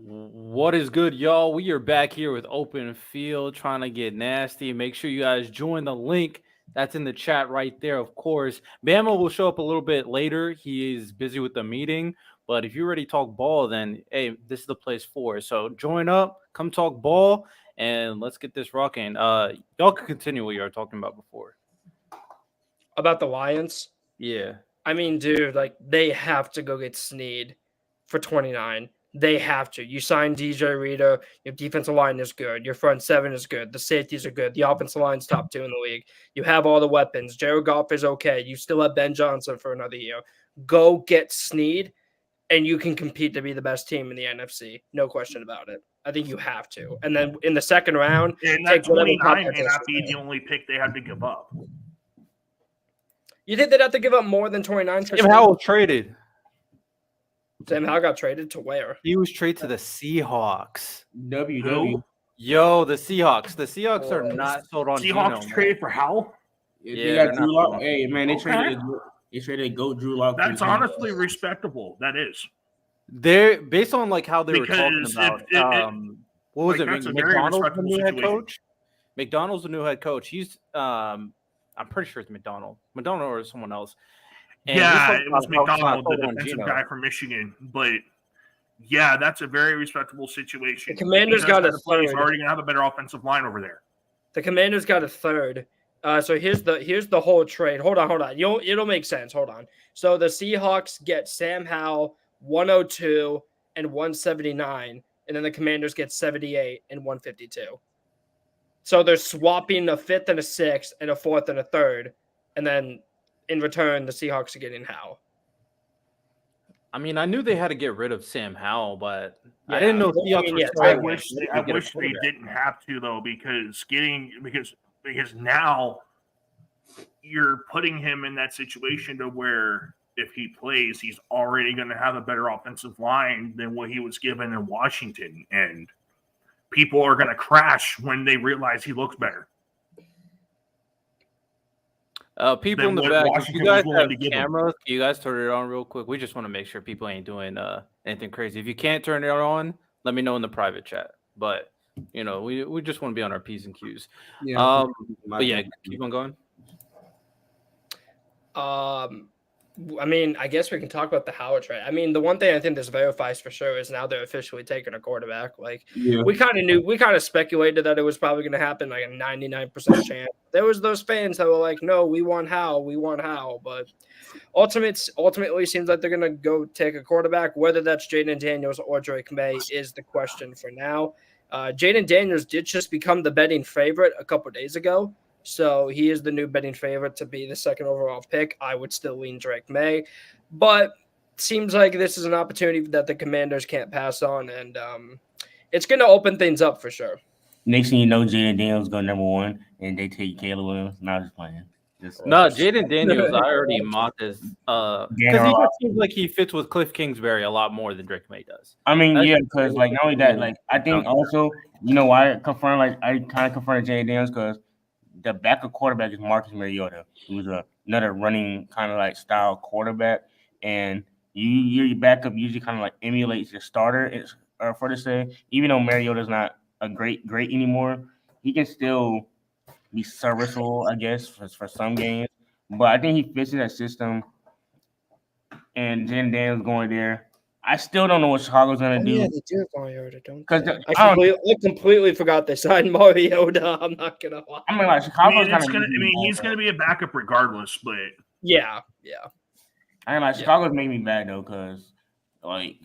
What is good, y'all? We are back here with Open Field trying to get nasty. Make sure you guys join the link that's in the chat right there, of course. Bama will show up a little bit later. He is busy with the meeting. But if you already talk ball, then, hey, this is the place for it. So join up, come talk ball, and let's get this rocking. Y'all can continue what you were talking about before. About the Lions? Yeah. I mean, dude, like, they have to go get Snead for 29. They have to. You sign DJ Reader. Your defensive line is good. Your front seven is good. The safeties are good. The offensive line's top 2 in the league. You have all the weapons. Jared Goff is okay. You still have Ben Johnson for another year. Go get Snead, and you can compete to be the best team in the NFC. No question about it. I think you have to. And then in the second round, and that 29 may not be the only pick they have to give up. You think they'd have to give up more than 29 for Sam Howell traded. Sam Howell got traded to where? He was traded to the Seahawks. WW. Yo, the Seahawks. The Seahawks are not sold on Seahawks Geno, traded for Howell? They got Drew Lock. Hey, man, they traded GOAT Drew Lock. That's honestly respectable. That is. They're based on like how they were talking Because about. What was like, it? that's a very McDonald's the respectable new head situation. coach. McDonald's the new head coach. He's I'm pretty sure it's McDonald or someone else. And yeah, he's it was talking about how McDonald, sold the on defensive Geno. guy from Michigan. But yeah, that's a very respectable situation. The Commanders Because got a the players third. are already gonna have a better offensive line over there. The Commanders got a third. So here's the whole trade. Hold on. It'll make sense. Hold on. So the Seahawks get Sam Howell 102 and 179, and then the Commanders get 78 and 152. So they're swapping a 5th and a 6th and a 4th and a 3rd, and then in return the Seahawks are getting Howell. I mean, I knew they had to get rid of Sam Howell, but I Yeah, didn't know I Seahawks mean, were yeah, I trading wish to they, get I a wish they quarterback. didn't have to though, because now you're putting him in that situation to where if he plays, he's already going to have a better offensive line than what he was given in Washington, and people are going to crash when they realize he looks better. People than in the what back, if Washington you guys was willing have to give them. cameras, can you guys turn it on real quick? We just want to make sure people ain't doing anything crazy. If you can't turn it on, let me know in the private chat. But we just want to be on our P's and Q's. Yeah. But yeah, keep on going. I mean, I guess we can talk about the Howard trade. I mean, the one thing I think this verifies for sure is now they're officially taking a quarterback. Like, we kind of speculated that it was probably going to happen, like a 99% chance. There was those fans that were like, no, we want Howell. But ultimately seems like they're going to go take a quarterback. Whether that's Jaden Daniels or Drake Maye is the question for now. Jaden Daniels did just become the betting favorite a couple days ago. So he is the new betting favorite to be the 2nd overall pick. I would still lean Drake Maye, but seems like this is an opportunity that the Commanders can't pass on, and it's going to open things up for sure. Next thing you know, Jaden Daniels go number 1, and they take Caleb Williams. Not just playing. No, Jaden Daniels, I already mocked this because he just seems like he fits with Cliff Kingsbury a lot more than Drake Maye does. I mean, yeah, because like not only that, like I think also, why I confirmed I kind of confirmed Jaden Daniels because the backup quarterback is Marcus Mariota, who's another running kind of like style quarterback, and your backup usually kind of like emulates your starter. For to say, even though Mariota's not a great anymore, he can still be serviceable, I guess, for some games. But I think he fits in that system, and Jaden Daniels going there. I still don't know what Chicago's gonna do. Yeah, they do have Mariota, don't they? I completely forgot they signed Mariota. I'm not gonna lie. I mean, like Chicago's he's gonna be a backup regardless, but yeah. I mean, like Chicago's making me bad though, because like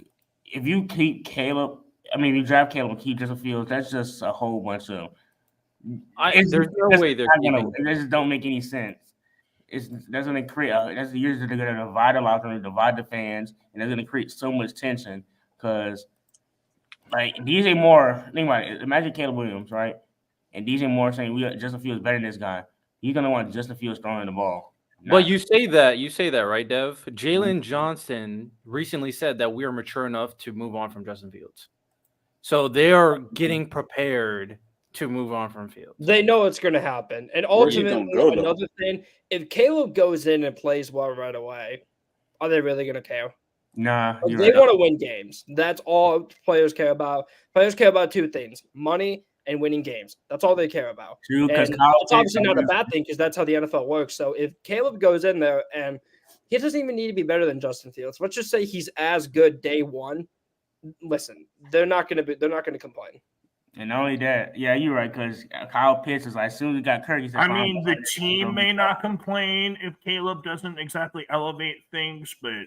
if you keep Caleb, if you draft Caleb and keep Justin Fields, that's just a whole bunch of. There's no way they're keeping. It just don't make any sense. That's going to create. That's the years that they're going to divide the locker room, divide the fans, and they're going to create so much tension because, like DJ Moore, think about it. Imagine Caleb Williams, right? And DJ Moore saying Justin Fields better than this guy. He's going to want Justin Fields throwing the ball. Well, you say that, right, Dev? Jalen Johnson recently said that we are mature enough to move on from Justin Fields, so they are getting prepared to move on from Fields. They know it's going to happen. And ultimately, another thing, if Caleb goes in and plays well right away, are they really going to care? Nah, they want to win games. That's all players care about. Players care about two things: money and winning games. That's all they care about. True, and that's obviously not a bad thing because that's how the NFL works. So if Caleb goes in there and he doesn't even need to be better than Justin Fields, let's just say he's as good day one. Listen, they're not going to complain. And not only that, yeah, you're right, because Kyle Pitts is like, as soon as he got Kirk, he said, the team may not complain if Caleb doesn't exactly elevate things, but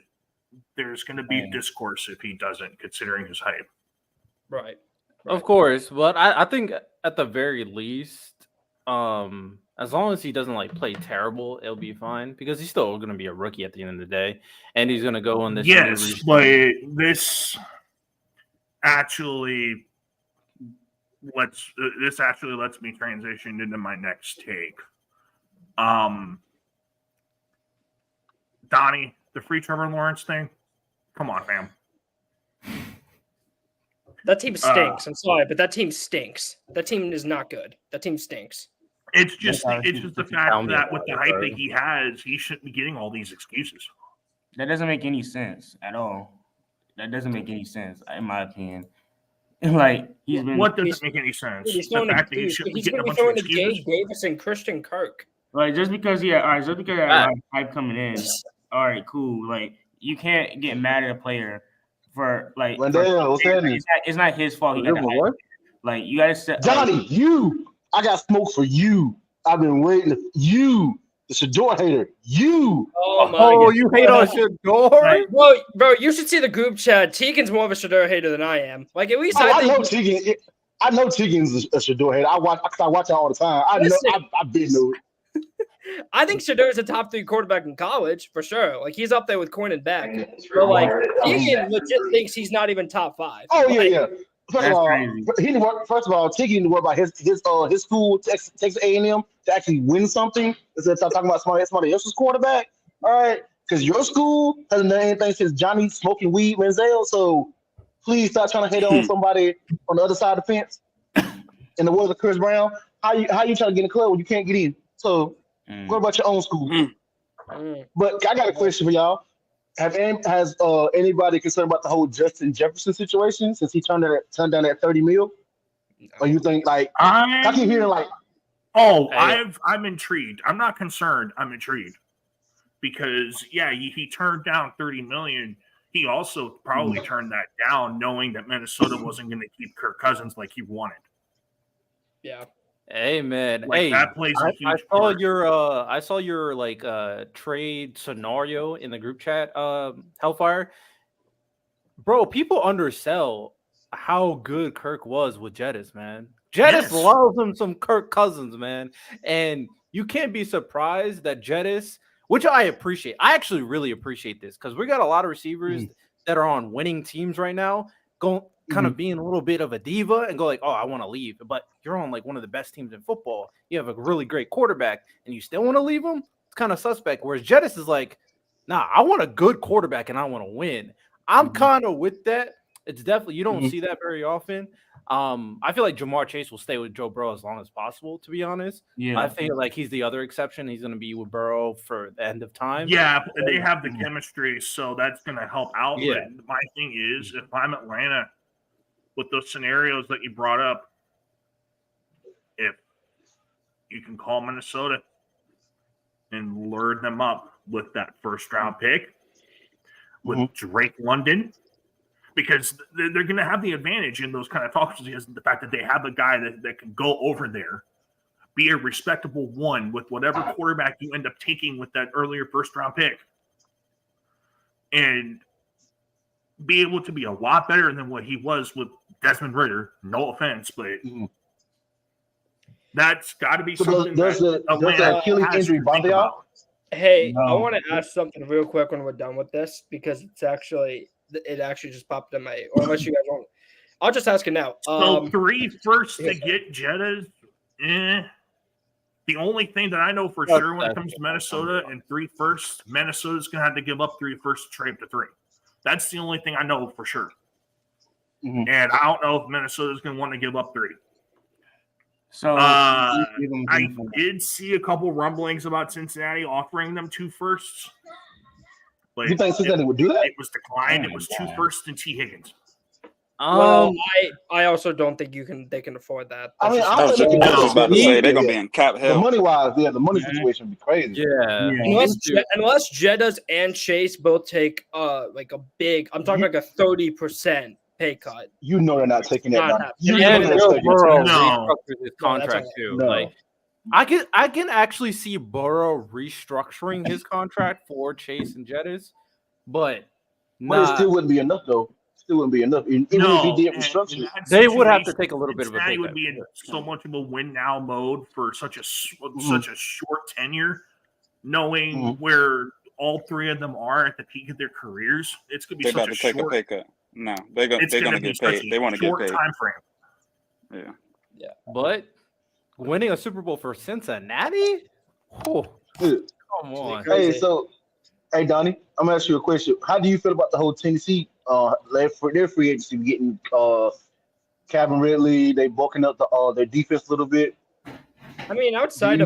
there's going to be discourse if he doesn't, considering his hype. Right. Of course, but I think at the very least, as long as he doesn't like play terrible, it'll be fine because he's still going to be a rookie at the end of the day, and he's going to go on this. Yes, but this actually lets me transition into my next take. Donnie, the free Trevor Lawrence thing. Come on, fam. That team stinks. I'm sorry, but that team stinks. That team is not good. That team stinks. It's just the fact that with the hype that he has, he shouldn't be getting all these excuses. That doesn't make any sense at all. That doesn't make any sense, in my opinion. Like what doesn't make any sense? He's going to be throwing to Gabe Davis and Christian Kirk. Like just because he had a lot of hype coming in, all right, cool. Like you can't get mad at a player for like. It's not his fault. He got the hype. Like you gotta say, Johnny, I got smoke for you. I've been waiting. The Shedeur hater. You hate on Shedeur? Right. Bro, you should see the group chat. Tegan's more of a Shedeur hater than I am. Like at least I know Tegan. I know Tegan's a Shedeur hater. I watch it all the time. I've been know it. I think Shedeur's a top 3 quarterback in college for sure. Like he's up there with Coin and Beck. But like Tegan legit thinks he's not even top 5. Oh yeah. First of all, Tiggy knew about his school, Texas A&M, to actually win something instead of talking about somebody else's quarterback. All right, because your school hasn't done anything since Johnny smoking weed, Manziel. So please stop trying to hate on somebody on the other side of the fence. In the words of Chris Brown, how you trying to get in the club when you can't get in? So what about your own school? But I got a question for y'all. Has anybody concerned about the whole Justin Jefferson situation since he turned down that $30 million? Or you think like I keep hearing like, I'm intrigued. I'm not concerned. I'm intrigued because he turned down $30 million. He also probably turned that down knowing that Minnesota wasn't going to keep Kirk Cousins like he wanted. Yeah. Hey man, that plays a huge part. I saw your like trade scenario in the group chat, Hellfire. Bro, people undersell how good Kirk was with Jettis, man. Jettis loves him some Kirk Cousins, man. And you can't be surprised that Jettis, which I appreciate. I actually really appreciate this because we got a lot of receivers that are on winning teams right now kind of being a little bit of a diva and go like, oh, I want to leave. But you're on like one of the best teams in football. You have a really great quarterback and you still want to leave him? It's kind of suspect. Whereas Jettis is like, nah, I want a good quarterback and I want to win. I'm kind of with that. It's definitely, you don't see that very often. I feel like Jamar Chase will stay with Joe Burrow as long as possible, to be honest. Yeah. I feel like he's the other exception. He's going to be with Burrow for the end of time. Yeah, they have the chemistry, so that's going to help out. Yeah. But my thing is, if I'm Atlanta, with those scenarios that you brought up, if you can call Minnesota and lure them up with that first-round pick with Drake London, because they're going to have the advantage in those kind of talks because the fact that they have a guy that can go over there, be a respectable one with whatever quarterback you end up taking with that earlier first-round pick, and be able to be a lot better than what he was with Desmond Ridder. No offense, but that's got to be something. Does the Achilles injury bother y'all? Hey, I want to ask something real quick when we're done with this because it actually just popped in my. Or unless you guys want, I'll just ask it now. So 3 firsts to get Jettas. The only thing that I know for sure when it comes to Minnesota and 3 firsts, Minnesota's going to have to give up 3 firsts to trade up to 3. That's the only thing I know for sure. And I don't know if Minnesota's going to want to give up 3. So I did see a couple rumblings about Cincinnati offering them 2 firsts. But you think Cincinnati would do that? It was declined. It was 2 firsts and T. Higgins. Well, I also don't think they can afford that. I mean, I was just about to say they're gonna be in cap hell. The money wise, the money situation would be crazy. Yeah. Unless Jeddas and Chase both take like a big, I'm talking like a 30% pay cut. You know they're not taking that. Burrow restructured his contract too. No. Like I can actually see Burrow restructuring his contract for Chase and Jettis, but it still wouldn't be enough though. Still wouldn't be enough. Even if he did restructure, they would have to take a little bit of a pay cut. Would be in so much of a win now mode for such a short tenure, knowing where all 3 of them are at the peak of their careers. It's gonna be about to take a pay cut. No, they're gonna get paid. They want to get paid. Time frame. Yeah. But winning a Super Bowl for Cincinnati? Oh, come on. Hey, Donnie, I'm gonna ask you a question. How do you feel about the whole Tennessee their free agency getting Calvin Ridley? They bulking up their defense a little bit. I mean, outside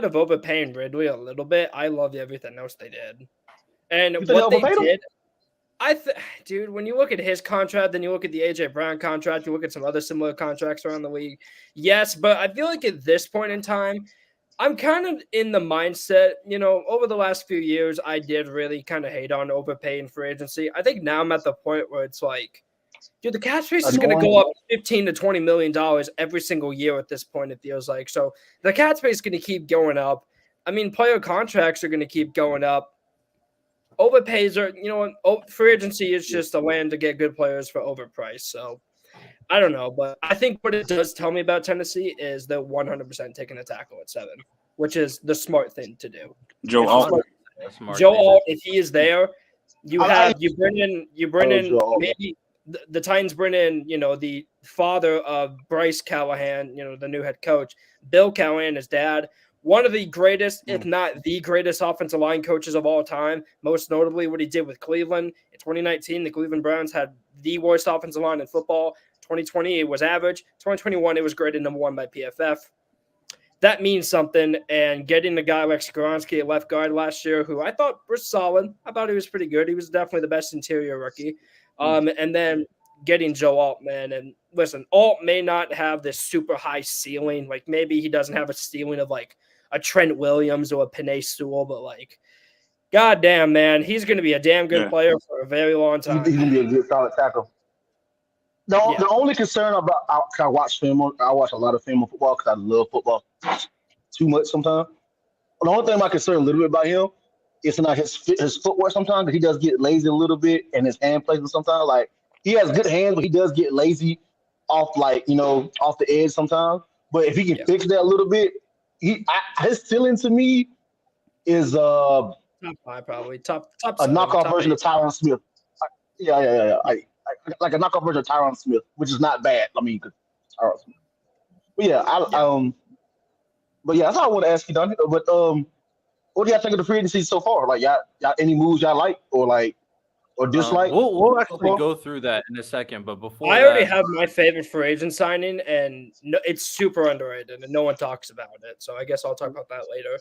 of overpaying Ridley a little bit, I loved everything else they did. And what they did, dude, when you look at his contract, then you look at the AJ Brown contract, you look at some other similar contracts around the league. Yes, but I feel like at this point in time, I'm kind of in the mindset, over the last few years, I did really kind of hate on overpaying free agency. I think now I'm at the point where it's like, dude, the cap space is going to go up $15 to $20 million every single year at this point, it feels like. So the cap space is going to keep going up. I mean, player contracts are going to keep going up. Overpays are, free agency is just a land to get good players for overpriced. So I don't know, but I think what it does tell me about Tennessee is they're 100% taking a tackle at 7, which is the smart thing to do. Joe Alt, if he is there, you bring in maybe the Titans bring in, the father of Bryce Callahan, the new head coach, Bill Callahan, his dad, one of the greatest, if not the greatest offensive line coaches of all time, most notably what he did with Cleveland. In 2019, the Cleveland Browns had the worst offensive line in football. 2020, it was average. 2021, it was graded number 1 by PFF. That means something, and getting a guy like Skoronski at left guard last year, who I thought was solid. I thought he was pretty good. He was definitely the best interior rookie. And then getting Joe Alt, man. And listen, Alt may not have this super high ceiling. Like, maybe he doesn't have a ceiling of, like, a Trent Williams or a Penix Sewell, but, like, goddamn, man, he's going to be a damn good player for a very long time. He's going to be a good solid tackle. The only concern about I watch film. I watch a lot of film on football because I love football too much sometimes. The only thing my concern a little bit about him is not his footwork sometimes, because he does get lazy a little bit and his hand placement sometimes. Like, he has good hands, but he does get lazy off the edge sometimes. But if he can fix that a little bit, his ceiling to me is top 5 probably top a knockoff version of Tyron Smith. Yeah. Like a knockoff version of Tyron Smith, which is not bad. I mean, Tyron Smith. But that's all I want to ask you, Donnie. But what do y'all think of the free agency so far? Like, y'all any moves y'all like or dislike? We'll actually go through that in a second. But before I already have my favorite free agent signing, and it's super underrated, and no one talks about it. So I guess I'll talk about that later.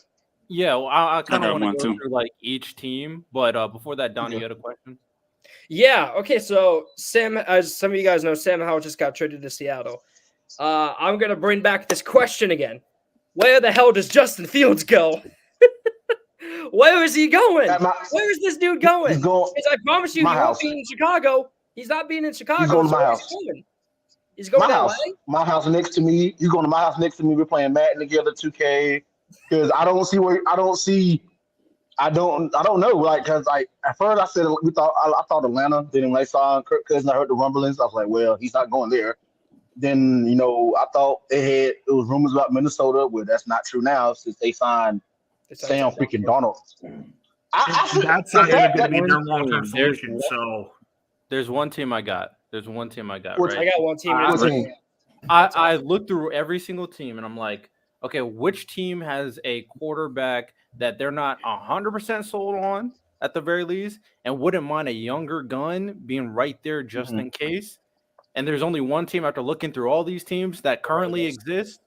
Yeah, well, I kind of want to go through like each team, but before that, Donnie, you had a question? Yeah. Okay. So Sam, as some of you guys know, Sam Howell just got traded to Seattle. I'm gonna bring back this question again. Where the hell does Justin Fields go? Where is he going? Where is this dude going? Because I promise you, he won't be in Chicago. He's not being in Chicago. He's going to my house. He's going to LA? My house next to me. He's going to my house next to me. We're playing Madden together, 2K. Because I don't know. Like, because at first I said I thought Atlanta. Then when I saw Kirk Cousins, I heard the rumblings. I was like, well, he's not going there. Then I thought it was rumors about Minnesota. Well, that's not true now since they signed Sam freaking Darnold. That's not even going to be their long-term solution. So there's one team I got. Right? I got one team. I looked through every single team and I'm like, okay, which team has a quarterback that they're not 100% sold on at the very least, and wouldn't mind a younger gun being right there just in case? And there's only one team after looking through all these teams that currently exist.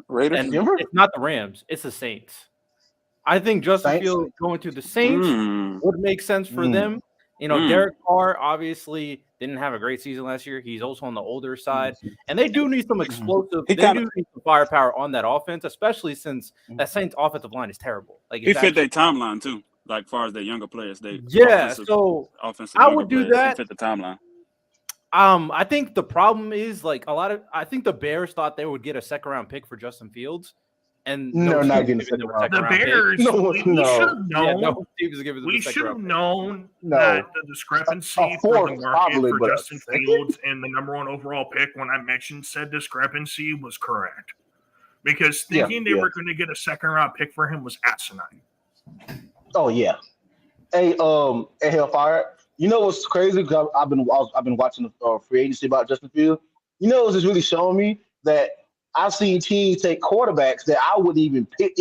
Raiders? And it's not the Rams, it's the Saints. I think Justin Saints? Fields going to the Saints would make sense for them. You know, Derek Carr obviously didn't have a great season last year. He's also on the older side, and they do need some explosive. They do need some firepower on that offense, especially since that Saints offensive line is terrible. Like he fit their timeline too. Like far as their younger players, they offensive I would do that. Fit the timeline. I think the problem is like I think the Bears thought they would get a second round pick for Justin Fields, and no, not getting the Bears. We should have known that the discrepancy for the market for Justin Fields and the number 1 overall pick when I mentioned said discrepancy was correct, because thinking they were going to get a second round pick for him was asinine. Oh yeah. Hey, Hellfire. You know what's crazy? Because I've been watching the free agency about Justin Fields. You know what's just really showing me that I've seen teams take quarterbacks that I wouldn't even pick,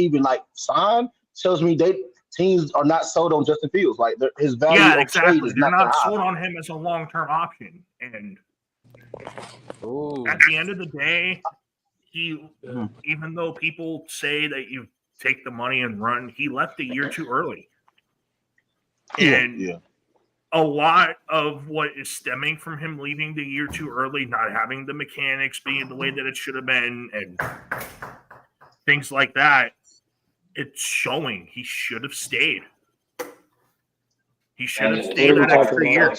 sign. Shows me teams are not sold on Justin Fields. Like his value. Yeah, exactly. They're not sold on him as a long-term option. And at the end of the day, even though people say that you take the money and run, he left a year too early. And a lot of what is stemming from him leaving the year too early, not having the mechanics being the way that it should have been, and things like that, it's showing he should have stayed. He should have stayed that extra year.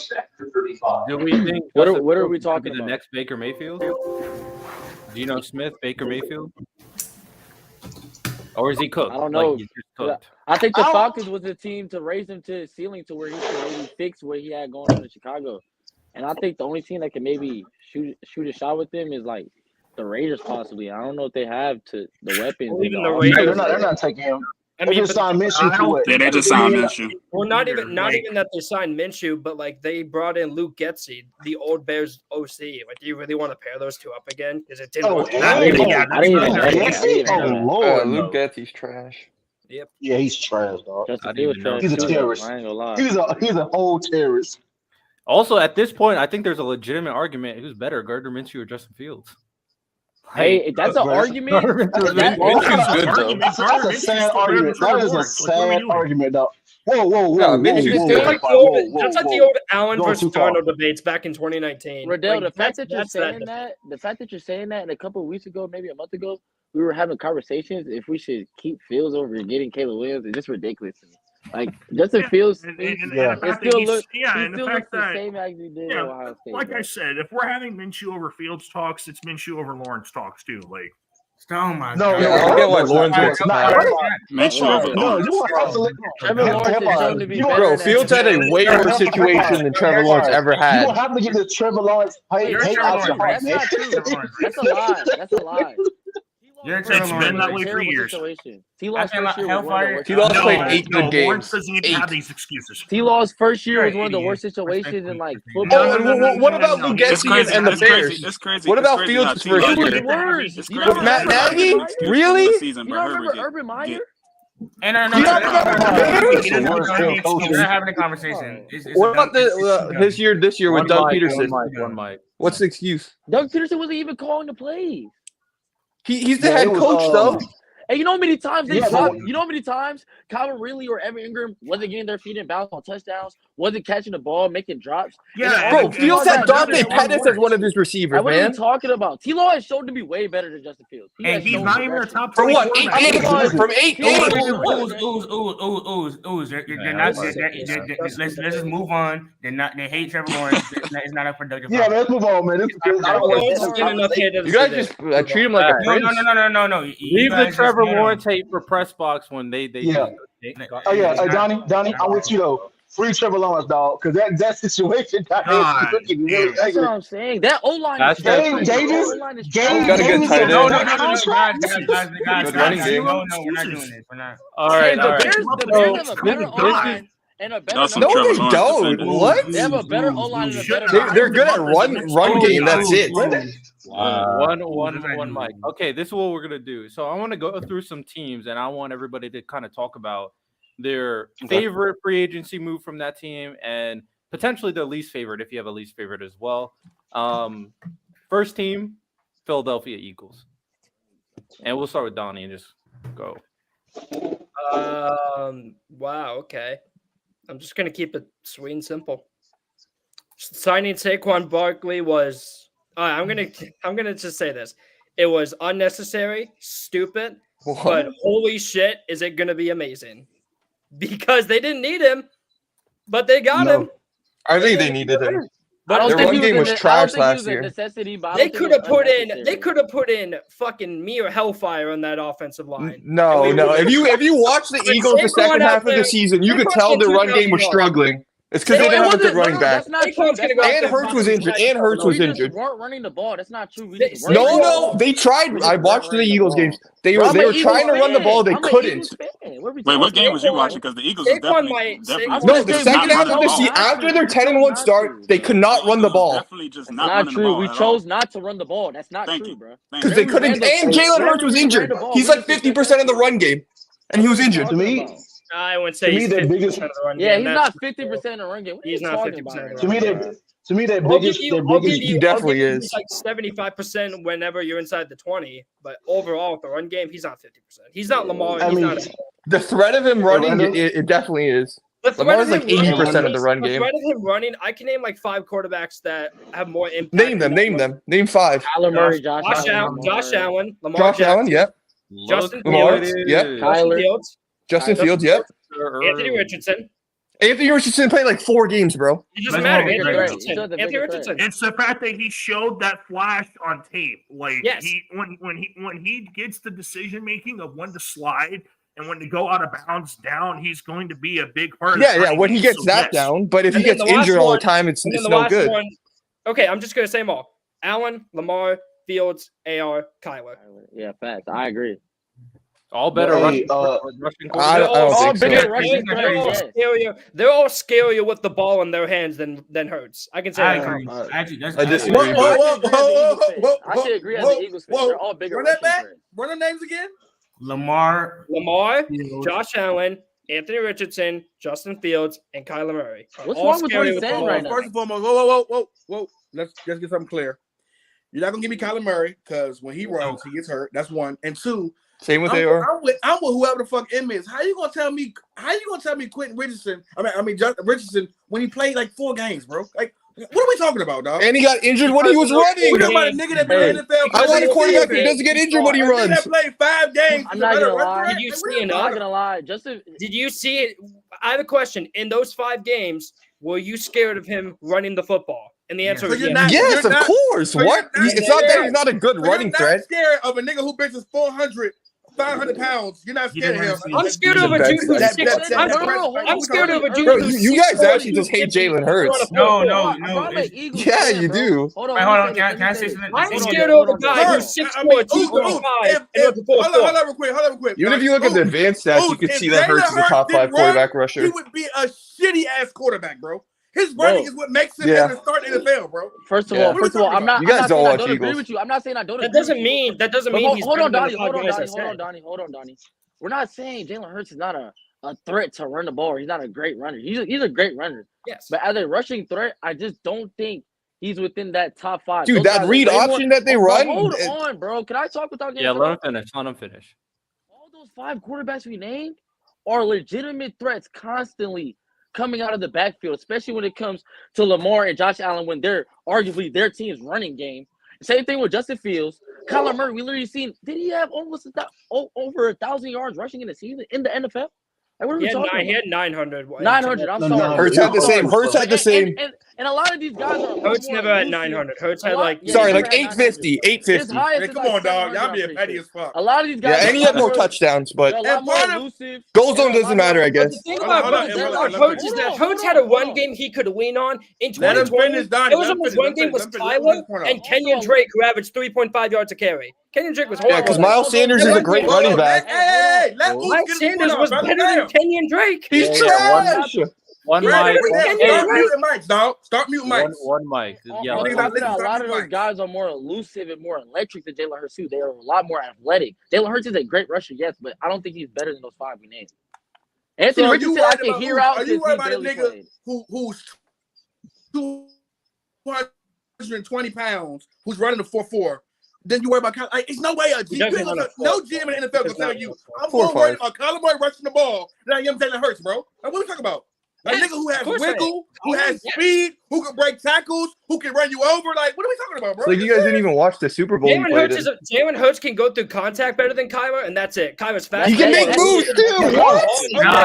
Do we think what are we talking about? The next Baker Mayfield? Geno Smith, Baker Mayfield? Or is he cooked? I don't know. Like he's just cooked? I think the Falcons was the team to raise him to his ceiling to where he could maybe fix what he had going on in Chicago. And I think the only team that can maybe shoot a shot with them is like the Raiders possibly. I don't know if they have the weapons. Even the Raiders, they're not taking him. They just signed Minshew. They just signed Minshew. Well, not even that they signed Minshew, but like they brought in Luke Getsy, the old Bears OC. Like, do you really want to pair those two up again? Because it didn't. Luke Getsy's trash. Yep. Yeah, he's trash, dog. He's a terrorist. I ain't gonna lie. He's a whole terrorist. Also, at this point, I think there's a legitimate argument: who's better, Gardner Minshew or Justin Fields? Hey, that's an argument. Minshew's good, though. That's a sad argument. That is a sad argument, though. Whoa. That's like the old Allen versus Darnold debates back in 2019. Riddell, the fact that you're saying that, and a couple of weeks ago, maybe a month ago, we were having conversations if we should keep Fields over getting Caleb Williams. It's just ridiculous to me. Like Justin Fields, it still looks the same as he did at Ohio State. Like I said, if we're having Minshew over Fields talks, it's Minshew over Lawrence talks too. Like, oh my God! I get why Lawrence gets Minshew over Lawrence. Bro, Fields had a way worse situation than Trevor Lawrence ever had. You don't have to get the Trevor Lawrence hate out your heart, man. That's a lie. That's a lie. It's been that way for years. T-Law's played 8 good games. Lawrence doesn't even have these excuses. T-Law's first year was one of the worst situations in like football. What about Luke Getsy and the Bears? It's crazy. What about Fields' first year? With Matt Nagy? Really? You don't remember Urban Meyer? And we're not having a conversation. What about his year this year with Doug Peterson? One mic. What's the excuse? Doug Peterson wasn't even calling the plays. He's the head coach, though. And you know how many times they dropped? You know how many times Calvin Ridley or Evan Ingram wasn't getting their feet in bounds on touchdowns, wasn't catching the ball, making drops? Bro, Fields had Dante Pettis as one of his receivers, what are you talking about? T-Law has shown to be way better than Justin Fields. He's not even a top for what? 8 games? From 8 games? Let's just move on. They hate Trevor Lawrence. It's not a productive. Yeah, let's move on, man. You guys just treat him like a prince. No. Leave the Trevor Lawrence hate for press box when they Donnie, I'm with you though. Free Trevor Lawrence, dog, because that situation. That's what I'm saying. That O-line is Gabe Davis. Got a good tight end. Guys, no, we're not doing this. We're not. All right. The Bears have a better O-line. And a better no, they don't. What? They have a better O-line and a better. They're good at run game. That's it. One mic. Okay, this is what we're gonna do. So I want to go through some teams, and I want everybody to kind of talk about their favorite free agency move from that team, and potentially their least favorite if you have a least favorite as well. First team, Philadelphia Eagles, and we'll start with Donnie and just go. Wow. Okay. I'm just gonna keep it sweet and simple. Signing Saquon Barkley was. I'm gonna just say this. It was unnecessary, stupid, but holy shit, is it gonna be amazing? Because they didn't need him, but they got him. I think they needed him. But Their run game was trash last year. They could have put in fucking me or Hellfire on that offensive line. No. If you watch the Eagles the second half of the season, you could tell their run game was struggling. It's because they didn't have a good running back. And Hurts was injured. We weren't running the ball. That's not true. No. They tried. I watched the Eagles games. They were trying to run the ball. They couldn't. Wait, what game was you watching? Because the Eagles was definitely no, the second half of the season, after their 10-1 start, they could not run the ball. Definitely not true. We chose not to run the ball. That's not true, bro. Because they couldn't. And Jalen Hurts was injured. He's like 50% of the run game, and he was injured. To me, I wouldn't say he's 50% of the run game. Yeah, he's not 50% of the run game. He's not 50% of the run game. To me, their biggest. He definitely is. Like 75% whenever you're inside the 20, but overall with the run game, he's not 50%. He's not Lamar. The threat of him running, it definitely is. Lamar's like 80% of the run game. The threat of him running, I can name like 5 quarterbacks that have more impact. Name them. Name 5. Kyler Murray, Josh Allen, Lamar Josh Allen, yep. Justin Fields, yep. Justin Fields, yep. Anthony Richardson. Anthony Richardson played like 4 games, bro. It doesn't matter. Anthony Richardson. It's the fact that he showed that flash on tape. Like when he gets the decision making of when to slide and when to go out of bounds down, he's going to be a big part of Yeah, when he gets down. But if he gets injured all the time, it's no good. Okay, I'm just gonna say them all. Allen, Lamar, Fields, AR, Kyler. Yeah, facts. I agree. All better rushing. I don't think so. They're all scarier with the ball in their hands than Hurts. I can say that. I disagree. I should agree on the Eagles. They're all bigger. Run that back. Run the names again. Lamar, Josh Allen, Anthony Richardson, Justin Fields, and Kyler Murray. What's wrong with what he's saying right now? First and foremost, whoa. Let's get something clear. You're not gonna give me Kyler Murray because when he runs, he gets hurt. That's 1. And 2. Same with AR. I'm with whoever the fuck M is. How you gonna tell me Quentin Richardson? Justin Richardson when he played like 4 games, bro. Like, what are we talking about, dog? And he got injured when he was running. We're talking about a nigga that been in the NFL. I want a quarterback who doesn't get injured when he runs. That played 5 games. I'm not gonna lie. Did you see enough? I'm not gonna lie. Did you see it? I have a question. In those 5 games, were you scared of him running the football? And the answer is yes. Yes, of course. What? It's not that he's not a good running threat. You're not scared of a nigga who benches 500 pounds. You're not scared of him. I'm scared of a dude who's 6. I'm scared of a dude who's you guys actually just hate Jalen Hurts. No. Yeah, you do. Hold on. Can I say something? I'm scared of a guy who's 6'4", 245, and hold on real quick. Even if you look at the advanced stats, you can see that Hurts is a top 5 quarterback rusher. He would be a shitty ass quarterback, bro. His running is what makes him able to start in the NFL, bro. First of all, I'm not. You guys don't watch Eagles. Agree with you. I'm not saying I don't. That doesn't mean he's. Hold on, Donnie. Hold on, Donnie. We're not saying Jalen Hurts is not a threat to run the ball. Or he's not a great runner. He's a great runner. Yes. But as a rushing threat, I just don't think he's within that top 5. Dude, that read option that they run. Hold on, bro. Can I talk without getting? Yeah, let him finish. All those 5 quarterbacks we named are legitimate threats constantly coming out of the backfield, especially when it comes to Lamar and Josh Allen when they're arguably their team's running game. Same thing with Justin Fields. Kyler Murray, we literally seen, did he have over 1,000 yards rushing in the season in the NFL? Like, what are we talking about? He had 900. 900, I'm sorry. Hurts had the same. And a lot of these guys are. Hurts never had 900. Hurts had like. Sorry, like 850. Man, come on, dog. Y'all being petty as fuck. A lot of these guys. Yeah, and he had more touchdowns, but goal zone doesn't matter, I guess. The thing about Hurts is that Hurts had a run game he could lean on in 2020. It was almost one game with Tyler and Kenyon Drake, who averaged 3.5 yards a carry. Kenyon Drake was horrible. Yeah, because Miles Sanders is a great running back. Hey, Miles Sanders was better than Kenyon Drake. He's trash. One mic. Start muting mics. One mic. Yeah. A lot of those guys are more elusive and more electric than Jalen Hurts too. They are a lot more athletic. Jalen Hurts is a great rusher, yes, but I don't think he's better than those 5 we named. Anthony Richardson, I can hear out. Are you worried about a nigga who's 220 pounds, who's running a 4.4, then you worry about Kyler. Like, it's no way no GM in the NFL can tell you I'm more worried about Kyler Murray rushing the ball than I am Jalen Hurts, bro. Like, what are we talking about? A nigga who has wiggle, who has speed, who can break tackles, who can run you over. Like, what are we talking about, bro? So you guys didn't even watch the Super Bowl. Jalen Hurts can go through contact better than Kyler, and that's it. Kyler's fast. He can make moves too. What?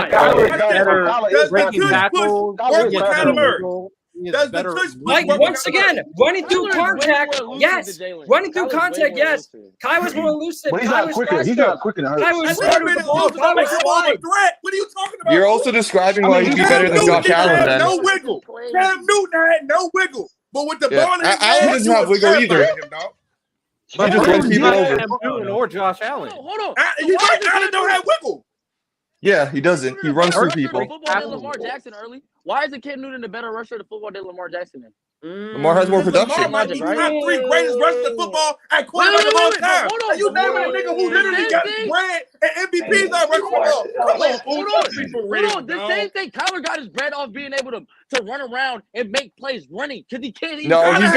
Kyler better breaking tackles. Kyler Murray. Like once again, running through contact, yes. Running through contact, yes. Kyler's more elusive. But he's not quicker. He's not quicker than Hurts. Kyler's smarter with the ball. Kyler's smart. What are you talking about? You're also describing why he'd be better than Josh Allen. Then no wiggle. Cam Newton had no wiggle, but with the ball in his Allen doesn't have wiggle either. He just runs people over. Or Josh Allen. Hold on. Allen don't have wiggle. Yeah, he doesn't. He runs through people. Football than Lamar Jackson early. Why isn't Cam Newton a better rusher to football than Lamar Jackson? Lamar has more production. Lamar might be top 3 greatest rushers in football at quarterback of all time. Are you naming a nigga who literally got bread and MVPs on rushing the ball? Hold on. The same thing. Kyler got his bread off being able to run around and make plays running because he can't. No, he's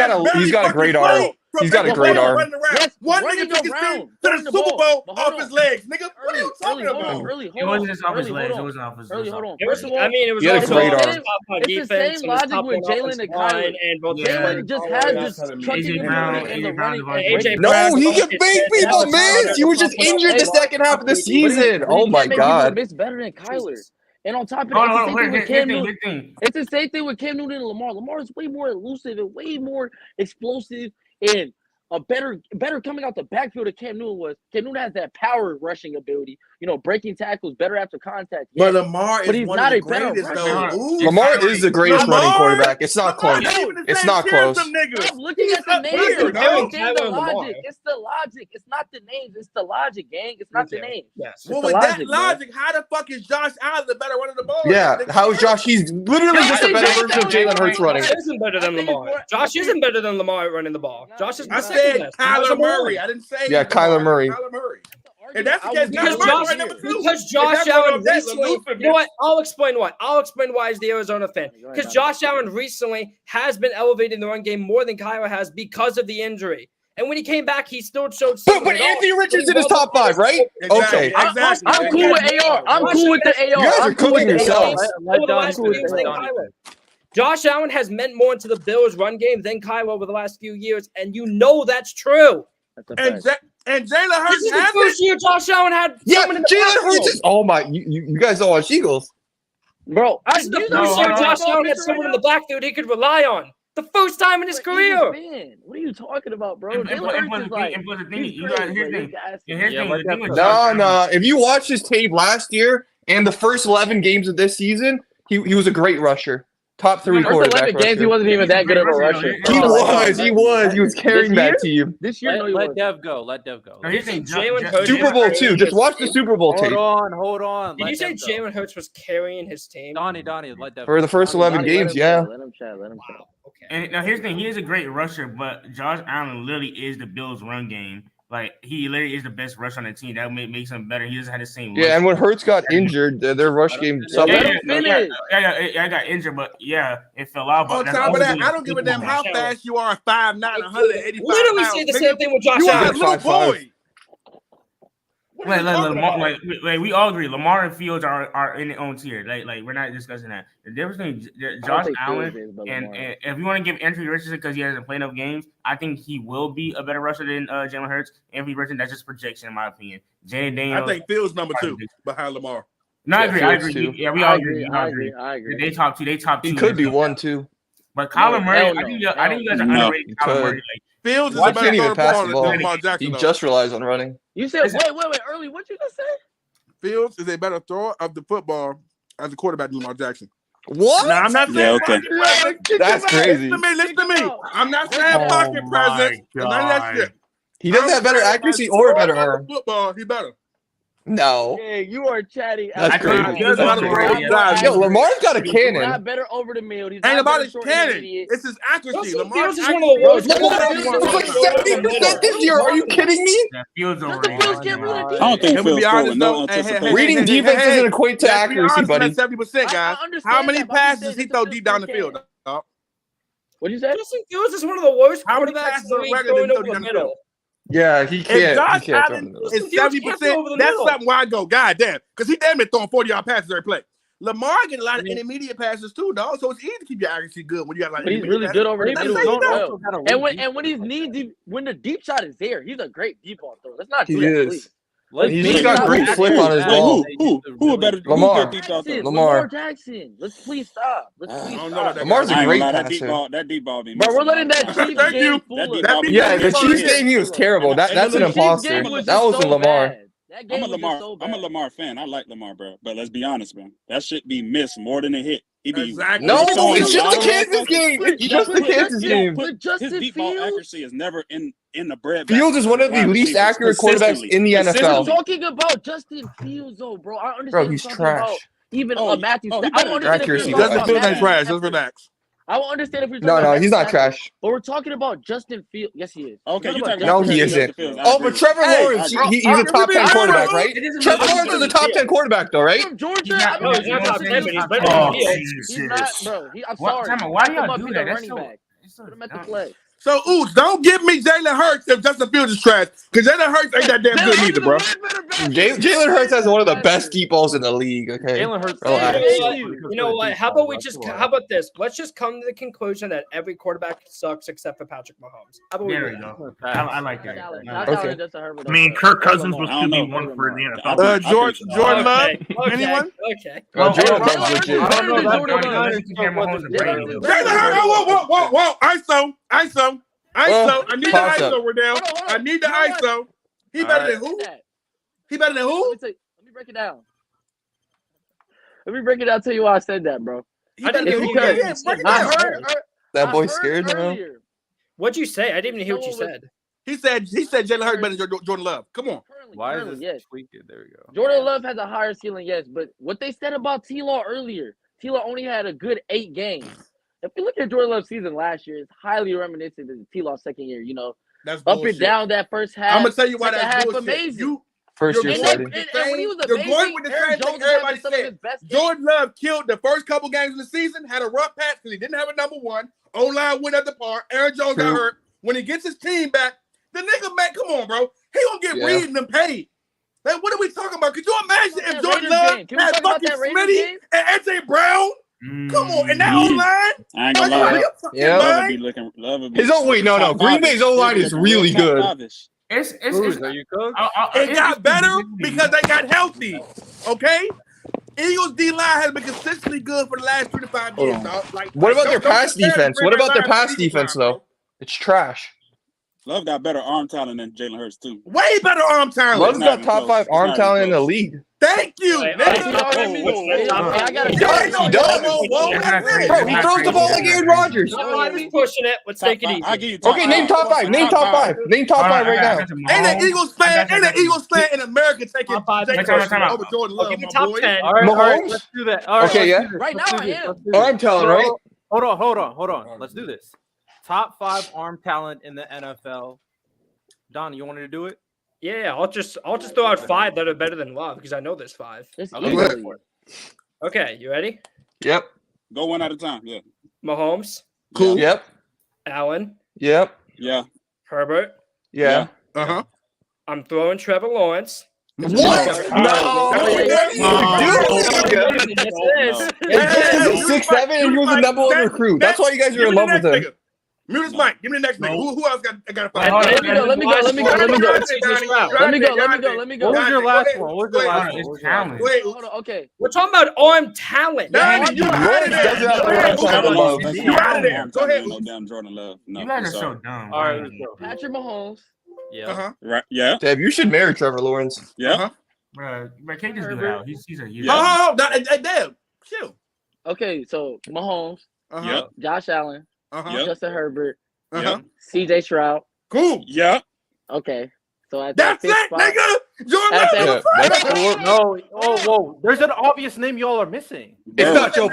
got a great arm. He's got a great arm. Yes, one nigga took his team to the Super Bowl off his legs. Nigga, what are you talking about? It wasn't just off his legs. It wasn't off his legs. Hold on. I mean, it was also a great arm. It's the same logic with Jalen and Kyler. Jalen just has this trucking and the running. No, he can beat people, man. He was just injured the second half of the season. Oh my God. Miss better than Kyler. And on top of that, it's the same thing with Cam Newton and Lamar. Lamar is way more elusive and way more explosive and a better coming out the backfield than Cam Newton was. Cam Newton has that power rushing ability, breaking tackles, better after contact. But Lamar is one of the greatest, though. Lamar is the greatest running quarterback. It's not close. It's not close. I'm looking at the names. It's the logic. It's not the names. It's the logic, gang. It's not the names. Yes. Well, with that logic, how the fuck is Josh Allen the better runner of the ball? Yeah, how is Josh? He's literally just a better version of Jalen Hurts running. Josh isn't better than Lamar. Josh isn't better than Lamar running the ball. Josh is. I said Kyler Murray. I didn't say. Yeah, Kyler Murray. And that's the case. Because Josh Allen recently, you know what? I'll explain why as the Arizona fan. Because Josh Allen recently has been elevating the run game more than Kyler has because of the injury. And when he came back, he still showed. But Anthony Richardson is top 5, right? Okay. Exactly. I'm cool with AR. I'm cool with the AR. You guys are cooking yourselves. Josh Allen has meant more into the Bills' run game than Kyler over the last few years, and you know that's true. And Jalen Hurts. This is the first year Josh Allen had. Yeah, Jalen Hurts is. Oh my! You guys don't watch Eagles, bro. This is the first year Josh Allen had someone in the backfield he could rely on. The first time in his career. What are you talking about, bro? No. If you watch his tape last year and the first 11 games of this season, he was a great rusher. Top 3 quarterback. Games, he wasn't even that good of a rusher. He was carrying that team. This year, let Dev go. Super Bowl 2. Just watch the Super Bowl tape. Hold on. Did you say Jalen Hurts was carrying his team? Donnie, let Dev for the first 11 games, yeah. Let him chat. Okay. And now here's the thing: he is a great rusher, but Josh Allen literally is the Bills' run game. Like he literally is the best rusher on the team. That makes him better. He doesn't have the same. Yeah, and when Hurts got injured, their rush game suffered. I got injured, but it fell out. On top of that, I don't give a damn how fast you are. 5'9", 185 literally say the same thing with Josh Allen. You are a little boy. Like we all agree, Lamar and Fields are in their own tier. Like we're not discussing that. The difference between Josh Allen and if you want to give Anthony Richardson because he hasn't played enough games, I think he will be a better rusher than Jalen Hurts. Anthony Richardson, that's just projection in my opinion. Jay Daniels, I think Fields number 2 behind Lamar. No, I agree. Yeah, we all agree. I agree. They top 2. He could be 1, 2. But Kyler Murray, I think you guys are underrated. Kyler Murray, Fields is a better pass than Lamar Jackson. He just relies on running. You said wait, early. What you just say? Fields is a better thrower of the football as a quarterback than Lamar Jackson. What? No, I'm not saying That's crazy. Listen to me. I'm not saying pocket presence. He doesn't have better accuracy or a better arm. Football, he better. No. Hey, you are chatty. That's crazy. Yo, Lamar's got a cannon. Not better over the middle. He's ain't about his cannon. It's his accuracy. Lamar's is one of the worst. It's like 70% this year. Are you kidding me? Fields over. I don't think Fields reading defense doesn't equate to accuracy, buddy. 70%, guys. How many passes does he throw deep down the field? What'd you say? Justin Fields is one of the worst quarterbacks in the league going over the middle. Yeah, he can't. If Josh he can't Allen is 70%, that's something where I go, God damn. Because he damn near throwing 40-yard passes every play. Lamar get a lot of intermediate passes too, dog. So it's easy to keep your accuracy good when you got like. But he's really good over the middle. And when he's when the deep shot is there, he's a great deep ball thrower. Let's not do that, please. He's just got great flip on his ball. Who a better Lamar? Lamar Jackson. Let's please stop. Lamar's a great passer. That deep ball be. Bro, we're letting that Chiefs game fool us. Yeah, the Chiefs game he was terrible. That's an imposter. That wasn't Lamar. I'm a Lamar fan. I like Lamar, bro. But let's be honest, man. That shit be missed more than a hit. He be no, it's just the Kansas game. It's just the Kansas game. His deep ball accuracy is never in the bread. Fields is one of the least accurate quarterbacks in the NFL. I'm talking about Justin Fields, though, bro. I understand. Bro, he's trash. Even Matthew. Accuracy. Justin Fields ain't trash. Just relax. I will understand if we're talking about he's not trash. But we're talking about Justin Fields. Yes, he is. Okay, no, he isn't. Oh, but Trevor Lawrence, he's a top 10 quarterback, right? Trevor Lawrence is a top 10 quarterback, though, right? From Georgia. He's not top 10, but he's better than he is. He's not, bro. I'm sorry. Why do y'all do that? That's Put him at the play. So, don't give me Jalen Hurts if Justin Fields is trash. Because Jalen Hurts ain't that damn good either, bro. Jalen Hurts has one of the best deep balls in the league, okay? Jalen Hurts. You know what? How about this? Let's just come to the conclusion that every quarterback sucks except for Patrick Mahomes. How about there we go. I like that. Okay. I mean, Kirk Cousins was QB1 for the NFL. Jordan Love? Anyone? Okay. Well, Jordan Love's legit. I don't know that. Whoa. ISO. I need the ISO, Riddell. I need the ISO. He better than who? He better than who? Let me break it down. Let me break it down to you why I said that, bro. I heard that boy scared now. What'd you say? I didn't even hear what you said. He said Jalen Hurts better than Jordan Love. Come on. Why is this tweaked? There we go. Jordan Love has a higher ceiling, yes, but what they said about T-Law earlier, T-Law only had a good 8 games. If you look at Jordan Love's season last year, it's highly reminiscent of T-Law's second year. You know, that's up and down that first half. I'm gonna tell you why that's bullshit. Amazing. First year starting. And when he was you're going with the same thing everybody said. Jordan Love killed the first couple games of the season, had a rough patch because he didn't have a number one. O-line went at the par. Aaron Jones got hurt. When he gets his team back, the nigga, man, come on, bro. He gonna get Reed and them paid. Like, what are we talking about? Could you imagine if Jordan Love had fucking Smitty and AJ Brown? Come on, and that O-line? I ain't gonna lie. Yeah. His own no. Green Bay's O-line is really good. It got better because they got healthy. Okay? Eagles D-line has been consistently good for the last 3 to 5 years, dog. What about their pass defense? What about their pass defense, though? It's trash. Love got better arm talent than Jalen Hurts, too. Way better arm talent. Love's got top 5 arm talent in the league. Thank you. He does. Bro, he throws the ball like Aaron Rodgers. I'm pushing it. Let's take it easy. Okay, name top 5. Name top 5. Name top 5 right now. Ain't an Eagles fan in America taking over Jordan Love. Give me top 10. All right, let's do that. All right, okay, yeah. Right now I am. Arm talent, right? Hold on. Let's do this. Top 5 arm talent in the NFL. Don, you wanted to do it? Yeah, I'll just throw out 5 that are better than Love because I know there's 5. Okay, you ready? Yep. Go one at a time. Yeah. Mahomes. Cool. Yep. Allen. Yep. Yeah. Herbert. Yeah. Uh-huh. I'm throwing Trevor Lawrence. What? No. He's 6'7" and he was a number 1 recruit. That's why you guys are in love with him. Mute his mic. Give me the next nigga. Who else got a 5? Let me go. What was your last one? Wait, hold on. Okay. We're talking about arm talent. You out of there. Go ahead. No damn Jordan Love. No. You guys are so dumb. All right, let's go. Patrick Mahomes. Yeah. Right. Yeah. Dave, you should marry Trevor Lawrence. Yeah. Bro, can't just do that. He's a year. Damn. Chill. Okay, so Mahomes. Yep. Josh Allen. Justin Herbert. CJ Stroud. Cool. Yeah. Okay. So that's it, nigga. Jordan Love. No. Whoa. There's an obvious name y'all are missing. It's not Joe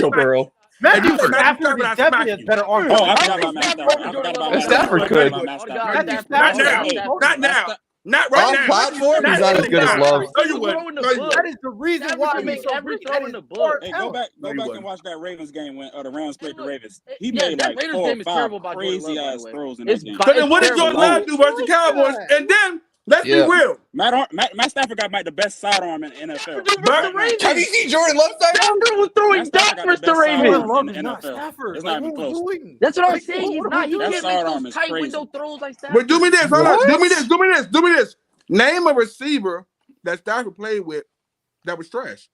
Burrow. Matthew Stafford is definitely a better arm. I forgot about Matt Stafford. Stafford could. Not now. Not right On now. platform, he's not as good as Love. No, you wouldn't. No, you That wouldn't. is the reason Stafford why can he's make so every great. throw That in the is book. Hey, go back No, you and wouldn't. watch that Ravens game when the Rams played the Ravens. He Yeah, made that like Raiders 4 or game is 5 terrible by Jordan Love, crazy by the ass way. throws in It's that game. So then what did terrible. Jordan Love do versus the Cowboys? And then let's be real. Matt Stafford got the best sidearm in the NFL. Have you seen Jordan Love side? Stafford was throwing dots versus the Ravens. Love is not Stafford. It's Like, not even what are we close. doing? That's what I'm Like, saying. He's what are not. we He doing? can't That make sidearm those is tight crazy. window throws like Stafford. But do me this. Hold on. Do me this. Name a receiver that Stafford played with that was trash.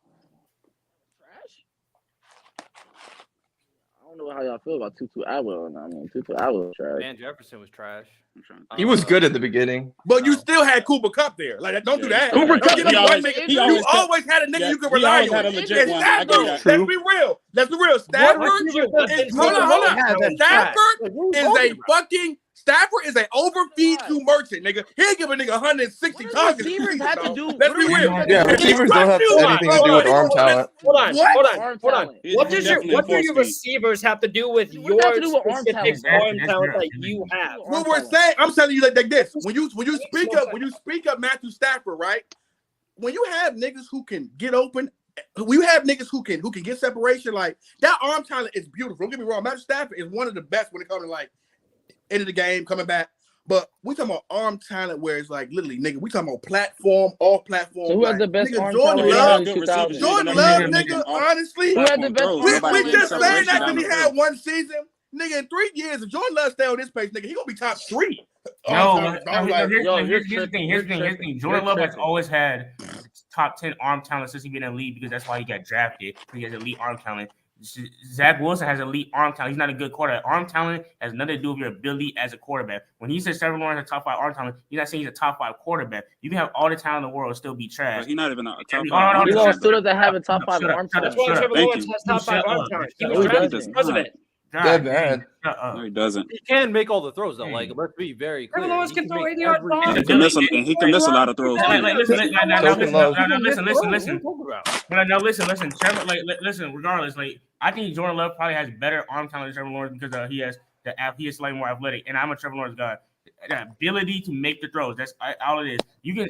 I don't know how y'all feel about Tutu Atwell. I mean, Tutu Atwell was trash. Van Jefferson was trash. He was good at the beginning. But you still had Cooper Kupp there. Like, don't do that. Cooper Kupp, You always had a nigga you could rely on. Had a legit one. Stafford, let's be real. Stafford Stafford is an overfeed to merchant, nigga. He'll give a nigga 160 targets. Receivers have to do. Let's be real. Yeah, receivers don't have anything to do with arm talent. Hold on. What do your Force receivers have to do with your specific arm talent that you have? What we're saying, I'm telling you like this. When you speak up Matthew Stafford, right? When you have niggas who can get open, we have niggas who can get separation. Like that arm talent is beautiful. Don't get me wrong. Matthew Stafford is one of the best when it comes to like end of the game coming back. But we talking about arm talent where it's like literally, nigga. We talking about platform, off platform. So who has like, the best nigga, arm Jordan talent? Love, nigga. Honestly, who had the best? we just saying that because he had one season, nigga. In 3 years, if Jordan Love stay on this pace, nigga, he gonna be top 3. Here's the thing. Jordan Love has always had top 10 arm talent since he been in the league because that's why he got drafted. He has elite arm talent. Zach Wilson has elite arm talent. He's not a good quarterback. Arm talent has nothing to do with your ability as a quarterback. When he says Trevor Lawrence has top 5 arm talent, he's not saying he's a top 5 quarterback. You can have all the talent in the world and still be trash. But he's not even a top 5. He still doesn't have a top 5 arm talent. That's why Trevor Lawrence has top 5 arm talent. He was drafted because of it. Dead man. No, he doesn't. He can make all the throws though. Like, let's be very clear. Trevor Lawrence can throw 80-yard bombs. He can miss a lot of throws. Listen. But now listen. Trevor, listen. Regardless, I think Jordan Love probably has better arm talent than Trevor Lawrence because he is slightly more athletic, and I'm a Trevor Lawrence guy. The ability to make the throws. That's all it is. You can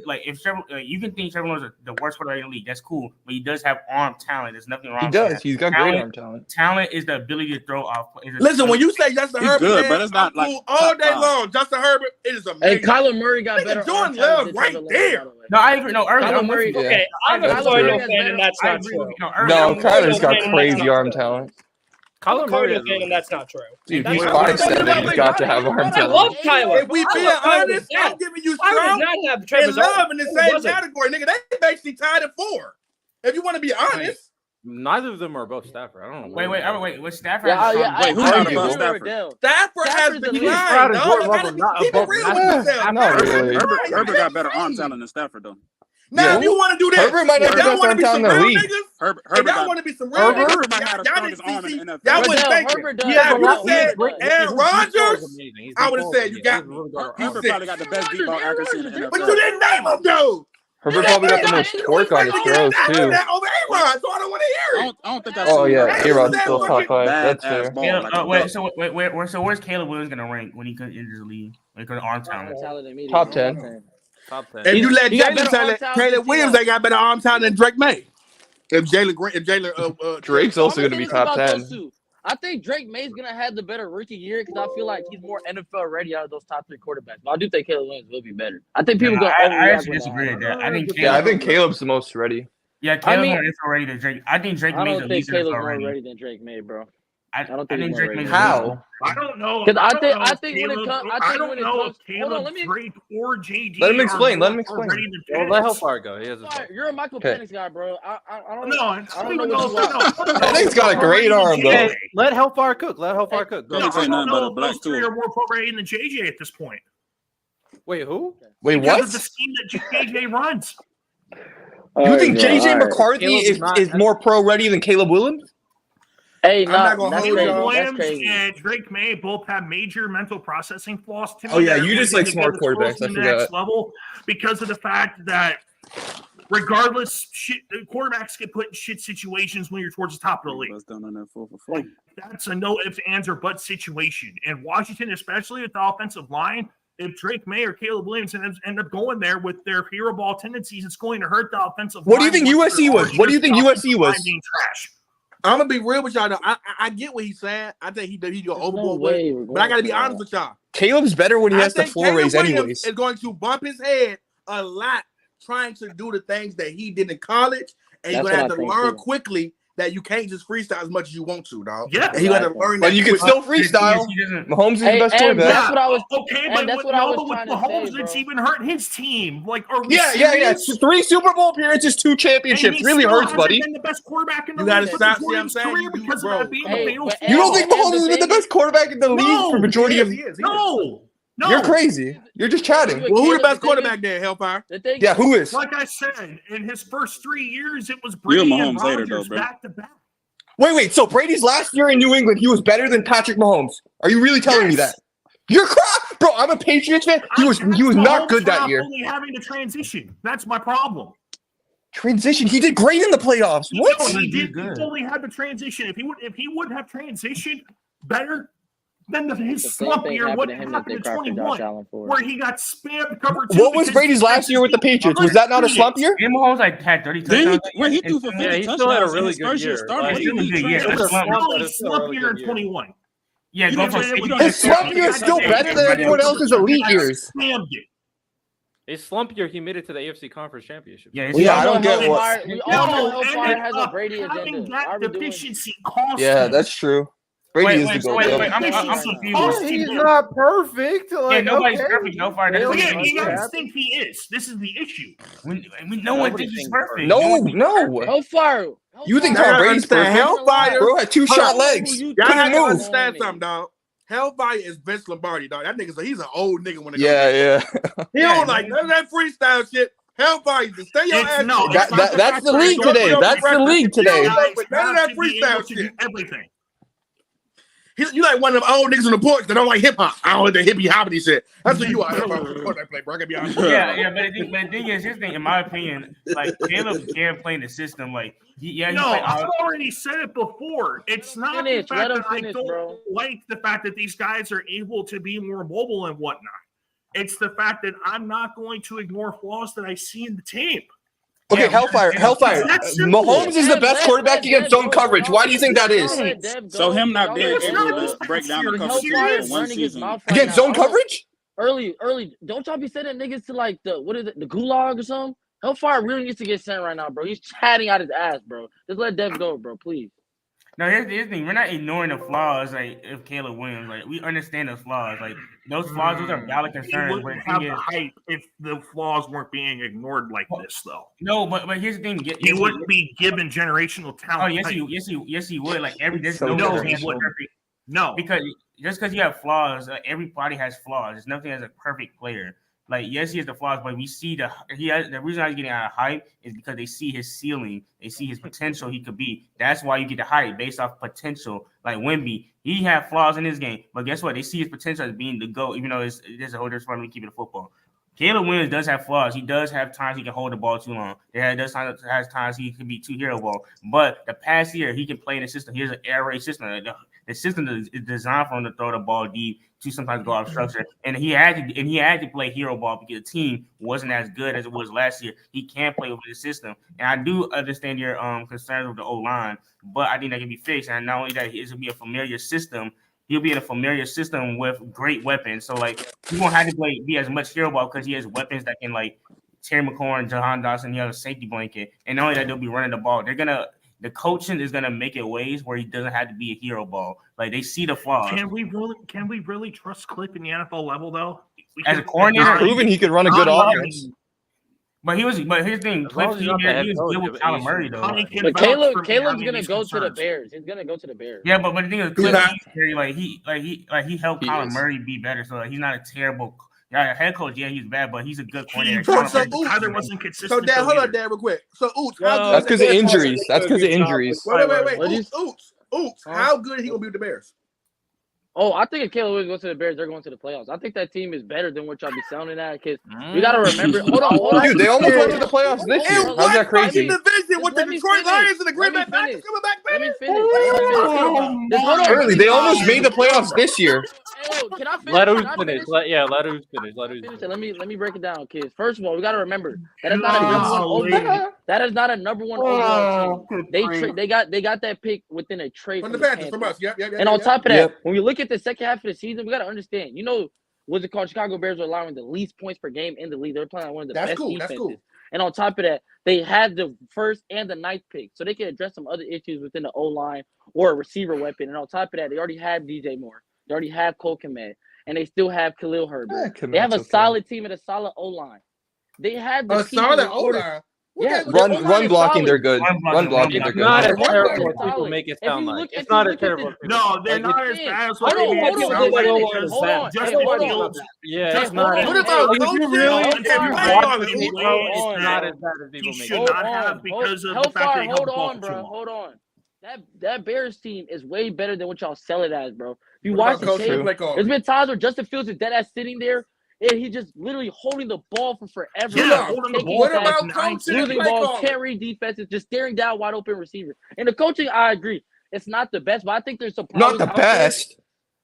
you can think Trevor Lawrence is the worst quarterback in the league. That's cool, but he does have arm talent. There's nothing wrong. He does. He's got great arm talent. Talent is the ability to throw off. Listen, when you say Justin Herbert, good, but it's not like all day long. Justin Herbert, it is amazing. Hey, Kyler Murray got better. Jordan Love right there. No, I agree. No, Kyler Murray. Okay, I'm a Cardinal fan, and that's not true. No, Kyler's got crazy arm talent. Kyler Murray fan, and that's not true. Dude, he's 5'7". He's got to have arm talent. I love Kyler. If we being honest, I'm giving you Stroud and Love in the same category, nigga. They basically tied at 4. If you want to be honest. Neither of them are above Stafford. I don't know. Wait. What's Stafford? Wait, who's not above Stafford? Stafford has declined. Keep it real with yourself. Not really. Herbert got better arm talent than Stafford, though. Now, if you want to do this, Herbert might have the best arm talent in the league. Herbert y'all want to be some real Herbert might have the strongest arm in the NFL. Y'all wouldn't think it. Yeah, you said Aaron Rodgers, I would have said you got me. Herbert probably got the best deep ball accuracy in the NFL. But you didn't name him, though. Herbert probably got the most torque on his throws, too. Over A-Rod, so I don't want to hear it. I don't think that's Oh, yeah. A-Rod's still top 5. That's fair. Where's Caleb Williams going to rank when he could enter the league? When he could arm talent? Top 10. If you let Jalen tell it, Caleb Williams ain't got better arm talent than Drake Maye. Drake's also going to be top 10. I think Drake Maye's gonna have the better rookie year because I feel like he's more NFL ready out of those top 3 quarterbacks. But I do think Caleb Williams will be better. I think people I actually disagree with that. I think Caleb's the most ready. Yeah, Caleb's more NFL ready than Drake. I think Drake Maye's the least NFL ready. Ready than Drake Maye, bro. I don't think Drake Maye's how. I don't know. Because I think when it comes, hold on, let me Drake or JD. Let him explain. Let Hellfire go. He has You're a Michael Penix guy, bro. I don't know. I don't know. Penix got a great arm, though. Let Hellfire cook. I don't know. Those 3 are more pro rated than JJ at this point. Wait, who? Wait, because what? Of the scheme that JJ runs. You think JJ McCarthy is more pro ready than Caleb Williams? Hey, Caleb Williams and Drake Maye both have major mental processing flaws. Oh yeah, you just like smart quarterbacks. I forgot. Next level because of the fact that regardless, quarterbacks get put in shit situations when you're towards the top of the league. That's a no ifs, ands, or buts situation. And Washington, especially with the offensive line, if Drake Maye or Caleb Williams end up going there with their hero ball tendencies, it's going to hurt the offensive line. What do you think USC was? What do you think USC was? Being trash. I'm gonna be real with y'all. Though. I get what he's saying. I think he go overboard with it, but I gotta be honest with y'all. Caleb's better when he has the floor raise, anyways. Is going to bump his head a lot trying to do the things that he did in college, and you're gonna have to learn quickly that you can't just freestyle as much as you want to, dog. Yeah, you got to learn. But you can still freestyle. Mahomes is the best quarterback. That's what I was. Okay, but with Mahomes, it's even hurt his team. Like, yeah. 3 Super Bowl appearances, 2 championships. Really hurts, buddy. Been the best quarterback in the league. You got to stop. See, I'm saying, because of that being you don't think Mahomes has been the best quarterback in the league for majority of? No. You're crazy. You're just chatting. Well, who's the best quarterback there, Hellfire? Yeah, who is? Like I said, in his first 3 years, it was Brady and Rodgers back to back. Wait. So Brady's last year in New England, he was better than Patrick Mahomes. Are you really telling me that? You're crap, bro. I'm a Patriots fan. He was not good that year. Only having to transition. That's my problem. Transition. He did great in the playoffs. What? No, he did. He only had the transition. If he would have transitioned better. Then his slump year, what happened in 21, where he got spammed cover 2. What was Brady's last year with the Patriots? Was that not a slump year? Mahomes had 30 touchdowns. He threw for 50 he still had a really good year. It was a slump year in 21. Yeah, his slump year is still better than everyone else's elite years. His slump year, he made it to the AFC Conference Championship. Yeah, I don't get what. We all know Hellfire has a Brady agenda. That deficiency yeah, that's true. Brady is the GOAT. I'm confused. He's not perfect. Like, nobody's perfect. No fire. You guys think he is. This is the issue. No one thinks he's perfect. No. Hellfire. You think Tom Brady's perfect? Hellfire. Bro had 2 shot legs. Y'all have to understand something, dog. Hellfire is Vince Lombardi, dog. That nigga, he's an old nigga when it comes. He don't like none of that freestyle shit. Hellfire, stay your ass. No, that's the league today. That's the league today. None of that freestyle shit. Everything. You like one of them old niggas on the porch that don't like hip hop. I don't like the hippie hoppity shit. That's what you are. Play, bro. I gotta be honest. Yeah. But the thing is, his thing, in my opinion, like Caleb can't play in the system. Like, I've already said it before. It's not the fact that I don't like the fact that these guys are able to be more mobile and whatnot. It's the fact that I'm not going to ignore flaws that I see in the tape. Okay, Hellfire. Mahomes is the best quarterback against zone coverage. Why do you think that is? So him not being able to break down the coverage in one season. Against zone coverage? Early. Don't y'all be sending niggas to like the gulag or something? Hellfire really needs to get sent right now, bro. He's chatting out his ass, bro. Just let Dev go, bro, please. No, here's the thing. We're not ignoring the flaws, like, of Caleb Williams. Like, we understand those flaws. Like, those flaws, those are valid concerns. He wouldn't have the hype if the flaws weren't being ignored like this, though. No, but here's the thing. He wouldn't be given generational talent. Oh, yes, he would. Like, No. Because just because you have flaws, everybody has flaws. There's nothing as a perfect player. Like, yes, he has the flaws, but we see the reason he's getting out of hype is because they see his ceiling, they see his potential he could be. That's why you get the hype based off potential. Like Wemby, he had flaws in his game, but guess what? They see his potential as being the GOAT, even though there's a whole difference from keeping the football. Caleb Williams does have flaws. He does have times he can hold the ball too long. Has times he can be too hero ball. But the past year, he can play in the system. Here's an air raid system. The system is designed for him to throw the ball deep, to sometimes go off structure. And he had to play hero ball because the team wasn't as good as it was last year. He can play with the system. And I do understand your concerns with the O-line, but I think that can be fixed. And not only that, it's going to be a familiar system. He'll be in a familiar system with great weapons. So, like, he won't have to be as much hero ball because he has weapons that can, like, Terry McLaurin, Jahan Dotson. He has a safety blanket. And not only that, they'll be running the ball. The coaching is gonna make it ways where he doesn't have to be a hero ball. Like, they see the flaws. Can we really trust Cliff in the NFL level though? As a coordinator, proven he could run a good offense. But his thing, Cliff, he was good with Kyler Murray though. But Caleb's gonna go to the Bears. He's gonna go to the Bears. Yeah, but the thing is, Cliff, he helped Kyler Murray be better. So he's not a terrible. Yeah, head coach, he's bad, but he's a good coordinator. Kyler wasn't consistent. So, Dad, hold on, Dad, real quick. So, that's because of injuries. That's because of injuries. Wait. How good is he gonna be with the Bears? Oh, I think if Caleb Williams goes to the Bears, they're going to the playoffs. I think that team is better than what y'all be sounding at. Because we got to remember. Hold on. Dude, they almost went to the playoffs this year. How's that crazy? Division with the Detroit Lions and the Green Bay Packers coming back, baby. Early, they almost made the playoffs this year. Can I finish? Let her finish. Let her finish. Let me break it down, kids. First of all, we got to remember that is not a number one. That is not a number one overall team. They got that pick within a trade from the Panthers. From us. Yep. And on top of that, when we look at the second half of the season, we got to understand. What's it called? Chicago Bears are allowing the least points per game in the league. They're playing one of the best defenses. That's cool. And on top of that, they had the first and the ninth pick, so they can address some other issues within the O-line or a receiver weapon. And on top of that, they already have DJ Moore. They already have Cole Kmet, and they still have Khalil Herbert. They have a solid team and a solid O-line. They have the solid O-line. Yeah, run blocking, they're good. Run blocking, they're good. Not as terrible as people make it sound like. It's not as terrible. No, they're not as bad as what Hold on. Yeah, it's not. What about It's not as bad as people make it. Should not have because of the fact that Hold on. That Bears team is way better than what y'all sell it as, bro. If you watch the tape, there's been times where Justin Fields is dead ass sitting there. And he's just literally holding the ball for forever. Yeah, what about coaching? Losing balls, can't read defenses, just staring down wide open receiver. And the coaching, I agree, it's not the best, but I think there's some not the best.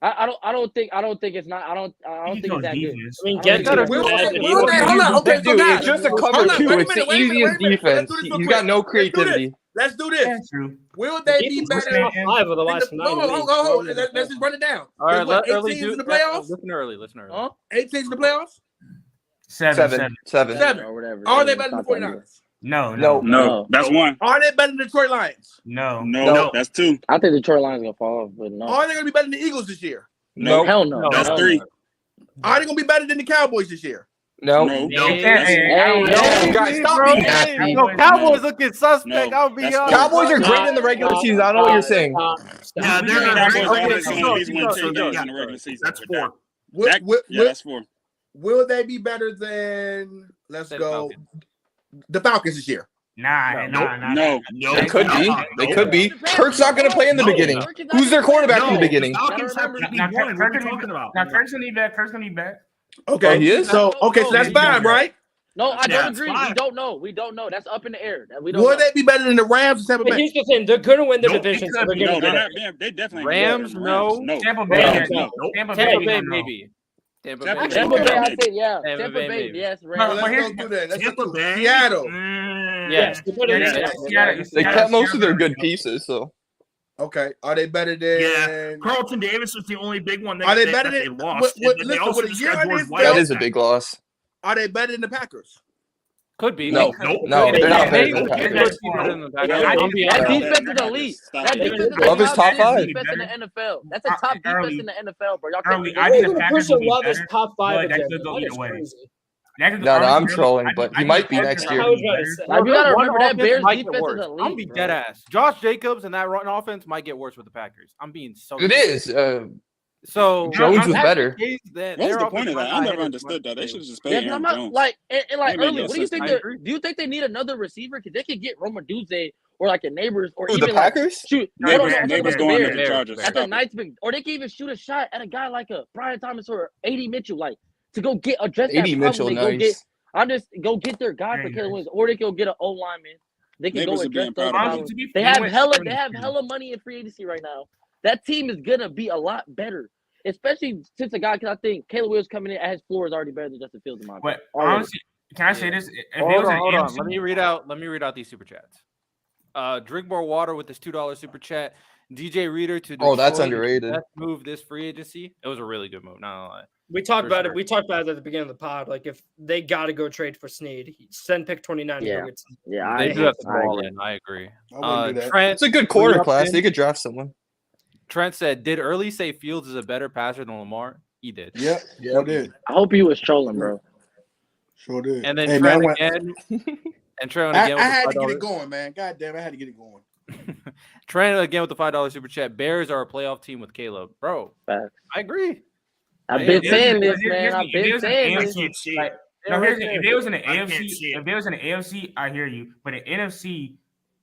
I don't think it's not. I don't think it's that good. I mean, hold on. Okay, so it's just a cover two. It's the easiest defense. You got no creativity. Let's do this. Will they be better? Five of the last 9 Hold. Let's just run it down. All right, let early do in the playoffs. Listen early. 8 teams in the playoffs. 7. Or whatever. Are they better than the 49ers? No. That's one. Are they better than the Detroit Lions? No. That's 2. I think the Detroit Lions gonna fall off, but no. Are they gonna be better than the Eagles this year? No. Hell no. That's 3. Are they gonna be better than the Cowboys this year? No. Guys, stop being nasty. Cowboys looking suspect. I'll be honest. Cowboys are great in the regular season. I don't know what you're saying. Yeah, they're That's 4. That's 4. Will they be better than the Falcons this year? No. They could be. They could be. Kirk's not going to play in the beginning. Who's their quarterback in the beginning? Falcons have to be one. What are you talking about? Kirk's going to be back. Okay, he is. So that's 5, right? No, I don't agree. We don't know. That's up in the air. Will they be better than the Rams or Tampa Bay? He's just saying they're going to win the division. So They definitely Rams. No. Tampa Bay. Tampa Bay maybe. Tampa Bay, I say, yeah. Tampa Bay, yes. Let's do that. Tampa Bay. Seattle. Yes. They kept most of their good pieces, so. Okay. Are they better than? Yeah. Carlton Davis was the only big one. Are they better than? They lost. That is a big loss. Are they better than the Packers? Could be. No, they're not better than the Packers. That defense is elite. Love is top 5. Defense in the NFL. That's a top defense in the NFL, bro. Y'all can't. I think the Packers Love is top 5 again. That is crazy. No, I'm trolling, but he might be next year. You gotta remember that Bears defense is elite. I'm gonna be dead ass. Josh Jacobs and that run offense might get worse with the Packers. I'm being so. It is. So Jones was better. What's the point of that? I never understood that. They should just pay Aaron Jones. Early. What do you think? Do you think they need another receiver? Because they could get Roma Duzé or like a Neighbors or even the Packers. Shoot, Neighbors going to the Chargers. At the Knights, or they can even shoot a shot at a guy like a Brian Thomas or AD Mitchell, like to go get address that problem. Mitchell, nice. Go get their guy for Caleb Williams, or they can go get an O lineman. They can go address those problems. They have hella money in free agency right now. That team is gonna be a lot better, especially since a guy. Because I think Caleb Williams coming in at his floor is already better than Justin Fields in my opinion. But honestly, can I say this? Hold on. Let me read out these super chats. Drink more water with this $2 super chat. DJ Reader to Detroit. That's underrated. Best move this free agency. It was a really good move. Not gonna lie. We talked about it. We talked about it at the beginning of the pod. Like if they got to go trade for Snead, send pick 29. Yeah, they do have to ball in. I agree. Trent, it's a good corner class. They could draft someone. Trent said, "Did Early say Fields is a better passer than Lamar?" He did. Yeah, I did. I hope he was trolling, bro. Sure did. And then Trent again. And Trent again. I had to get it going, man. God damn, I had to get it going. Trent again with the $5 super chat. Bears are a playoff team with Caleb, bro. Facts. I agree. I've been saying this, man. I've been saying this. If there was an AFC, I hear you. But an NFC,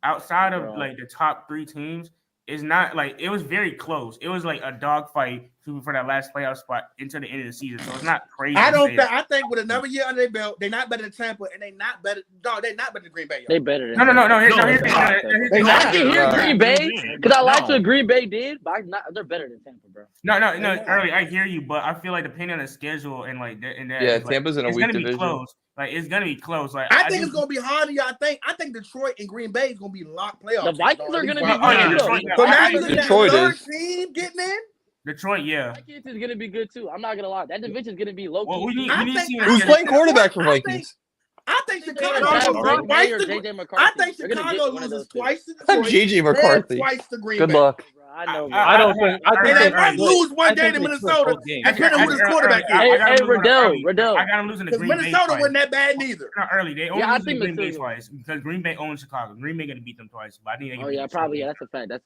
outside of like the top 3 teams, is not like it was very close. It was like a dogfight for that last playoff spot until the end of the season. So it's not crazy. I think with another year under their belt, they're not better than Tampa, and they're not better. No, they're not better than Green Bay. Y'all. They better than No. I can hear Green Bay because I liked what Green Bay did, but they're better than Tampa, bro. No. Early, I hear you, but I feel like depending on the schedule and like Tampa's in a weak division. Close. Like it's gonna be close. Like I think it's gonna be harder. Y'all think? I think Detroit and Green Bay is gonna be locked playoffs. The Vikings are gonna be good. So now Detroit is team getting in. Detroit, yeah. Vikings is gonna be good too. I'm not gonna lie. That division is gonna be low. Well, who's playing quarterback for Vikings? I think Chicago Drake Maye or JJ McCarthy. I think Chicago loses twice to Detroit. JJ McCarthy. Twice to Green Good Bay. luck. I don't think they might lose one game to Minnesota. Depending on who the quarterback is. Hey, Riddell. I got them losing to Green Bay. Minnesota wasn't that bad neither. Not early. They only I lose think Green Bay twice because Green Bay owns Chicago. Green Bay gonna beat them twice, but I think they can. Oh yeah, probably. Yeah, that's a fact. Like,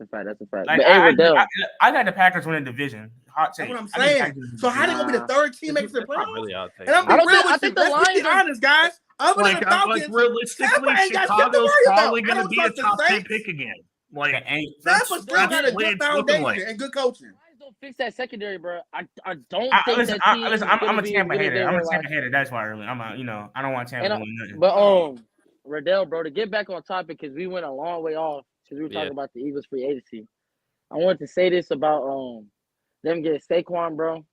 But hey, Riddell. I got the Packers winning division. Hot take. That's what I'm saying. So how they gonna be the third team making the playoffs? Really, I'll take. And I'm being real with you. Let's be honest, guys. Other than the Falcons, realistically, Chicago's probably going to be a top 10 pick again. Like, Tampa still got a good foundation and good coaching. Don't fix that secondary, bro. I don't think listen, that team. I'm a Tampa hater. That's why really. I don't want Tampa to win nothing. But Riddell, bro, to get back on topic because we went a long way off because we were talking about the Eagles free agency. I wanted to say this about them getting Saquon, bro.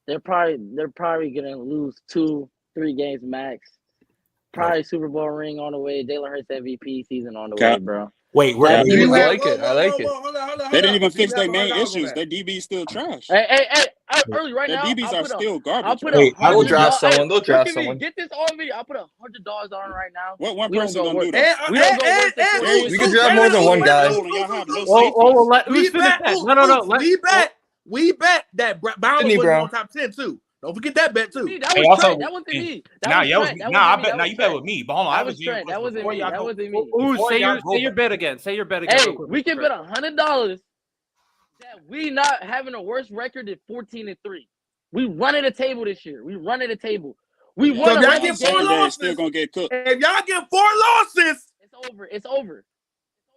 They're probably gonna lose 2-3 games max. Probably Super Bowl ring on the way. Jalen Hurts MVP season on the way, bro. Wait, I like it. Hold on. They didn't even fix their main issues. Their DB's still trash. Hey, early right now. Their DBs are still garbage. I will draft someone. They'll draft someone. Get this on video. I'll put $100 on right now. What one person gonna do that? We can draft more than one guy. We bet that Brown was on top 10 too. Don't forget that bet too. That wasn't me. You bet with me. But hold on, I was Trent. That wasn't me. That wasn't me. Say your bet again. Say your bet again. Hey, we can bet $100 that we not having a worse record than 14-3. We running the table this year. We running the table. We won. So y'all get 4 losses. Still gonna get cooked. If y'all get 4 losses, it's over.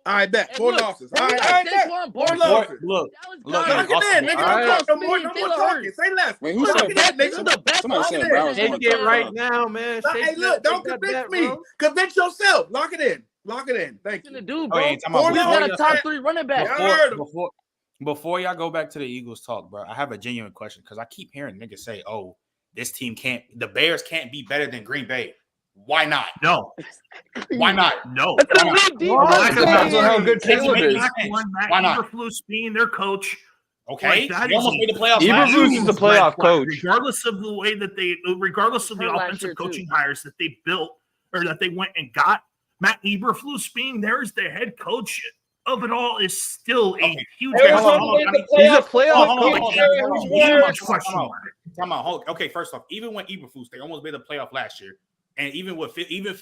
All right, bet 4 losses. All right, bet 4 losses. Look. Lock it in, nigga. No more talking. Say less. Wait, who said that, nigga? Somebody said Browns. Take it right now, man. Hey, look, don't convince me. Convince yourself. Lock it in. Thank you. Do, bro. We got a top 3 running back. Before y'all go back to the Eagles talk, bro, I have a genuine question because I keep hearing niggas say, "Oh, the Bears can't be better than Green Bay." Why not? No. Why not? No. Depends on how good Caleb is. Why not? Eberflus being their coach. Okay, he almost made the playoffs. Eberflus is the playoff coach. Regardless of the way that regardless of the offensive coaching hires that they built or that they went and got, Matt Eberflus being there as the head coach of it all is still a huge. He's a playoff coach. Okay, first off, even when Eberflus, they almost made the playoff last year, and even for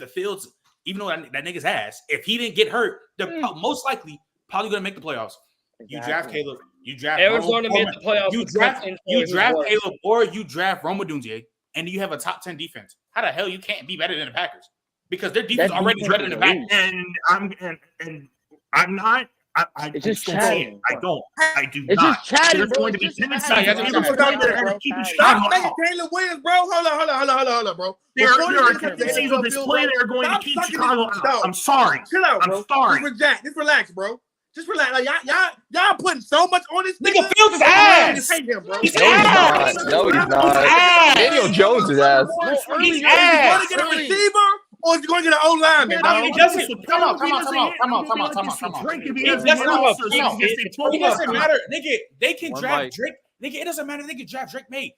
Fields, even though that nigga's ass, if he didn't get hurt, they're most likely probably gonna make the playoffs. You draft Caleb, you draft Arizona made the playoffs. You draft Caleb, or you draft Roma Dunze, and you have a top 10 defense. How the hell you can't be better than the Packers? Because their defense already better than the Packers. And I'm not. I just don't see it. I do it's not. Just chatting, There's going to be tendencies. Stop making Caleb Williams, bro. Hold on, bro. There are tendencies of this play that are going to keep Chicago out. I'm sorry. Chill out, bro. I'm sorry. Just relax, bro. Just relax. Like y'all putting so much on this nigga. Fields his ass. He's ass. No, he's not. Daniel Jones is ass. He's ass. Is he going to get a receiver? Or is he going to get an O-lineman? It doesn't matter. Nigga, they can draft Drake. Nigga, it doesn't matter. They can draft Drake Maye.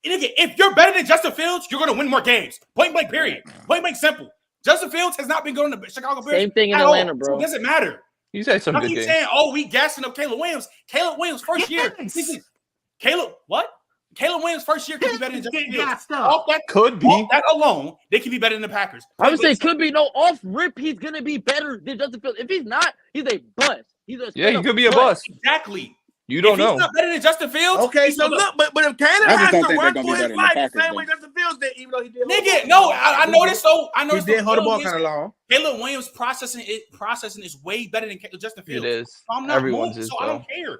Nigga, if you're better than Justin Fields, you're going to win more games. Point blank, period. Point blank, simple. Justin Fields has not been going to the Chicago Bears. Same thing in Atlanta, bro. So it doesn't matter. He's had some good games. Saying, we gassing up Caleb Williams. Caleb Williams first year. Caleb Williams first year could be better than Justin Fields. Off that alone, they could be better than the Packers. I would say could be off rip. He's gonna be better than Justin Fields. If he's not, he's a bust. He could be a bust. Exactly. You don't know. He's not better than Justin Fields. Okay, so look, but if Canada has to work for his life the same way Justin Fields did, even though he did. Nigga, no, I know this. So I know he did hold the ball kind of long. Caleb Williams processing is way better than Justin Fields. It is. So I'm not Everyone's moving, so I don't care.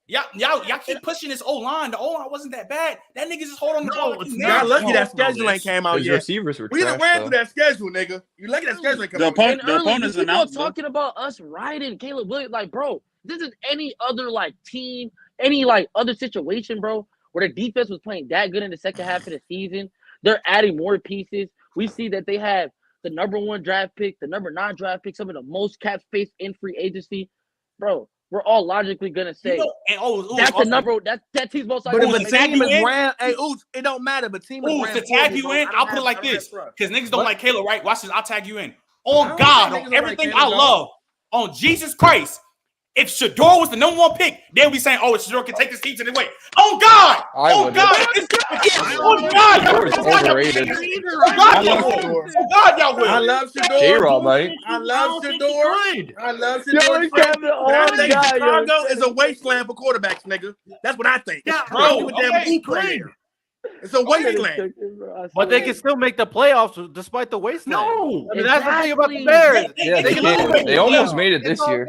Y'all keep pushing this O-line. The O-line wasn't that bad. That nigga just hold on the ball. No, y'all lucky that schedule ain't came out His yet. receivers were We done trash, ran through that schedule, nigga. You lucky that schedule ain't come out. The opponents People announced talking about us riding Caleb Williams. Like, bro, this is any other like team, any like other situation, bro, where the defense was playing that good in the second half of the season. They're adding more pieces. We see that they have the number 1 draft pick, the number 9 draft pick, some of the most cap space in free agency, bro. We're all logically gonna say that's the number. That team's most. But if a team is ran, it don't matter. But team is ran. To tag you in, I'll put it like this, because niggas don't like Caleb, right? Watch this. I'll tag you in. On God, on everything I love, on Jesus Christ. If Shedeur was the number 1 pick, they'll be saying, "Oh, Shedeur can take this team to the way." Oh God! Oh God! Oh God! Overrated. Oh God, y'all will. I love Shedeur. J-Rob, mate. I love Shedeur. I love Shedeur. But I think Chicago is a wasteland for quarterbacks, nigga. That's what I think. Yeah, bro. It's a wasteland. But they can still make the playoffs despite the wasteland. No, I mean, that's the thing about the Bears. Yeah, they almost made it this year.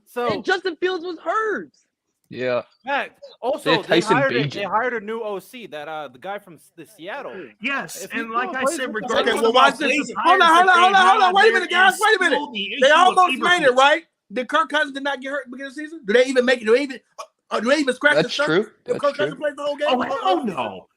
So and Justin Fields was hurt. Yeah. Fact. Also, they Tyson hired a new OC, that the guy from the Seattle. Yes, and like I said, okay, well, watch this. Hold on. Wait a minute, guys. Wait a minute. They almost made it, right? Did Kirk Cousins did not get hurt at the beginning of the season? Do they even make it? Do they even scratch the surface? True. If Kirk Cousins plays the whole game? Oh no.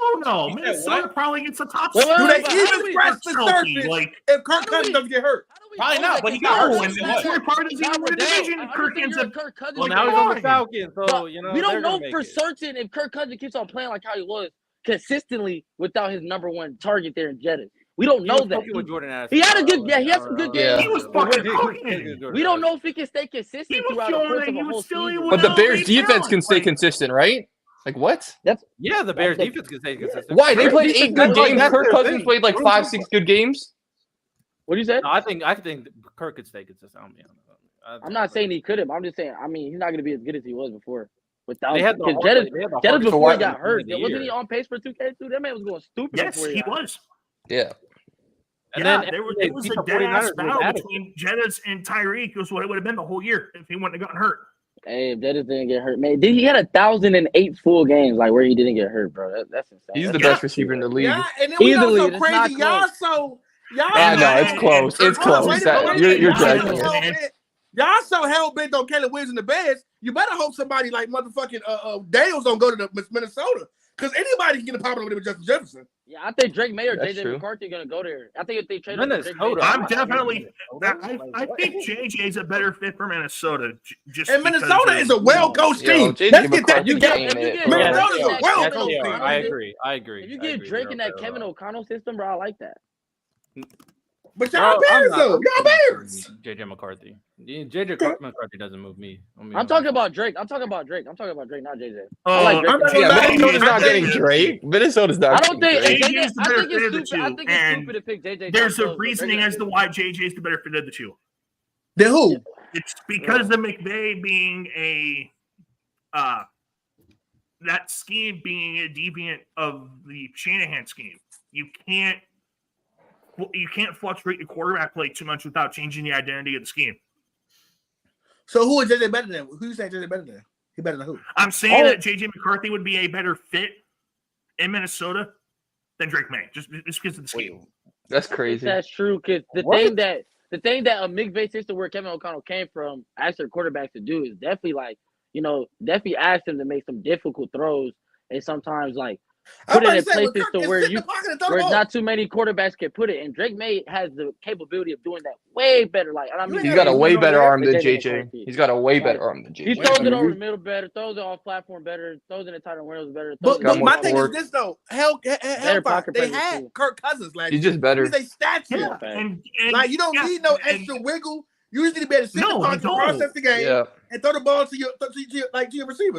Oh no, Minnesota probably gets a top. Do they even scratch the surface if Kirk Cousins doesn't get hurt? Probably not, but he got hurt. That's part of the division. Kirk ends up. Well, now he's on the Falcons, so we don't know for certain if Kirk Cousins keeps on playing like how he was consistently without his number 1 target there in Jettis. We don't know that. He had a good, he had some good games. He was fucking cooking. We don't know if he can stay consistent throughout the course of a whole season. But the Bears defense can stay consistent, right? Like what? Yeah, the Bears defense can stay consistent. Why? They played 8 good games. Kirk Cousins played like 5, 6 good games. What do you say? No, I think Kirk could stay consistent. I'm not saying he couldn't. I'm just saying. I mean, he's not going to be as good as he was before. Without Jettis before he got hurt, wasn't he on pace for 2K2? That man was going stupid. Yes, he was. Yeah. And then there was a dead-ass battle between Jettis and Tyreek. Was what it would have been the whole year if he wouldn't have gotten hurt. Hey, if Jettis didn't get hurt, man, he had 1,008 full games like where he didn't get hurt, bro. That's insane. He's the best receiver in the league. Yeah, and then we also crazy. I know it's close. It's close. You're judging it. Y'all so hell bent on Caleb Williams in the Bears. You better hope somebody like motherfucking Daniels don't go to Minnesota, because anybody can get a pop over there with Justin Jefferson. Yeah, I think Drake Maye or JJ McCarthy are gonna go there. I think if they trade Minnesota, I'm definitely. I think JJ's a better fit for Minnesota. And Minnesota is a well-coached team. Let's get that. Minnesota's a well-coached team. I agree. If you get Drake in that Kevin O'Connell system, bro, I like that. But y'all Bears though. Y'all Bears. JJ McCarthy. JJ McCarthy doesn't move me. I'm talking about Drake. I'm talking about Drake, not JJ. I like Drake. Minnesota's not getting Drake. Minnesota's not. I don't think. I think it's stupid to pick JJ. There's a reasoning as to why JJ's the better fit of the two. The who? It's because of McVay being that scheme being a deviant of the Shanahan scheme. You can't fluctuate the quarterback play too much without changing the identity of the scheme. So who is JJ better than? Who you saying JJ better than? He better than who? I'm saying that JJ McCarthy would be a better fit in Minnesota than Drake Maye, just because of the scheme. That's crazy. That's true, because the thing that a McVay system where Kevin O'Connell came from asked their quarterbacks to do is definitely definitely asked them to make some difficult throws and sometimes put it in places to where not too many quarterbacks can put it. And Drake Maye has the capability of doing that way better. He's got a way better arm than JJ. He's got a way better arm than JJ. He throws it over the middle better, throws it off platform better, throws it in tighter windows better. But my thing is this though, they had Kirk Cousins last year. He's just better. He's a statue. Yeah. And you don't need no extra wiggle. You just need to be able to sit the box, process the game, and throw the ball to your receivers.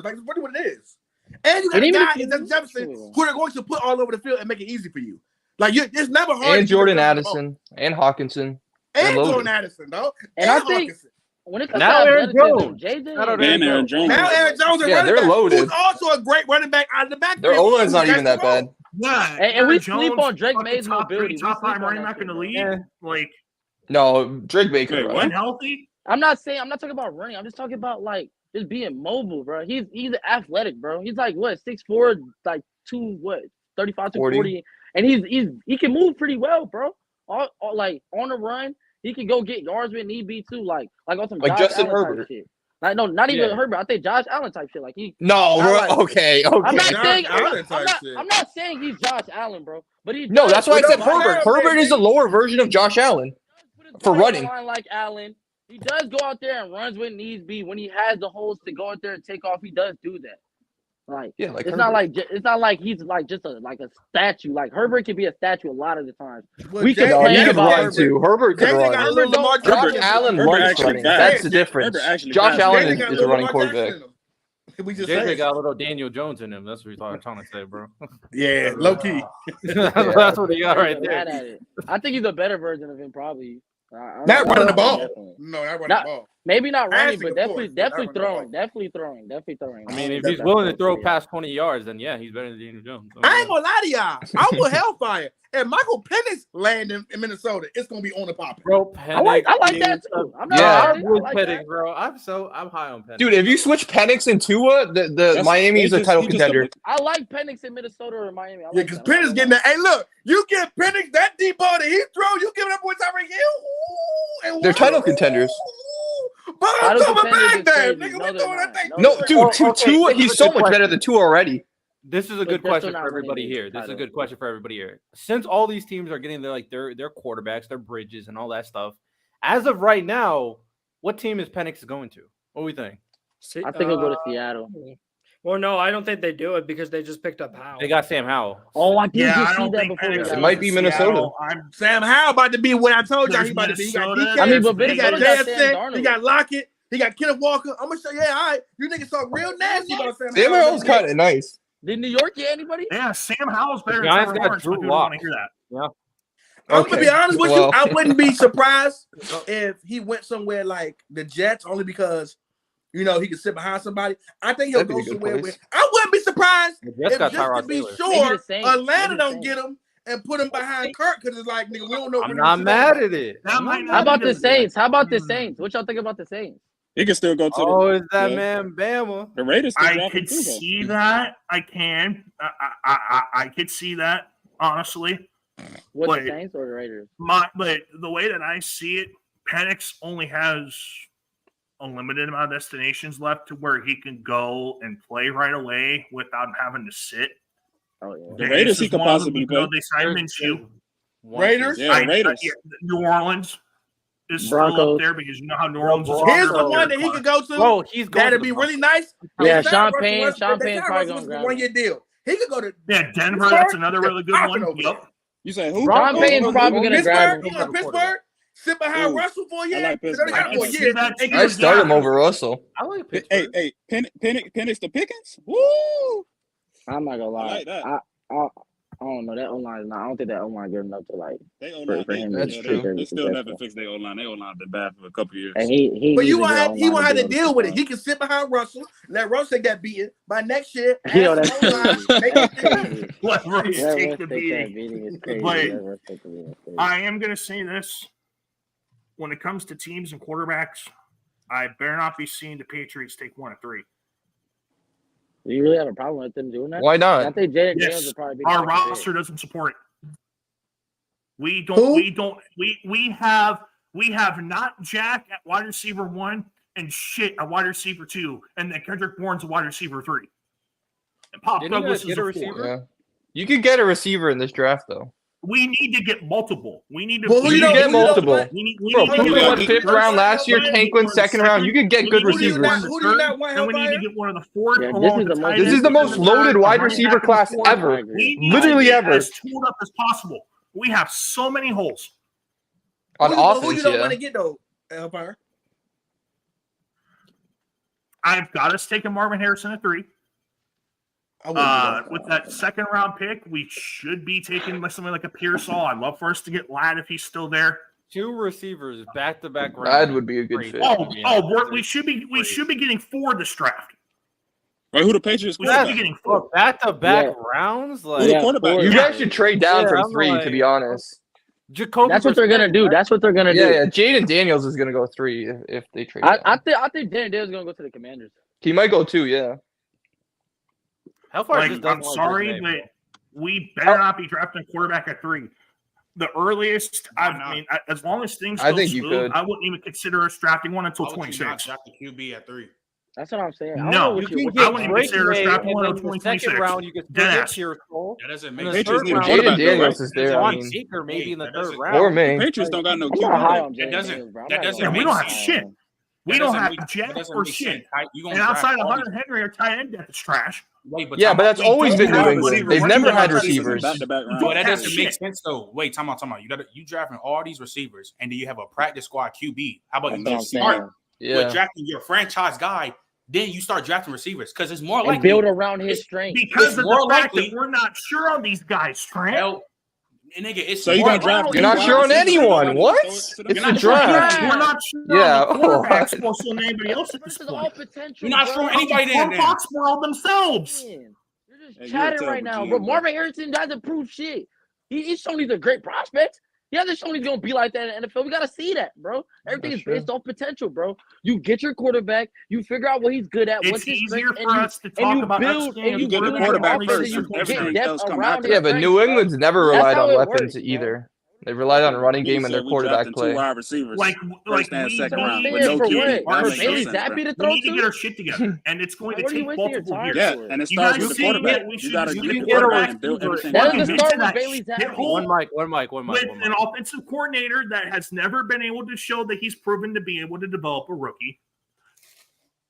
That's what it is. And you got a guy in Justin Jefferson who are going to put all over the field and make it easy for you. It's never hard. And Jordan Addison and Hawkinson. And Jordan Addison, though. And I think when it comes now Aaron Jones. Aaron Jones. Now Aaron Jones is they're loaded. Who's also a great running back out of the backfield. Their O-line's not even that bad. Yeah, and we sleep on Drake Maye's mobility. Top 5 running back in the league. No, Drake Baker. When healthy. I'm not talking about running. I'm just talking about just being mobile, bro. He's athletic, bro. He's like what 6'4", like 35 to 40, and he can move pretty well, bro. All like on the run, he can go get yards when need be too, like on some Josh Justin Allen Herbert. type shit. Like no, not even Herbert. I think Josh Allen type shit. Like he. No, bro. Okay. I'm not saying. shit. I'm not saying he's Josh Allen, bro. But he. No, that's why I said Herbert. Herbert is a lower version of Josh Allen for running. Like Allen, he does go out there and runs when needs be. When he has the holes to go out there and take off, he does do that. Like, yeah, like it's Herbert. not like he's like just a statue. Like Herbert can be a statue a lot of the times. Well, We can No, complain he can about run Herbert. too. Herbert can Jalen got a run. little Lamar Josh Jackson. Allen Herbert runs actually running. fast. That's the difference. Herbert actually Josh fast. Allen Jalen got a is a little running Lamar Jackson quarterback. in him. We just JJ said. got a little Daniel Jones in him. That's what you're trying to say, bro. Yeah, low key. That's what he got right Mad there. at it. I think he's a better version of him, probably. Not running the ball. Definitely. No, not running Not- the ball. Maybe not running, Passing, but of course, definitely but not running throwing. Definitely throwing. I mean, if That's he's willing to that's throw pretty past 20 yards, then yeah, he's better than Daniel Jones. I ain't gonna lie to y'all. I will hellfire. If Michael Penix land in Minnesota, it's gonna be on the pop. Bro, I like that too. I'm not Yeah. I'm I with like Penix, that. bro. I'm high on Penix. Dude, if you switch Penix and Tua, the Miami is a title contender. I like Penix in Minnesota or Miami. Yeah, because Penix getting that. Hey, look, you give Penix that deep ball that he throw, you give it up with Tyreek Hill. And They're title contenders. But I'm Title coming back contenders there, is nigga. crazy. We No, throwing they're that thing. not. No, they're dude, not. okay, Tua, this is he's a so good much question. better than Tua already. This is a But good they're question still for not everybody winning here. This is a titles. good question for everybody here. Since all these teams are getting their quarterbacks, their bridges, and all that stuff, as of right now, what team is Penix going to? What do we think? I think he'll go to Seattle. Well, no, I don't think they do it because they just picked up Howell. They got Sam Howell. Oh, I did Yeah, I just see don't that think before. Penix It goes might be to Minnesota. Seattle. I'm Sam Howell about to be what I told y'all he There's about to be. He got Minnesota. DK, I mean, but he got Minnesota got Sam JSN, Darnold. he got Lockett, he got Kenneth Walker. I'm gonna show you, all right, you niggas talk real nasty about Sam Sam Howell. Howell's kind of nice. Did New York get anybody? Yeah, Sam Howell's better The than Giants Trevor got Lawrence. Drew But people don't want Lock. to hear that. I'm gonna be Okay, honest with well. you. I wouldn't be surprised if he went somewhere like the Jets, only because he could sit behind somebody. I think he'll That'd be go a good somewhere place. where I wouldn't be surprised The Jets if got just to Tyrod be Taylor. Maybe sure the Saints. Atlanta Maybe the don't Saints. get him and put him behind Kirk because it's like nigga, we don't know. I'm not mad at it. That might How not about be the Saints? How about the Saints? What y'all think about the Saints? He can still go to Oh, is that yeah. man Bama? the Raiders. Can I draft him could too, though. see that. I can. I could see that, honestly. What, But the Saints or the Raiders? But the way that I see it, Penix only has a limited amount of destinations left to where he can go and play right away without having to sit. Oh yeah. The Raiders, This he is could one of them, possibly even though play. they signed Minshew. Raiders? Yeah, the Raiders. New Orleans is still Broncos. up there because you know how New Orleans is. Here's up the there. one that he could go to. Bro, he's going That'd to be the really nice. Yeah, They Sean signed Payne. Russell Sean Wilson- they Payne's signed probably Russell gonna Wilson grab for a him. 1-year deal. He could go to Yeah, Denver. That's another really good Popping one. over there. Yep. You say who? Sean Payne's probably gonna grab Pittsburgh, him. he go to Pittsburgh, sit behind Ooh, Russell for a year. like They only got him for a Pittsburgh. year. I can see And that. I give start him him over Russell. I like Pittsburgh. Hey, Penix the Pickens. Woo! I'm not gonna lie. I like that. I don't know. That O-line is not. I don't think that O-line good enough to like. They For him, That's true. They still never fixed their O-line. Their O-line been bad for a couple years. And he. But needs you to get he won't have to O-line deal with it. be He can sit behind Russell, let Russell get beaten. By next year, Yo, add that's some O-line, crazy. make That's it fit. crazy. Let Russ Let take Russ the take that beating. beating is crazy. But Let Russ take the beating is crazy. I am going to say this. When it comes to teams and quarterbacks, I better not be seeing the Patriots take 1 of 3. Do you really have a problem with them doing that? Why I not? think Jared Yes, Daniels will probably be the our second pick. roster doesn't support it. We Who? have not Jack at wide receiver 1 and shit at wide receiver 2, and then Kendrick Bourne's a wide receiver 3. And Pop Didn't you Douglas guys is get a a 4. receiver? Yeah. You could get a receiver in this draft, though. We need to get multiple. We need to Well, who You you could know- get who you know multiple. what? We Bro, need to Cooper get went 5th round last year. Tank went 2nd round. You could get good We need to receivers. one of the Who do you third, not want, and we need to Hellfire? get one of the 4th. Yeah, along this is with the the most- tight This end is the and most the loaded third, wide and running receiver back and class forth. ever. I agree. We need Literally to get ever. as tooled up as possible. We have so many holes. On Who offense, you don't yeah. want to get though, Hellfire? I've got us taking Marvin Harrison at 3. I wouldn't do that. With that 2nd round pick, we should be taking something like a Pearsall. I'd love for us to get Ladd if he's still there. 2 receivers back-to-back rounds. That would be a good Great. fit. We should be getting 4 this draft. Right, who the Patriots? We should be getting 4. Back-to-back Yeah. rounds? Who Like, the quarterback? You Yeah. guys should trade down Yeah, from I'm 3, like- to be honest. Jacoby. That's what they're gonna do. That's what they're gonna do. Yeah. Jaden Daniels is gonna go 3 if they trade. I think Jaden Daniels is gonna go to the Commanders. He might go 2. Yeah. How far? I'm sorry, but we better not be drafting a quarterback at 3. The earliest, as long as things go smooth, I wouldn't even consider us drafting one until 26. Draft the QB at 3. That's what I'm saying. No, I wouldn't even consider us drafting one until 2026. Second round, you could get your soul. That doesn't make sense. Jaden Daniels is there. I mean, Baker maybe in the third round. Or May. Patriots don't got no QB. That doesn't. We don't have shit. We don't have jack or shit. And outside of Hunter Henry, our tight end depth is trash. Wait, but that's always been New England. They've never had receivers. But that doesn't make sense though. Wait, time out. You drafting all these receivers, and then you have a practice squad QB. How about you start with drafting your franchise guy? Then you start drafting receivers because it's more likely build around his strength. Because of the fact that we're not sure on these guys' strength. So you're gonna draft? You're not sure on anyone. What? It's a draft. We're not sure on the quarterbacks more so than anybody else at this point. You're not sure anybody in there. Foxborough themselves. You're just chatting right now, bro. Marvin Harrison doesn't prove shit. He's shown he's a great prospect. He hasn't shown he's gonna be like that in the NFL. We gotta see that, bro. Everything is based off potential, bro. You get your quarterback, you figure out what he's good at, what's his strength, and you build and you get a quarterback first. Yeah, but New England's never relied on weapons either. They relied on running game and their quarterback play. 2 wide receivers, like first and second round. We need to get our shit together, and it's going to take multiple years. Yeah, and it starts with the quarterback. You got to get the quarterback and build everything. That doesn't start with Bailey Zappi. One mic. With an offensive coordinator that has never been able to show that he's proven to be able to develop a rookie,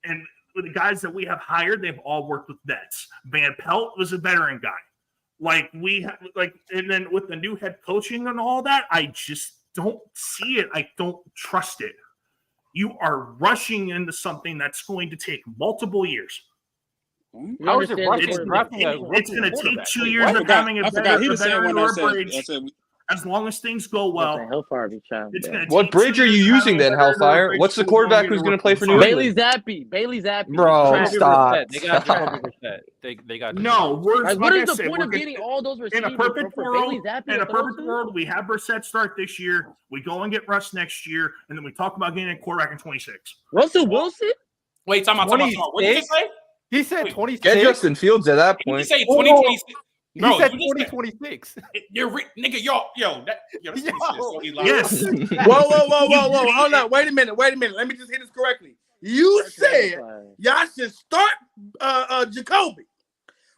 and with the guys that we have hired, they've all worked with vets. Van Pelt was a veteran guy. And then with the new head coaching and all that, I just don't see it. I don't trust it. You are rushing into something that's going to take multiple years. How is it rushing? It's going to take 2 years of having a veteran or bridge. As long as things go well. What bridge are you using then, Hellfire? What's the quarterback who's going to play for New England? Bailey Zappi. Bro, stop. They got no. What is the point of getting all those receivers? In a perfect world, we have Brissett start this year. We go and get Russ next year, and then we talk about getting a quarterback in 26. Russell Wilson? Wait, time out. What did he say? He said 26. Get Justin Fields at that point. He say 2026. He said 2026. You're nigga, yo. Yes. Whoa. Hold on. Wait a minute. Let me just hit this correctly. You said y'all should start Jacoby.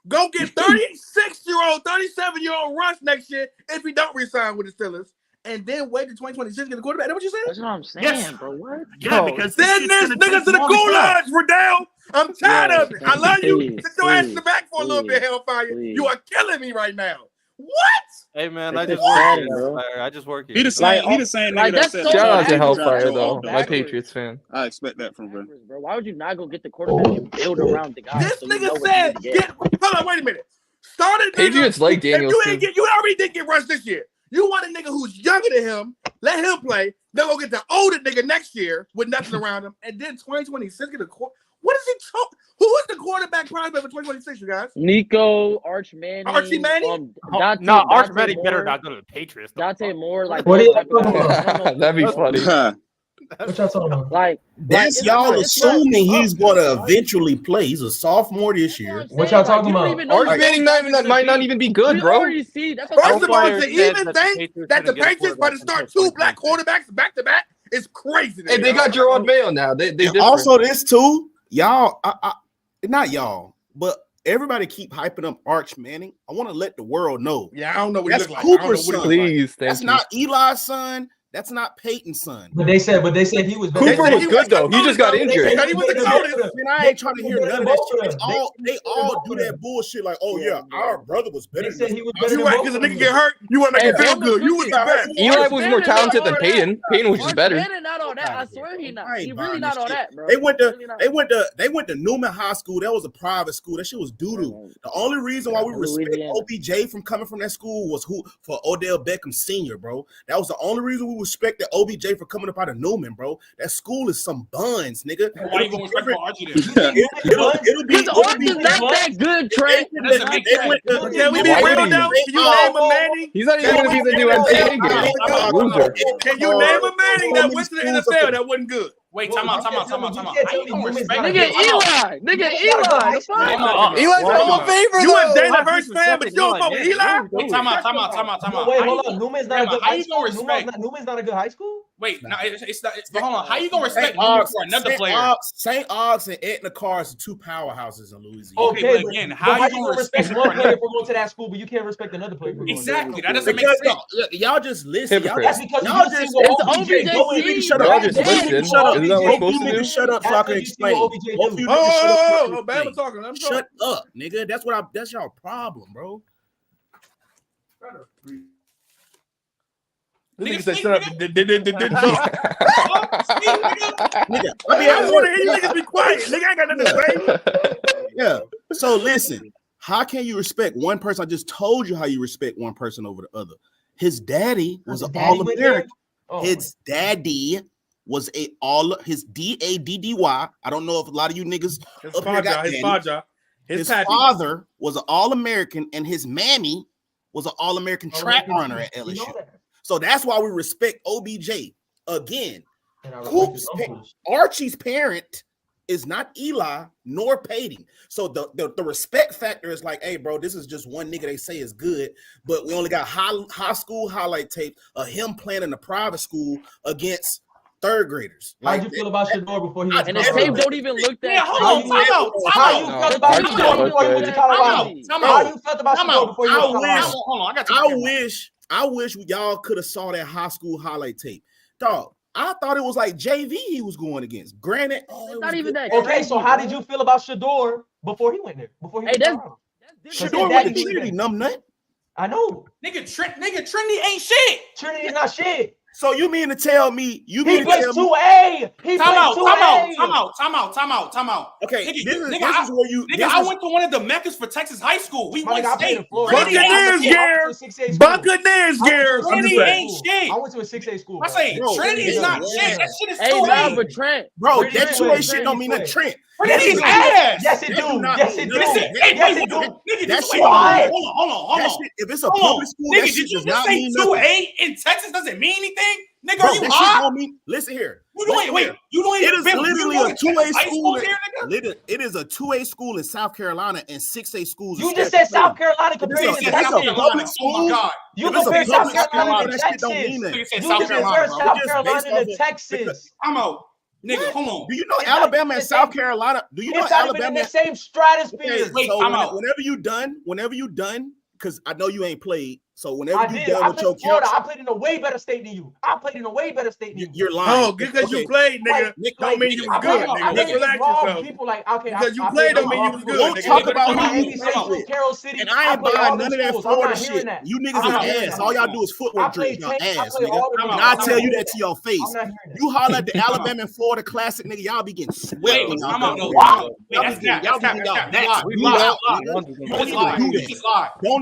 Go get 36-year-old, 37-year-old Russ next year if he don't resign with the Steelers. And then wait till 2026 to get a quarterback. Is that what you said? That's what I'm saying, bro. What? Yeah, because send this nigga to the goulash, Riddell. I'm tired of it. I love you. Sit your ass in the back for a little bit, Hellfire. You are killing me right now. What? Hey man, I just work here. He the same nigga that said. Shout out to Hellfire though, my Patriots fan. I expect that from him. Bro, why would you not go get the quarterback and build around the guy? This nigga said, hold on, wait a minute. Started Patriots like Daniels. You already did get Russ this year. You want a nigga who's younger than him, let him play, then go get the older nigga next year with nothing around him, and then 2026 get a what is he talking? Who is the quarterback prospect for 2026, you guys? Nico, Arch Manning. Archie Manning? No, Arch Manning better not go to the Patriots. Dante Moore, like what are you talking about? That'd be funny. What y'all talking about? Like that's y'all assuming he's gonna eventually play. He's a sophomore this year. What y'all talking about? Arch Manning might not even be good, bro. First of all, to even think that the Patriots might start 2 black quarterbacks back to back is crazy. And they got Gerard Mayo now. They also this too, y'all. Not y'all, but everybody keep hyping up Arch Manning. I want to let the world know. Yeah, I don't know what that's he looks Cooper's like. son. Please, that's not Eli's son. That's not Peyton's son. But they said he was. Cooper was good though. He just got injured. He was the coldest. And I ain't trying to hear none of that shit. They all do that bullshit like, oh yeah, our brother was better. They said he was better. You right? Because a nigga get hurt, you want to make it feel good. You was the best. Eli was more talented than Peyton. Peyton was just better. Not all that. I swear he not. He really not all that, bro. They went to Newman High School. That was a private school. That shit was doo-doo. The only reason why we respect OBJ from coming from that school was for Odell Beckham Sr., bro. That was the only reason we respected OBJ for coming up out of Newman, bro. That school is some buns, nigga. Why you gonna respect Archie then? It'll be not that good, Trey. Can we be real now? Can you name a Manning? He's not even going to be the new NCAA game. Loser. Can you name a Manning that went to the NFL that wasn't good? Wait, time out. How you gonna respect Nigga, Eli. Eli's my favorite. You a Jalen Hurts fan, but you don't fuck with Eli? Wait, time out. Wait, hold on. Newman's not a good How high you school. gonna respect? Newman's not a good high school. Wait, no, it's not. But hold on. How you gonna respect St. for another player? St. Aug's and Etna Cars are two powerhouses in Louisiana. Okay, but again, how you gonna respect one player for going to that school, but you can't respect another player for going exactly? there? That doesn't make sense. Y'all just listen. Y'all That's because y'all just shut up. Y'all just listen. Isn't that what we're supposed to do? Shut up so I can explain. Bama talking. Shut up, nigga. That's y'all problem, bro. Nigga said shut up. I want to hear you niggas be quiet. Nigga ain't got nothing to say. Yeah. So listen, how can you respect one person? I just told you how you respect one person over the other. His daddy was an All-American. His daddy was his daddy. I don't know if a lot of you niggas his father was an All-American, and his mammy was an All-American track runner at LSU. So that's why we respect OBJ. Again, Archie's parent is not Eli nor Peyton. So the respect factor is like, hey, bro, this is just one nigga they say is good, but we only got high school highlight tape of him playing in a private school against third graders. How'd you feel about Shedeur before he went to And the tape don't even look that. How you felt about Shedeur before he went to Colorado? How you felt about Shedeur before he went to Colorado? Hold on, I wish y'all could have saw that high school highlight tape. Dog, I thought it was like JV he was going against. Granted, not even that. Okay, so how did you feel about Shedeur before he went there? Before he went to Shedeur went to Trinity, numbnut. I know. Nigga, Trinity ain't shit. Trinity's not shit. So you mean to tell me he plays 2A? Time out. Okay, nigga, this is where you. I went to one of the Meccas for Texas high school. We went state. Buccaneers, Gare. Trinity ain't shit. I went to a 6A school. I say Trinity is not shit. That shit is 2A. But Trent, bro, that 2A shit don't mean that Trent. Trinity is ass. Yes, it do. Yes, it do. Yes, it do. That shit. Hold on. If it's a public school, that shit does not mean nothing. 2A in Texas doesn't mean anything? Nigga, are you high? Listen here. You don't even. It is literally a 2A school. Here, nigga? It is a 2A school in South Carolina and 6A schools. You just said South Carolina compared to Texas. Public school. Oh my God. You compared South Carolina to Texas. You said You South compared Carolina. South Carolina to Texas. I'm out. Nigga, hold on. Do you know Alabama and South Carolina? Do you know Alabama in the same stratosphere? Okay, so whenever you done, because I know you ain't played. So whenever you done with your Florida, I played in a way better state than you. You're lying. Oh, because you played, nigga, don't mean you was good, nigga. Just relax yourself. People like, okay, because you played don't mean you was good. Don't talk about Carroll City. And I ain't buying none of that Florida shit. You niggas is ass. All y'all do is footwork drills. Y'all ass, nigga. And I tell you that to your face. You holler at the Alabama and Florida Classic, nigga. Y'all be getting swept. Don't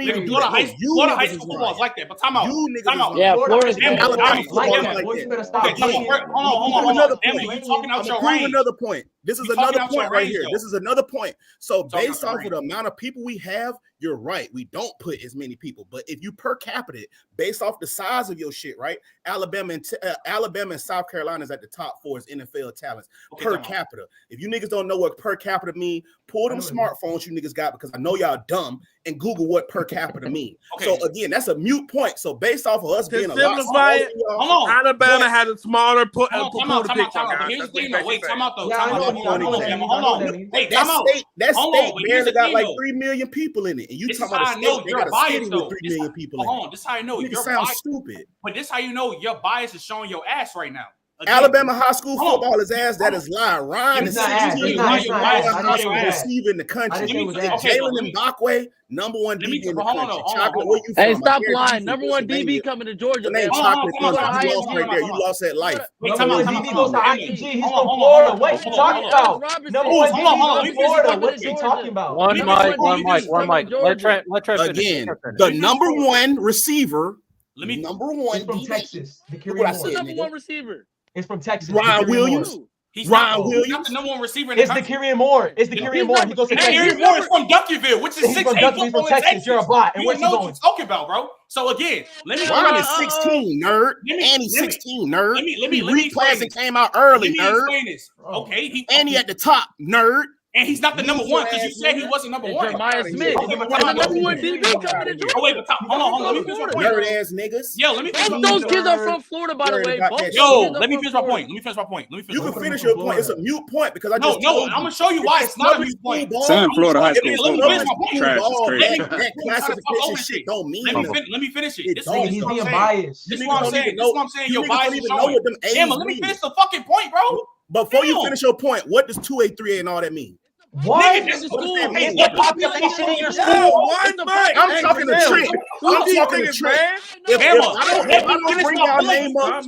even do that. Florida high school football is like that, but time out. You niggas yeah, Florida's Alabama like like that. that. Hold on. You talking out your range. Another point. This is another point right here. This is another point. So based off of the amount of people we have, you're right. We don't put as many people, but if you per capita, based off the size of your shit, right? Alabama and South Carolina is at the top 4 as NFL talents per capita. If you niggas don't know what per capita mean, pull them smartphones you niggas got, because I know y'all dumb, and Google what per capita mean. So again, that's a mute point. So based off of us being a lot smaller, Alabama has a smaller Wait, time out though. That state barely got like 3 million people in it, and you talking about a state they got a city with 3 million people in it. Hold on, this is how I know you sound stupid. But this is how you know your bias is showing your ass right now. Again, Alabama high school football is ass. That is lie. Ryan is receiving the country. Jalen Mbakwe, number one DB in the country. Chocolate, where you from? Hey, stop lying. Number one DB coming to Georgia. The name Chocolate, you lost right there. You lost that life. Number one DB goes to IMG. He's from Florida. What are you talking about? Number one DB from Florida. What are you talking about? One mic. Let Trent Again, the number one receiver number one. It's from Texas. Look what I said, number one receiver. It's from Texas. Ryan Williams. He's Ryan not Williams. the number one receiver in the It's country. Da'Kerian Moore. It's Da'Kerian Moore. He goes to Texas. Da'Kerian Moore is from Duncanville, which is 6'8" He's from Texas. You're a bot. And You where's he know what going? you're talking about, bro. So again, let me. Ryan is 16, nerd. And he's 16, nerd. Let me reclass and came out early, let me nerd. explain this. Okay, And he at the top, nerd. And he's not the number one because you said he wasn't number one. Jeremiah Smith. Okay, but That's the number one DB coming to Georgia. Oh wait, but hold on. Let me finish my point. Nerd ass niggas. Yo, let me finish my Those point. kids are from Florida, by the way. Yo, let me finish my point. You can finish your point. It's a mute point because I just no. I'm gonna show you why it's not a mute point. Sam Florida high school Let me finish my point. trash is crazy. That classification shit don't mean nothing. Let me finish it. He's being biased. This is what I'm saying. Your bias is showing. Emma, let me finish the fucking point, bro. Before you finish your point, what does 2A, 3A, and all that mean? What? Nigga, It's the population in your school. I'm talking to Trent. I'm talking to Trent. If I don't bring y'all name up,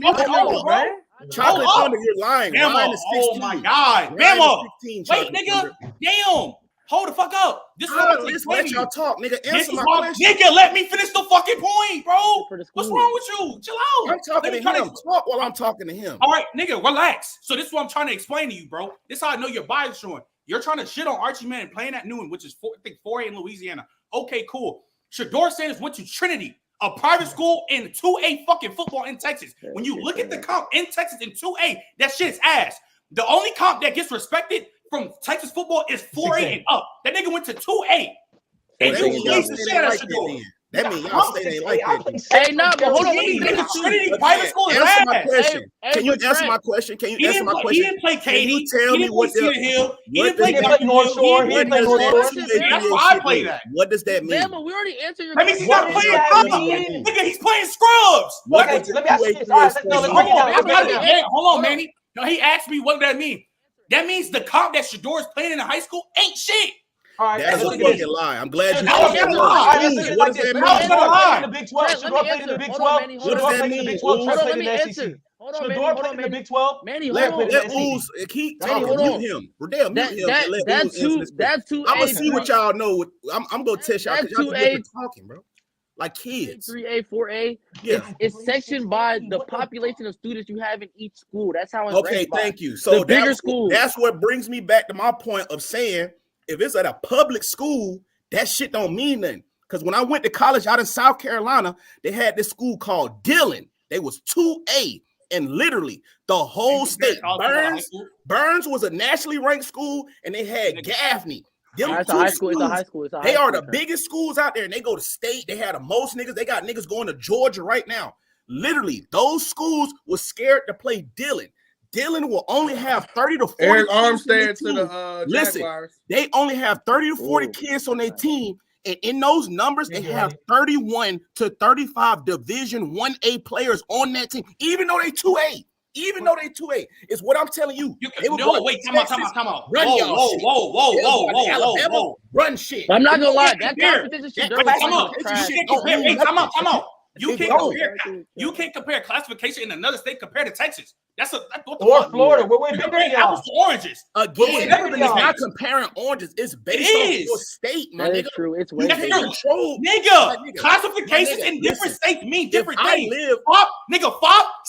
Chocolate Thunder, you're lying. Ryan is 16. Oh my God, Bama. Wait, nigga. Damn. Hold the fuck up. This is what let's let y'all talk, nigga. Answer my question. Nigga, let me finish the fucking point, bro. What's wrong with you? Chill out. I'm talking to him. Talk while I'm talking to him. All right, nigga, relax. So this is what I'm trying to explain to you, bro. This is how I know your bias showing. You're trying to shit on Archie Manning playing at Newman, which is 4A in Louisiana. Okay, cool. Shedeur Sanders went to Trinity, a private school in 2A fucking football in Texas. When you look at the comp in Texas in 2A, that shit is ass. The only comp that gets respected from Texas football is 4A and up. That nigga went to 2A. And you place the shit out of Shedeur. That means y'all say they like that. Hey, no, but hold on. Let me finish Trinity private school is answer my ass. question. Can you answer my question? Can you answer my question? He didn't play Katie. Can you tell me what He didn't play North Shore. He didn't play North Shore. That's why I play that. What does that mean? Bama, we already answered your That means he's question. not playing Nigga, he's playing scrubs. Okay, let me ask you this. All right, no, let's break it down. Hold on, Manny. No, he asked me what that mean. That means the comp that Shedeur is playing in the high school ain't shit. All right, that's a fucking lie. I'm glad you How is that a lie? What does that mean? How is that a lie? In the Big 12. Shedeur played in the Big 12. What does that mean? Shedeur played in the SEC. Shedeur played in the Big 12. Manny, let Ooze keep talking. Mute him. Rodale, mute him. That's two. I'm gonna see what y'all know. I'm gonna test y'all because y'all keep talking, bro. Like kids. 3A, 4A. Yeah. It's sectioned by the population of students you have in each school. That's how it's okay, thank you. So the bigger school. That's what brings me back to my point of saying if it's at a public school, that shit don't mean nothing. Because when I went to college out in South Carolina, they had this school called Dillon. They was 2A. And literally the whole state. Burns was a nationally ranked school, and they had Gaffney. It's a high school. They are the biggest schools out there, and they go to state. They had the most niggas. They got niggas going to Georgia right now. Literally, those schools were scared to play Dillon. Dillon will only have 30 to 40. Eric Armstead to the listen, they only have 30 to 40 kids on their team, and in those numbers, they have 31 to 35 Division 1A players on that team, even though they 2A. Even though they 2A, it's what I'm telling you. Wait, come on. Whoa. Run shit. I'm not gonna lie. That competition You can't compare classification in another state compared to Texas. That's or Florida. We're way bigger than y'all. Apples to oranges. Again, it's not comparing oranges. It's based on your state, my nigga. That is true. It's way bigger. Nigga, classifications in different states mean different things. Nigga,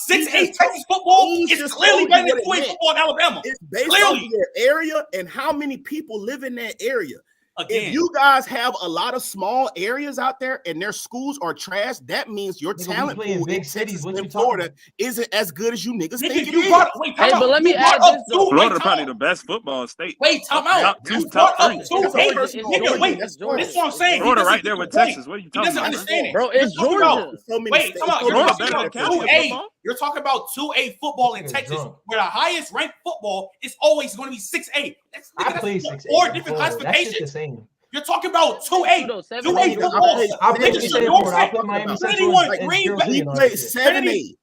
6A Texas football is clearly better than 2A football in Alabama. It's based on your area and how many people live in that area. Again. If you guys have a lot of small areas out there and their schools are trash, that means your talent pool in Texas and Florida isn't as good as you niggas think it is. Hey, but let me add this though. Florida probably the best football state. Wait, time out. Top three. Nigga, wait. This is what I'm saying. Florida right there with Texas. What are you talking about? He doesn't understand it. Bro, it's Georgia. Wait, come on. You're talking about 2A football in Texas, where the highest ranked football is always going to be 6A. I play 6A. Or different classifications. You're talking about 2A. 2A football. I play 7A.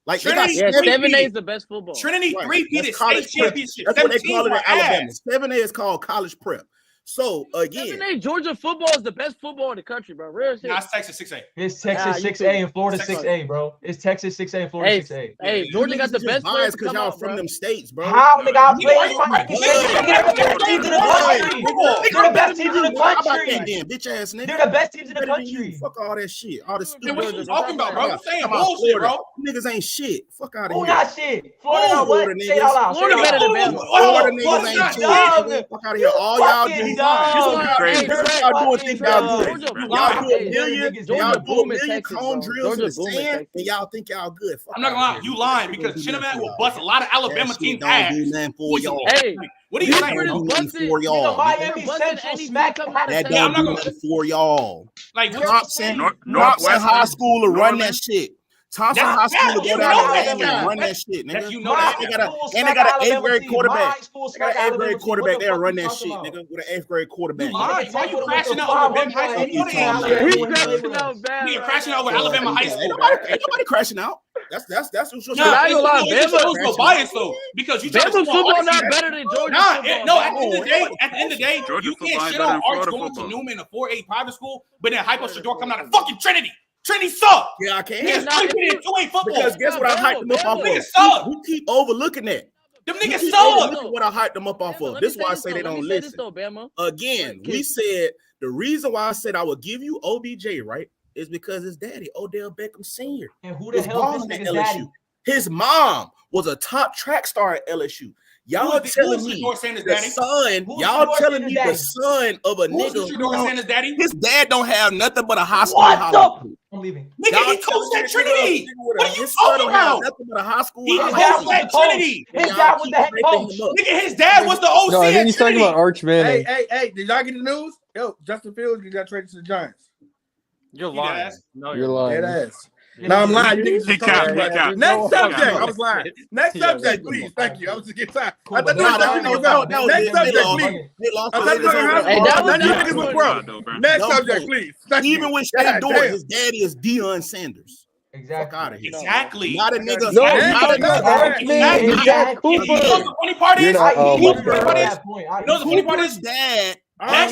Like 7A is the best football. Trinity 3-peated state championship. That's what they call it in Alabama. 7A is called college prep. So again, Georgia football is the best football in the country, bro. Real shit. Nah, it's Texas 6A. It's Texas 6A and Florida 6A, bro. It's Texas 6A and Florida 6A. Hey, Georgia got the best players because y'all from them states, bro. How nigga? I played my They're the best teams in the country. Bitch ass nigga. They're the best teams in the country. Fuck all that shit. All this stupid. What you talking about, bro? You saying bullshit, bro? Niggas ain't shit. Fuck out of here. Who not shit? Florida what? Say it out loud. Florida better than Bama. Florida niggas ain't shit. Fuck out of here. All y'all do. Y'all doing think y'all good. Y'all do a million cone drills in the sand, and y'all think y'all good. I'm not gonna lie, you lying because Chinnaman will bust a lot of Alabama teams' ass. Hey, what are you saying? For y'all, Miami Central smack them. that don't do nothing for y'all. Like Thompson High School to run that shit. Thompson High School to go down and run that shit, nigga. You know that. And they got an 8th grade quarterback. They got an 8th grade quarterback. They'll run that shit, nigga, with an 8th grade quarterback. Why you crashing out over Alabama High School? You're crashing out over Alabama High School. Ain't nobody crashing out. That's what's no, Bama's biased though because you Bama football not better than Georgia football. No, at the end of the day, you can't shit on Arch going to Newman, a 4A private school, but then hype up Shedeur coming out of fucking Trinity. Trinity suck. Yeah, I can't. Niggas not in 2A football. Because guess what I hyped them up off of? Niggas suck. We keep overlooking that. Them niggas suck. What I hyped them up off of. This is why I say they don't listen. Again, we said the reason why I said I would give you OBJ, right, is because his daddy, Odell Beckham Sr. And who the hell is his daddy? His mom was a top track star at LSU. Y'all telling me the son, y'all telling me the son of a nigga, his dad don't have nothing but a high school. I'm leaving. Nigga, he coached at Trinity. What are you talking about? Nothing but a high school. He coached at Trinity. His dad was the head coach. Nigga, his dad was the OC. No, I think he's talking about Arch Manning. Hey, did y'all get the news? Yo, Justin Fields got traded to the Giants. You're lying. No, you're lying. Dead ass. No, I'm lying. You niggas just Next subject. I was lying. Next subject, please. Thank you. I was just getting tired. I thought next subject, please. Next subject, please. Even when Shedeur, his daddy is Deion Sanders. Exactly. Fuck out of here. Exactly. Not a nigga. No, The funny part is, the funny part is dad.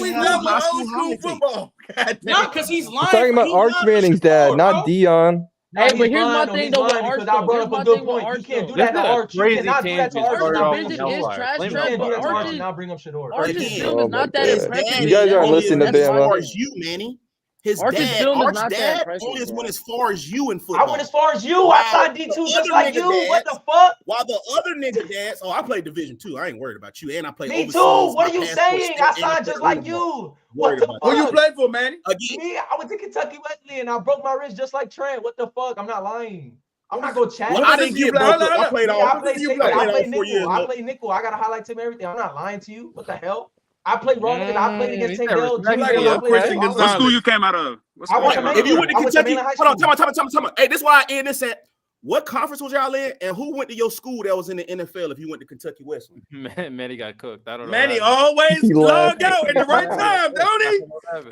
We love old school football. Not because he's lying. We're talking about Arch Manning's dad, not Deion. Hey, but here's my thing though with Arch. I brought up a good point. You can't do that to Arch. You cannot do that to Arch. Division is trash, but Arch now bring up Shedeur. Arch's film is not that impressive. You guys aren't listening to As Bama. far as you, Manny. His Arch's dad, film is Arch's not that dad impressive, only bro. went as far as you in football. I went as far as you. I signed D2 just like you. What the fuck? While the other nigga dads, I played Division 2. I ain't worried about you. And I played Me overseas. too. What are you saying? I signed just like you. What the fuck? Who you play for, Manny? Again. Me, I went to Kentucky Wesleyan. I broke my wrist just like Trent. What the fuck? I'm not lying. I'm not gonna chat. Well, I didn't get broke up. I played all. I played 4 years. nickel. I played nickel. I got a highlight team and everything. I'm not lying to you. What the hell? I played wrong. I played against Tank Dell. What school you came out of? If you went to Kentucky, hold on, tell me. Hey, this is why I end this at. What conference was y'all in, and who went to your school that was in the NFL? If you went to Kentucky Wesleyan, Manny got cooked. I don't know. Manny always log out at the right time, don't he?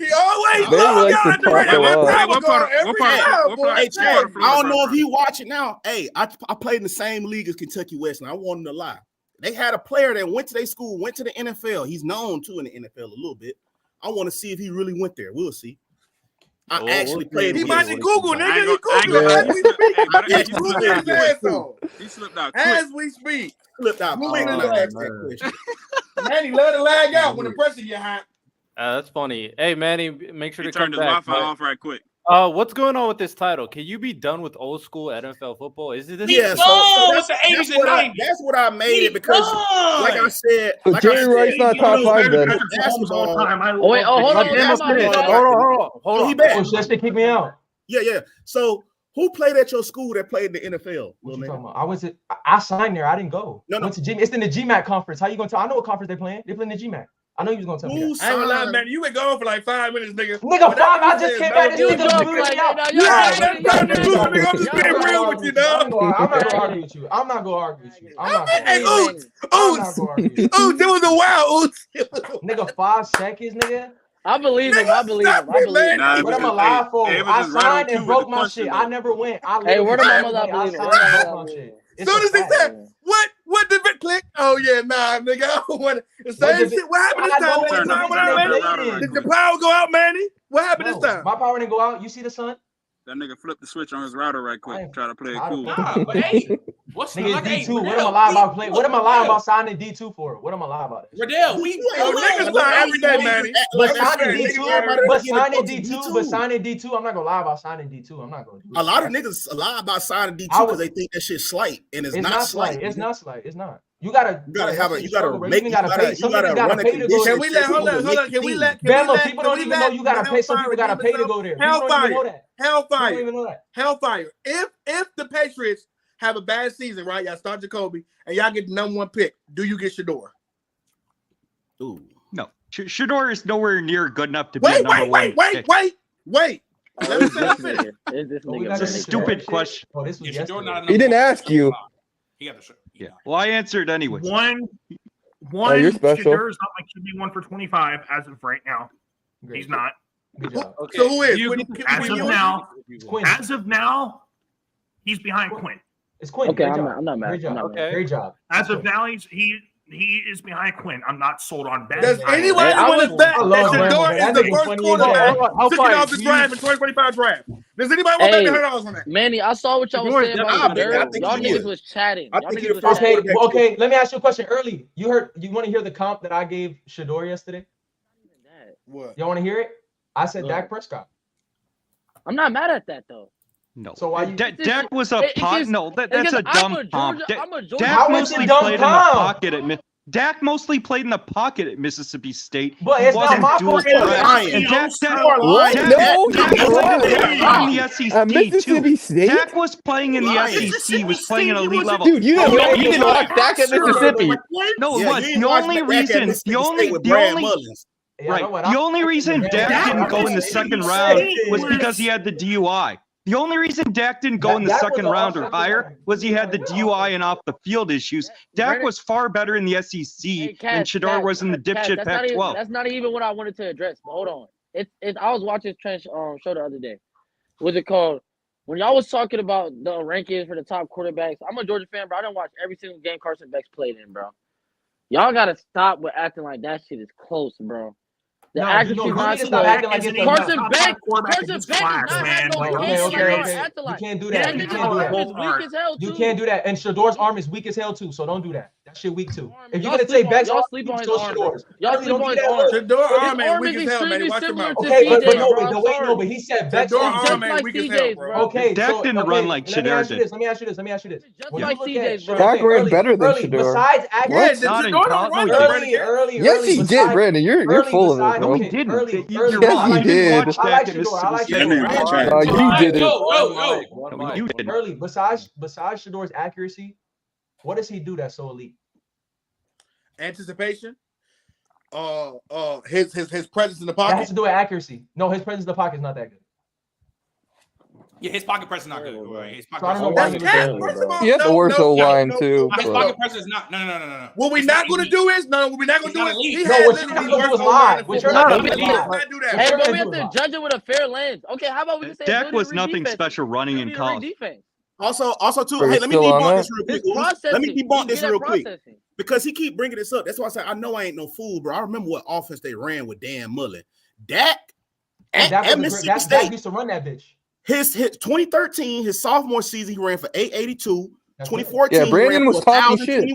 He always log out at the right time. Hey, Chad, I don't know if he watching now. Hey, I played in the same league as Kentucky Wesleyan. I want him to lie. They had a player that went to their school, went to the NFL. He's known too in the NFL a little bit. I want to see if he really went there. We'll see. I actually played. He might be Google, nigga. He Google as we speak. He slipped out as we speak. Slipped out. Manny love to lag out when the pressure get hot. That's funny. Hey, Manny, make sure to turn his back. Wi-Fi off right quick. What's going on with this title? Can you be done with old school NFL football? Is it this? Yeah, so that's what I made it because, like I said, but Jerry Rice not top 5 then. Wait, hold on. He back. Just to kick me out. Yeah. So who played at your school that played in the NFL? What you talking about? I signed there. I didn't go. No. Went to it's in the GMAC conference. How you gonna tell? I know what conference they playing. They playing the GMAC. I know you was gonna tell me that. I ain't gonna lie, man. You been gone for like 5 minutes, nigga. Nigga, 5. I just came back. This nigga blew me out. I'm just being real with you, dog. I'm not gonna argue with you. I'm not gonna argue with you. Hey, there was a wild nigga, 5 seconds, nigga. I believe him. I believe him. What am I alive for? I signed and broke my shit. I never went. Hey, where the mama I believe him? As soon as he said, what? What did it click? Oh yeah, nah, nigga. I don't want the same shit. What happened this time? Did the power go out, Manny? What happened this time? My power didn't go out. You see the sun? That nigga flipped the switch on his router right quick. Try to play it cool. Nah, but hey, what's Nigga, like, D2. hey, What am I lying about playing? What am I lying about signing D2 for? What am I lying about? Riddell, we niggas lie every day, Manny. But signing D2, I'm not gonna lie about signing D2. I'm not gonna do it. A lot of niggas lie about signing D2 because they think that shit's slight, and it's not slight. It's not slight. It's not. You gotta run a condition. Can we let? Hold on. Can we let? Bama, people don't even know you gotta pay. Some people gotta pay to go there. Hellfire. If the Patriots have a bad season, right? Y'all start Jacoby and y'all get the #1 pick. Do you get Shedeur? Ooh. No. Shedeur is nowhere near good enough to be a number one. Wait. Let me say finish. It's a stupid question. He didn't ask you. Yeah. Well, I answered anyway. One. You're special. Shedeur is not my QB1 for 25 as of right now. He's not. Okay. So who is? As of now, he's behind Quinn. It's Quinn. Okay, I'm not mad. Great job. As of now, he is behind Quinn. I'm not sold on Ben. Does anyone want to bet that Shedeur is the first quarterback taken off the draft in 2025 draft? Does anybody want to bet $100 on that? Manny, I saw what y'all was saying about Shedeur. Y'all niggas was chatting. Okay. Let me ask you a question. Early, you want to hear the comp that I gave Shedeur yesterday? What? Y'all want to hear it? I said Dak Prescott. I'm not mad at that though. No. So why you? Dak was a pot. No, that's a dumb comp. Dak mostly played in the pocket at Dak mostly played in the pocket at Mississippi State. But it's not my fault. In the SEC Mississippi State. Dak was playing in the SEC. He was playing at elite level. Dude, you didn't watch Dak at Mississippi. No, it was the only reason. The only reason Dak didn't go in the second round was because he had the DUI. The only reason Dak didn't go in the second round or higher was he had the DUI and off the field issues. Dak was far better in the SEC than Shedeur was in the dipshit Pac-12. That's not even what I wanted to address. But hold on. I was watching Trent show the other day. What's it called? When y'all was talking about the rankings for the top quarterbacks, I'm a Georgia fan, bro. I didn't watch every single game Carson Beck's played in, bro. Y'all gotta stop with acting like that shit is close, bro. The accuracy Carson Beck is not having no game. You can't do that. You can't do that. And Shedeur's arm is weak as hell too, so don't do that. That shit weak too. If you're gonna take Beck's, y'all sleep on his arm. Y'all sleep on his arm. Shedeur's arm ain't weak as hell, man. Watch him out. Okay, but he said Beck's arm ain't weak as hell, bro. Okay, Dak didn't run like Shedeur did. Let me ask you this. Just like CJ's, bro. Dak ran better than Shedeur. Besides accuracy, early. Yes, he did, Brandon. You're full of it, bro. He didn't. Yes, he did. I like Shedeur. You did it. You did. Early. Besides Shedeur's accuracy, what does he do that's so elite? Anticipation. His presence in the pocket. That has to do with accuracy. No, his presence in the pocket is not that good. Yeah, his pocket press is not good. His pocket He has the worst O-line too. His pocket press is not. No. What we're not going to do is what we're not going to do is. What you're going to do is lie. What you're not going to do is Hey, but we have to judge it with a fair lens. Okay, how about we just say Dak was nothing special running in college. Also too. Hey, let me debunk this real quick. Let me debunk this real quick because he keep bringing this up. That's why I say I know I ain't no fool, bro. I remember what offense they ran with Dan Mullen. Dak at Mississippi State used to run that bitch. His 2013, his sophomore season, he ran for 882. 2014, yeah, Brandon was talking shit.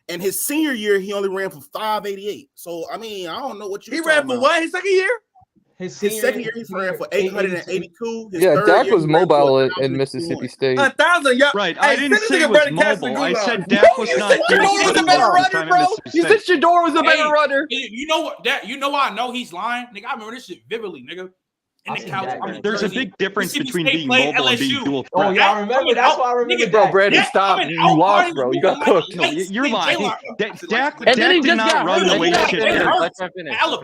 And his senior year, he only ran for 588. So I mean, I don't know what you. He ran for what? His second year? His second year, he ran for 882. Yeah, Dak was mobile in Mississippi State. 1,000, yeah. Right. I didn't say he was mobile. I said Dak was not. Shedeur was a better runner, bro. You said Shedeur was a better runner. You know what? You know why I know he's lying, nigga. I remember this shit vividly, nigga. There's a big difference between being mobile and being dual threat. Oh yeah, I remember. That's why I remember. Bro, Brandon, stop. You lost, bro. You got cooked. You're lying. Dak did not run the way shit did. What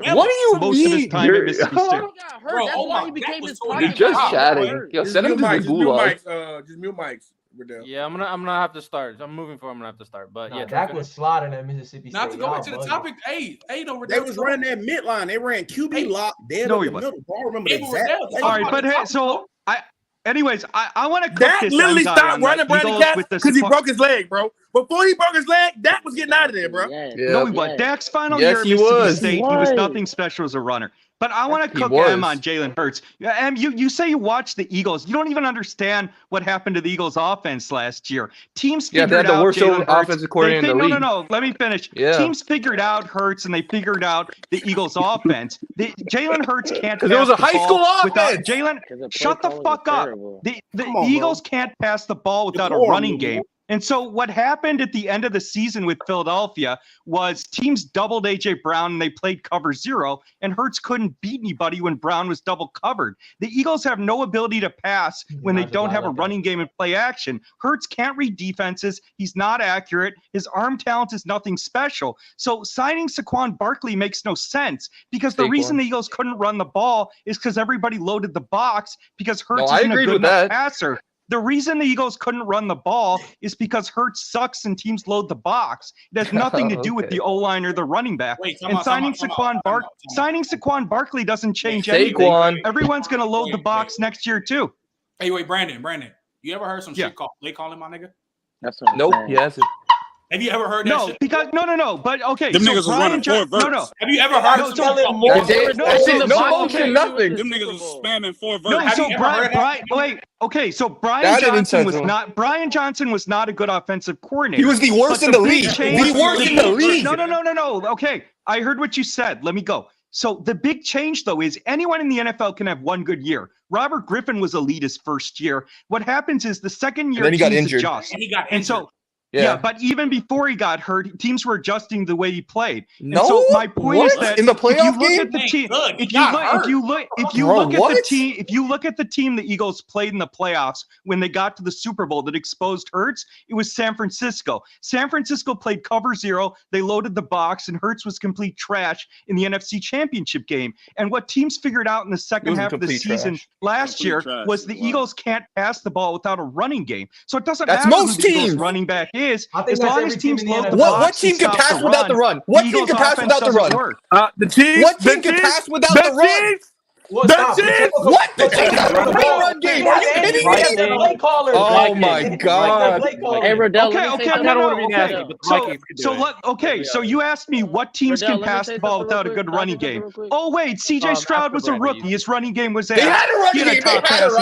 do you mean? Most of his time at Mississippi State. You're just chatting. Yo, send him to the gulag. Just mute mics. Yeah, I'm gonna have to start. I'm moving forward. I'm gonna have to start. But yeah, Dak was slaughtering at Mississippi State. Not to go back to the topic. Hey, no, they was running that midline. They ran QB lock. No, he wasn't. I remember exactly. All right, but hey, so Anyways, I want to cook Dak this literally guy stopped on the running Brandon Eagles Cats with this because he broke his leg, bro. Before he broke his leg, Dak was getting out of there, bro. No, he was. Dak's final Yes, year at he Mississippi was. State, he was nothing special as a runner. But I want to He cook was. M on Jalen Hurts. M, you say you watch the Eagles. You don't even understand what happened to the Eagles' offense last year. Teams figured they had the out worst Jalen Hurts. offensive coordinator in the league. No. Let me finish. Yeah. Teams figured out Hurts and they figured out the Eagles' offense. Jalen Hurts can't. Because it was a high school without offense. Jalen. Shut the fuck up. The on, Eagles can't pass the ball without a running game. And so what happened at the end of the season with Philadelphia was teams doubled A.J. Brown and they played cover 0, and Hurts couldn't beat anybody when Brown was double covered. The Eagles have no ability to pass when they don't have a running game and play action. Hurts can't read defenses. He's not accurate. His arm talent is nothing special. So signing Saquon Barkley makes no sense because the reason the Eagles couldn't run the ball is because everybody loaded the box because Hurts isn't a good enough passer. The reason the Eagles couldn't run the ball is because Hurts sucks and teams load the box. It has nothing to do with the O-line or the running back. Signing Saquon Barkley doesn't change anything. Everyone's going to load the box next year too. Hey, wait, Brandon, you ever heard some shit called play calling, my nigga? That's what nope, he hasn't. Have you ever heard that shit? Because no. But okay, them niggas was running 4 verts. No. Have you ever heard no motion, nothing. Them niggas was spamming 4 verts. No, so Brian Johnson was not a good offensive coordinator. He was the worst in the league. The worst in the league. No. Okay, I heard what you said. Let me go. So the big change, though, is anyone in the NFL can have one good year. Robert Griffin was elite his first year. What happens is the second year and then he got injured. Adjust. And he got injured. So yeah, but even before he got hurt, teams were adjusting the way he played. And no, so my point is that in the playoff game, if you look at the team the Eagles played in the playoffs when they got to the Super Bowl that exposed Hurts, it was San Francisco. San Francisco played cover 0. They loaded the box, and Hurts was complete trash in the NFC Championship game. And what teams figured out in the second half of the season last year was the Eagles can't pass the ball without a running game. So it doesn't matter who the Eagles running back is, as long as teams load the box. What team can pass without the run? What team can pass without the run? The Chiefs. What team can pass without the run? The Chiefs. What? The Chiefs have a great run game. Are you kidding me? Oh my God. Hey, Riddell. So you asked me what teams can pass the ball without a good running game. Oh wait, CJ Stroud was a rookie. His running game was They had a running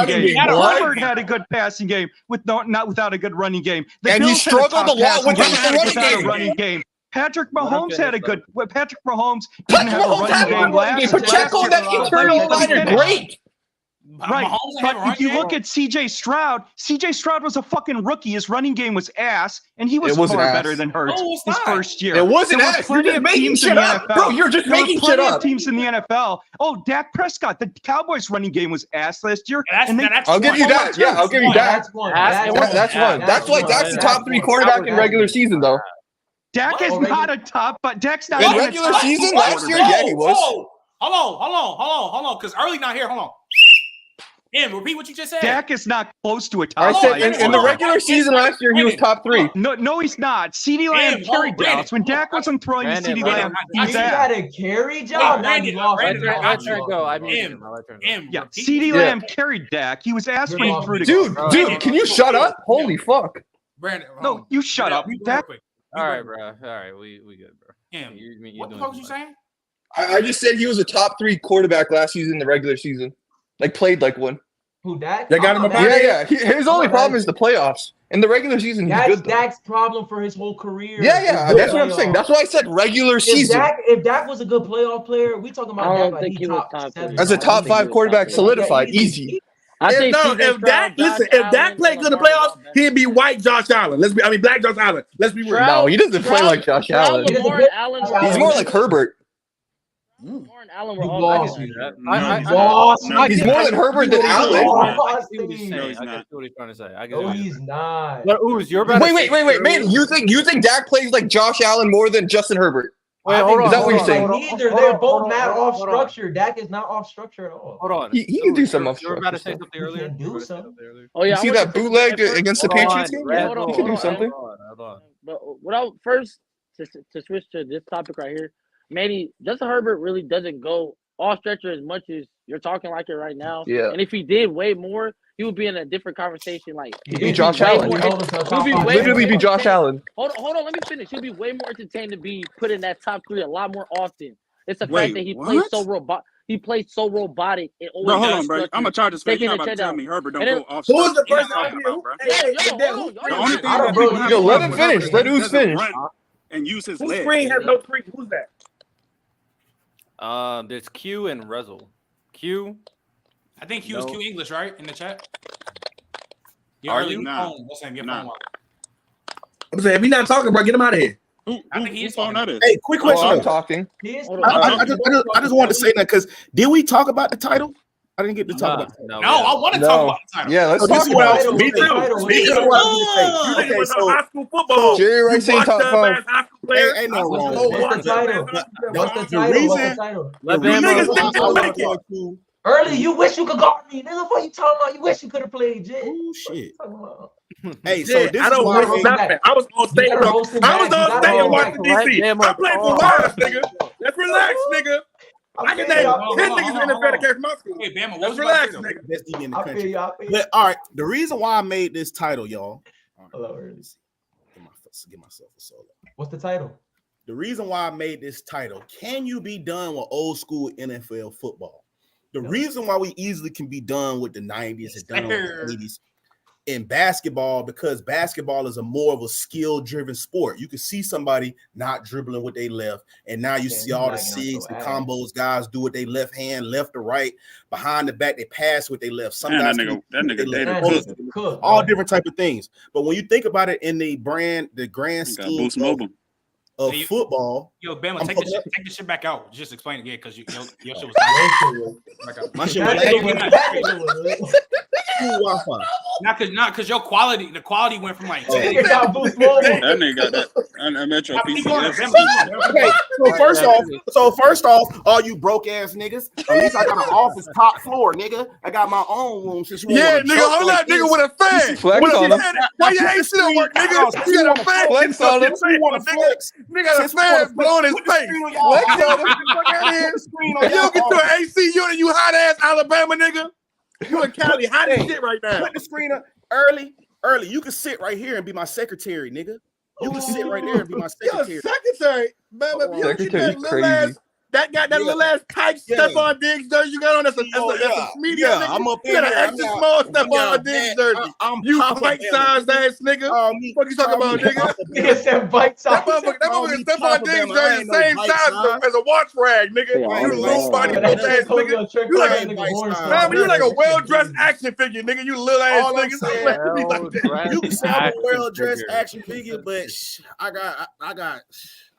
game. Harvard had a good passing game not without a good running game. And he struggled a lot without the running game. Patrick Mahomes had a good. Patrick Mahomes didn't have a running game last year. Pacheco, that internal line, great. Right, but if you look at CJ Stroud was a fucking rookie. His running game was ass, and he was far better than Hurts his first year. It wasn't ass. You're just making shit up, bro. You're just making shit up. Teams in the NFL. Oh, Dak Prescott, the Cowboys' running game was ass last year. I'll give you that. Yeah, I'll give you that. That's one. That's why Dak's the top 3 quarterback in regular season, though. Dak is not a top, but Dak's not in regular season last year. Yeah, he was. Hold on, because early not here. Hold on. Repeat what you just said. Dak is not close to a top. I said in the regular season last year he was top 3. No, he's not. CeeDee Lamb carried Dallas when Dak wasn't throwing CeeDee Lamb. He got a carry job. CeeDee Lamb carried Dak. He was asked when he threw to dude, can you shut up? Holy fuck. Brandon, no, you shut up. Dak. All right, bro. All right, we good, bro. What the fuck was you saying? I just said he was a top 3 quarterback last season in the regular season. Like played like one. Who, Dak? They got him. Yeah. His only problem is the playoffs. In the regular season, he's good. That's Dak's problem for his whole career. Yeah. That's what I'm saying. That's why I said regular season. If Dak was a good playoff player, we talking about Dak like top 7. As a top 5 quarterback, solidified, easy. If Dak played good in the playoffs, he'd be white Josh Allen. Black Josh Allen. Let's be real. No, he doesn't play like Josh Allen. He's more like Herbert. Allen were all He's more than Herbert than Allen. I see what he's trying to say. No, he's not. Wait, man. You think Dak plays like Josh Allen more than Justin Herbert? Wait, hold on. Is that what you're saying? Neither. They're both not off structure. Dak is not off structure at all. Hold on. He can do some off structure. You were about to say something earlier. Do something. Oh yeah. You see that bootleg against the Patriots game? He can do something. Hold on. But without first to switch to this topic right here. Manny, Justin Herbert really doesn't go off stretcher as much as you're talking like it right now. Yeah. And if he did way more, he would be in a different conversation. Like be Josh Allen. Literally be Josh Allen. Hold on, let me finish. He'll be way more entertained to be put in that top 3 a lot more often. It's the fact that he plays so robotic. He plays so robotic. Bro, hold on, bro. I'm a Chargers fan. You're not about to tell me Herbert don't go off. Who was the first idea? Yo, let him finish. Let Ooze finish. And use his Whose leg. screen has no screen? Who's that? There's Q and Rezzle. Q. I think Q is Q English, right? In the chat. Are you? What's his name? I'm saying, if he's not talking, bro, get him out of here. I think he's on that. Hey, quick question. I'm talking. I just wanted to say that because did we talk about the title? I didn't get to talk about the title. No, I want to talk about the title. Yeah, let's talk about it. Me too. Okay, so high school football. Jerry Rice ain't top 5. Ain't no wrong. What's the title? The reason Early, you wish you could guard me, nigga. What you talking about? You wish you could have played, Jay. Oh shit. Hey, so this I don't is wish nothing. I was on stage. I was on stage in Washington D.C. I played for Lions, nigga. Let's relax, nigga. I can name 10 niggas in the NFL to catch my school. Hey, Bama, let's relax, nigga. Best DB in the country. But all right, the reason why I made this title, y'all. Give myself a solo. What's the title? The reason why I made this title: can you be done with old school NFL football? The reason why we easily can be done with the 90s and done with the 80s in basketball, because basketball is a more of a skill-driven sport. You can see somebody not dribbling with their left, and now you see all the SIGs, the combos, guys do with their left hand, left to right, behind the back, they pass with their left. Some guys that nigga all different type of things. But when you think about it in the grand scheme of football. Yo, Bama, take the shit back out. Just explain it again, because your shit was my shit was Wi-Fi. Not because your quality, the quality went from like that nigga got that Metro PCS. Okay, so first off, all you broke ass niggas, at least I got an office top floor, nigga. I got my own room. Since you nigga, hold that nigga with a fan. Flex on him. Why your AC don't work, nigga? You got a fan. Flex on him. You want to flex? Nigga got a fan blowing his face. Flex on him. You don't get to an AC unit, you hot ass Alabama nigga. You in Cali, hot as shit right now. Put the screen up early. You can sit right here and be my secretary, nigga. You can sit right there and be my secretary. Yo, secretary, man, Secretary crazy. That little ass tight Stephon Diggs jersey you got on. That's a medium. I'm up you got an extra small Stephon Diggs jersey. You bite-sized ass nigga. What you talking about, nigga? Nigga said bite-sized. That motherfucker Stephon Diggs jersey same size as a watch rag, nigga. You little body ass nigga. You like a well-dressed action figure, nigga. You little ass nigga. You can say I'm a well-dressed action figure, but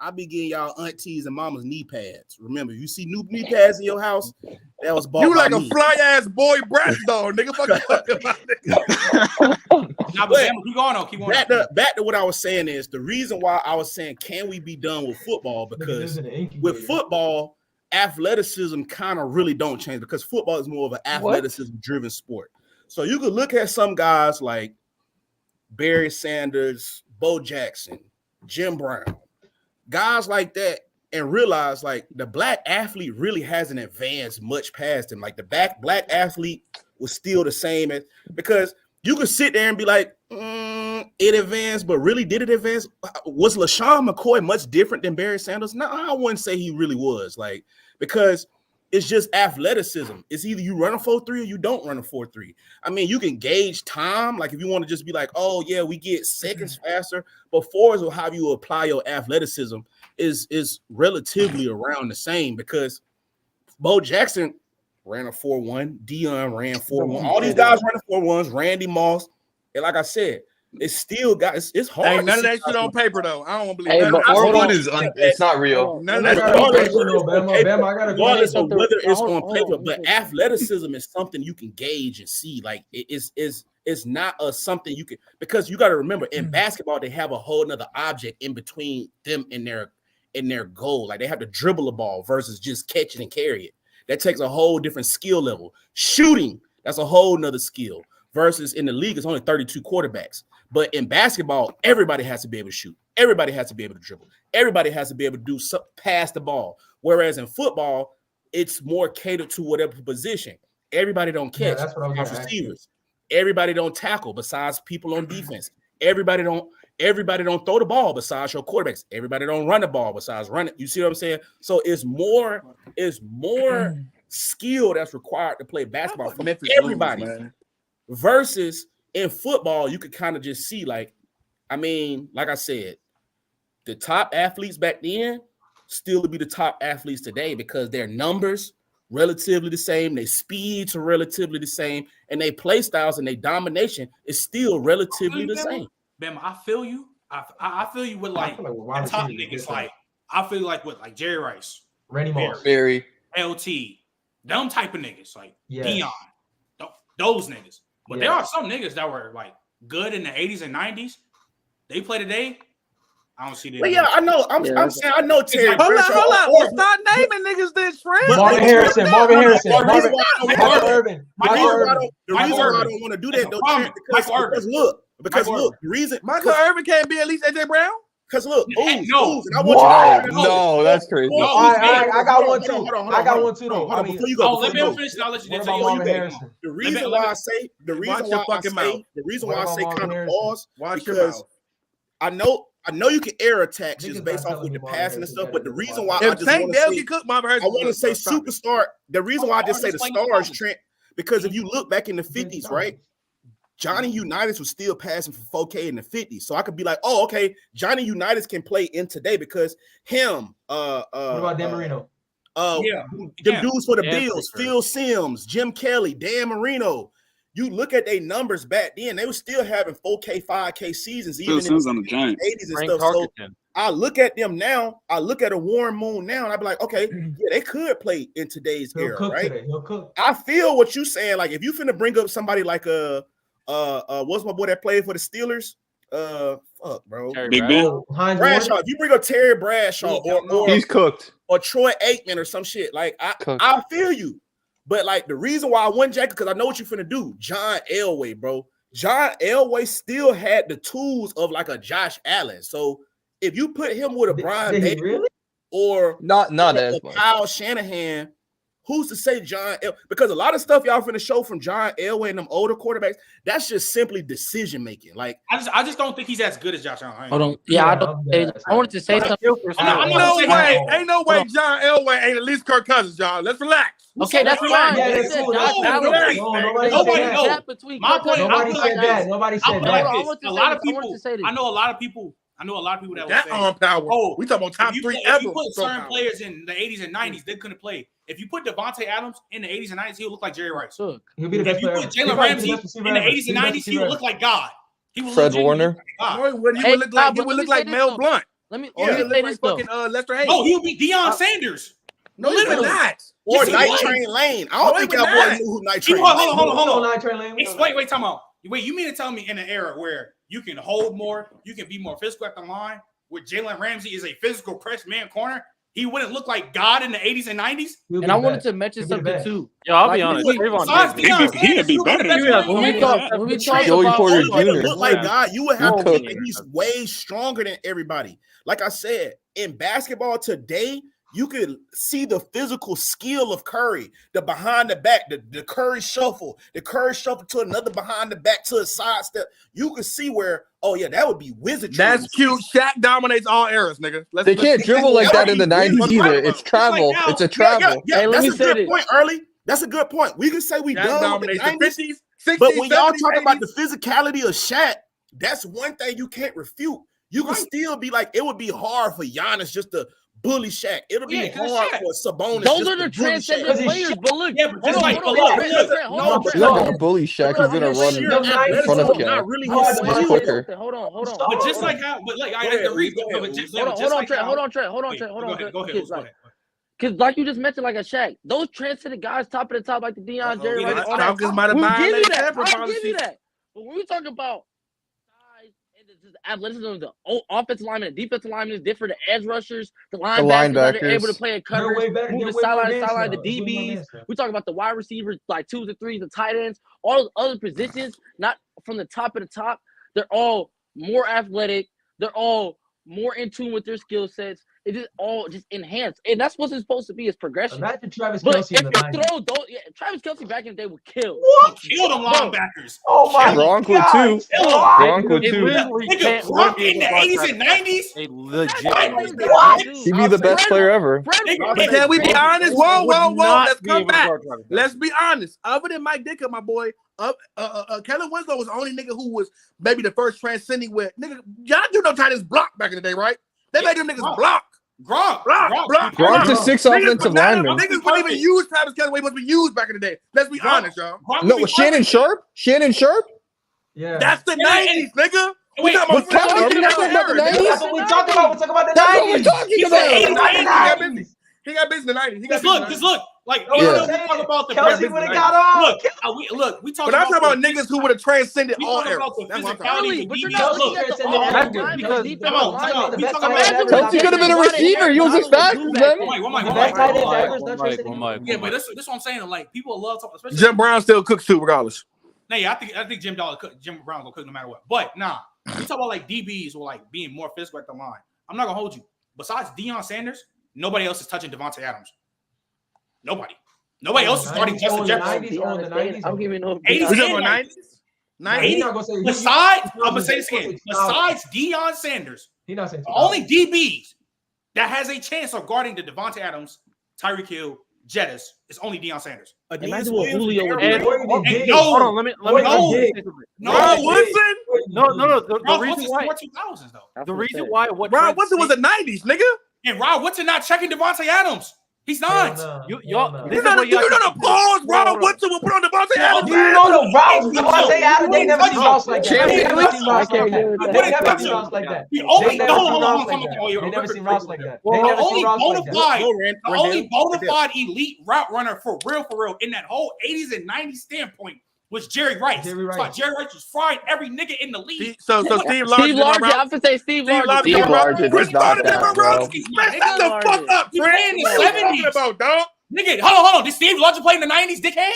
I be getting y'all aunties and mamas knee pads. Remember, you see new knee pads in your house? That was bought. You like a me. fly ass boy brat dog, nigga. Fuck keep going. Back to what I was saying is the reason why I was saying can we be done with football, because with football, athleticism kind of really don't change, because football is more of an athleticism driven sport. So you could look at some guys like Barry Sanders, Bo Jackson, Jim Brown, guys like that, and realize like the black athlete really hasn't advanced much past him. Like the black athlete was still the same as, because you could sit there and be like, it advanced, but really did it advance? Was LaShawn McCoy much different than Barry Sanders? No, I wouldn't say he really was. Like, because it's just athleticism. It's either you run a 4.3 or you don't run a 4.3. I mean, you can gauge time. Like if you want to just be like, oh yeah, we get seconds faster, but fours will have you apply your athleticism is relatively around the same, because Bo Jackson ran a 4.1, Deion ran 4.1. All these guys ran 4.1s, Randy Moss. And like I said, it's still got it's hard. Ain't none of that shit on paper though. I don't believe that. 4.1 is it's not real. None of that regardless of whether it's on paper, but athleticism is something you can gauge and see. Like it's not something you can, because you got to remember in basketball they have a whole nother object in between them and their goal. Like they have to dribble a ball versus just catch it and carry it. That takes a whole different skill level. Shooting, that's a whole nother skill. Versus in the league, it's only 32 quarterbacks. But in basketball, everybody has to be able to shoot. Everybody has to be able to dribble. Everybody has to be able to pass the ball. Whereas in football, it's more catered to whatever position. Everybody don't catch. That's what I was receivers. Everybody don't tackle besides people on defense. Everybody don't throw the ball besides your quarterbacks. Everybody don't run the ball besides run it. You see what I'm saying? So it's more skill that's required to play basketball from everybody. Versus in football, you could kind of just see, like I said, the top athletes back then still to be the top athletes today because their numbers relatively the same, their speeds are relatively the same, and their play styles and their domination is still relatively the same. Bam, I feel you. I feel you with like the top niggas. Like I feel like with like Jerry Rice, Randy Moss, Barry, LT, them type of niggas, like Dion, those niggas. But there are some niggas that were like good in the 80s and 90s. They play today. I don't see that. But yeah, I know. I'm saying I know Terry. Hold on. Well, start naming niggas this, friend. Marvin Harrison. The reason why I don't want to do that though, because look, the reason Michael Irvin can't be at least AJ Brown. Because look, no, that's crazy. No, I got one too. I got one too though. Hold on, before you go, let me finish. I'll let you get the reason why I say kind of pause because I know you can air attack just based off with the passing and stuff, but the reason why I want to say superstar. The reason why I just say the stars, Trent, because if you look back in the 50s, right? Johnny Unitas was still passing for 4K in the 50s. So I could be like, oh, okay, Johnny Unitas can play in today because him. What about Dan Marino? Them dudes for the Bills, Phil Simms, Jim Kelly, Dan Marino. You look at their numbers back then, they were still having 4K, 5K seasons, even in the 80s and stuff. So I look at them now, I look at a Warren Moon now, and I be like, okay, yeah, they could play in today's era, right? I feel what you're saying. Like, if you finna bring up somebody like what's my boy that played for the Steelers? Fuck, bro. Big Ben. Bradshaw. If you bring up Terry Bradshaw or he's cooked. Or Troy Aikman or some shit, like I feel you. But like the reason why I won Jack because I know what you're finna do. John Elway, bro. John Elway still had the tools of like a Josh Allen. So if you put him with a Brian Baker or not as much. Kyle Shanahan, who's to say John Elway? Because a lot of stuff y'all finna show from John Elway and them older quarterbacks, that's just simply decision making. Like I just don't think he's as good as Josh Allen. Hold on. I wanted to say something. Ain't no way John Elway ain't at least Kirk Cousins, y'all. Let's relax. Okay, that's fine. Nobody said that. Nobody said that. A lot of people. I know a lot of people that arm power. Oh, we talking about top three ever. If you put certain players in the 80s and 90s, they couldn't play. If you put Devontae Adams in the 80s and 90s, he'll look like Jerry Rice. He'll be the best player. If you put Jalen Ramsey in the 80s and 90s, he would look like God. He would Fred Warner. He would look like Mel Blunt. Let me say this though. Lester Hayes. No, he would be Deion Sanders. No, even not. Or Night Train Lane. I don't think y'all boys knew who Night Train Lane. Hold on. Wait, time out. Wait, you mean to tell me in an era where you can hold more, you can be more physical at the line, where Jalen Ramsey is a physical press man corner, he wouldn't look like God in the 80s and 90s? And I wanted to mention something too. Yo, I'll be honest. He'd be better. When we talk look like God, you would have to think that he's way stronger than everybody. Like I said, in basketball today, you could see the physical skill of Curry, the behind the back, the Curry shuffle to another behind the back to a side step. You could see where, oh yeah, that would be wizardry. That's cute. Shaq dominates all eras, nigga. They can't dribble like that in the 90s either. It's travel. It's a travel. Yeah, that's a good point, Early. That's a good point. We can say we done with the 90s, 60s, but when y'all talk about the physicality of Shaq, that's one thing you can't refute. You can still be like, it would be hard for Giannis just to bully Shaq. It'll be hard for Sabonis. Those are the transcendent players. But look, he's not gonna bully Shaq. He's gonna run in front of him. He's quicker. Hold on. But just like how, but like I agree. Hold on, Trent. Go ahead. Because like you just mentioned, like a Shaq, those transcendent guys, top of the top, like the Deion, Jerry, we'll give you that. I'll give you that. But when we talk about athleticism, the offensive lineman and defensive lineman is different. The edge rushers, the linebackers that are able to play in coverage, move the sideline, the DBs. We talk about the wide receivers, like 2s and 3s, the tight ends, all those other positions, not from the top of the top. They're all more athletic. They're all more in tune with their skill sets. It just all just enhanced, and that's what it's supposed to be. Is progression. Imagine Travis But Kelce if in the you 90s. throw, Travis Kelce back in the day would kill. What? Kill them linebackers. Oh my Gronk would God. too. Gronk would too. Nigga, Gronk in the 80s and 90s. A legit. He'd be the best player ever. Can we be honest? Whoa. Let's come back. Let's Let's be honest. Other than Mike Ditka, my boy, Kellen Winslow was the only nigga who was maybe the first transcending with nigga. Y'all do know Titans block back in the day, right? They made them niggas block. Gronk. Gronk's a 6 offensive lineman. Niggas wouldn't even use Travis Kelce the way he was used back in the day. Let's be honest, y'all. No, with Shannon Sharp? Yeah. That's the 90s, nigga. Wait, Are we talking about the 90s? That's what we talking about. We're talking about the That's what we're 90s. talking about. He got business in the 90s. Just look. Like, No, we I'm talk saying, about the Kelce would have got off. Look, we talk But I'm talking about niggas who would have transcended we all talking eras. about the That's what I'm talking physicality. But the you're DBs. not Look, looking at the Look, offensive because- line, because- the come on, defensive line. the The best best tight end ever. Kelce could have been a receiver. He was as fast as them. One The mic. best tight end ever is not Travis Yeah, but this what I'm saying. Like, people love talking, especially Jim Brown still cooks too, regardless. Nah, yeah, I think Jim Brown gonna cook no matter what. But nah, we talk about like DBs or like being more physical at the line. I'm not gonna hold you. Besides Deion Sanders, nobody else is touching Devontae Adams. Nobody else is starting Justin Jefferson. I'm giving no. 80s We talking and about 90s? 90s. Besides, I'm gonna say this again. Besides Deion Sanders, He not saying the only DBs that has a chance of guarding the Devontae Adams, Tyreek Hill, Jettis is only Deion Sanders. Imagine what Julio would And do. no, Hold on, let me no, Woodson? No. The Rob reason Woodson's why 2000s though. the reason why what Ron Woodson was the 90s, nigga. And Rob Woodson not checking Devontae Adams. He's not. y'all. You know the balls Ron Woodson will put on Devontae Adams. You know the routes Devontae Adams, they never seen routes like that. They Champion. never seen routes like that. They never seen routes like that. The only They never seen routes like that. They The never only seen routes like that. bona fide elite route runner for real in that whole 80s and 90s standpoint was Jerry Rice. Jerry Rice was frying every nigga in the league. So Steve Largent. I'm gonna say Steve Largent. Steve Largent is not that, bro. Man, shut the fuck up, He Trent. played in the What are you 70s. talking about, dog? Nigga, hold on. Did Steve Largent play in the 90s, dickhead?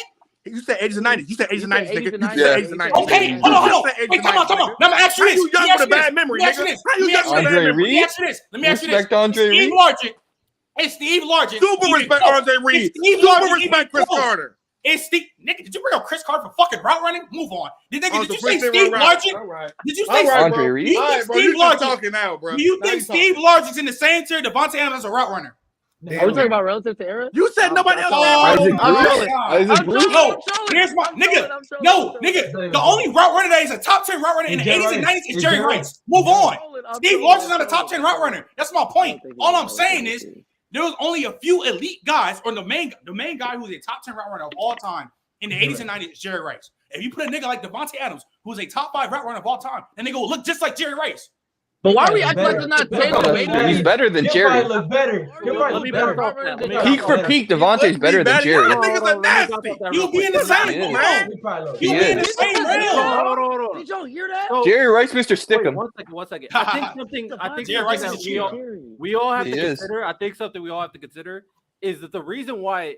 You said 80s and 90s. You said 80s and 90s, nigga. You Yeah. said 80s and 90s. Okay, hold on. Wait, come on. Now I'm gonna ask you How this. you young with a bad memory, Let me nigga? ask How you you young with a bad Andre memory? Reed? Let me ask you this. Respect Andre Steve Reed? Largent. Hey, Steve Largent. Super respect Andre Reed. Super respect Chris Carter. It's Steve. Nigga, did you bring up Chris Carter for fucking route running? Move on. Did you say Steve Steve Largent? All right. Did you say Andre Reed? Do you All think right, bro. Steve You just Largent? talking now, bro. Do you Now think you talking. Steve Largent's in the same tier Devontae Adams as a route runner? Are we talking about relative to era? You said nobody else. Isaac Bruce? I'm Isaac Bruce? No, here's my nigga. The only route runner that is a top 10 route runner in the 80s and 90s is Jerry Rice. Move on. Steve Largent's not a top 10 route runner. That's my point. All I'm saying is there was only a few elite guys, or the main guy who's a top 10 route runner of all time in the 80s and 90s is Jerry Rice. If you put a nigga like Devontae Adams, who's a top 5 route runner of all time, then they go look just like Jerry Rice. But why are we acting like they're not Taylor? He's better than Jerry. He'll probably look better. He'll probably look better. Peak for peak, Devontae's better than Jerry. That nigga's a nasty. He'll be in the same He is. realm. He He'll be in the is. same realm. Hold on. Did y'all hear that? So- Jerry Rice, Mr. Wait, Stickum. one second. I think Jerry Rice something is that a we all have He to is. consider. I think something we all have to consider is that the reason why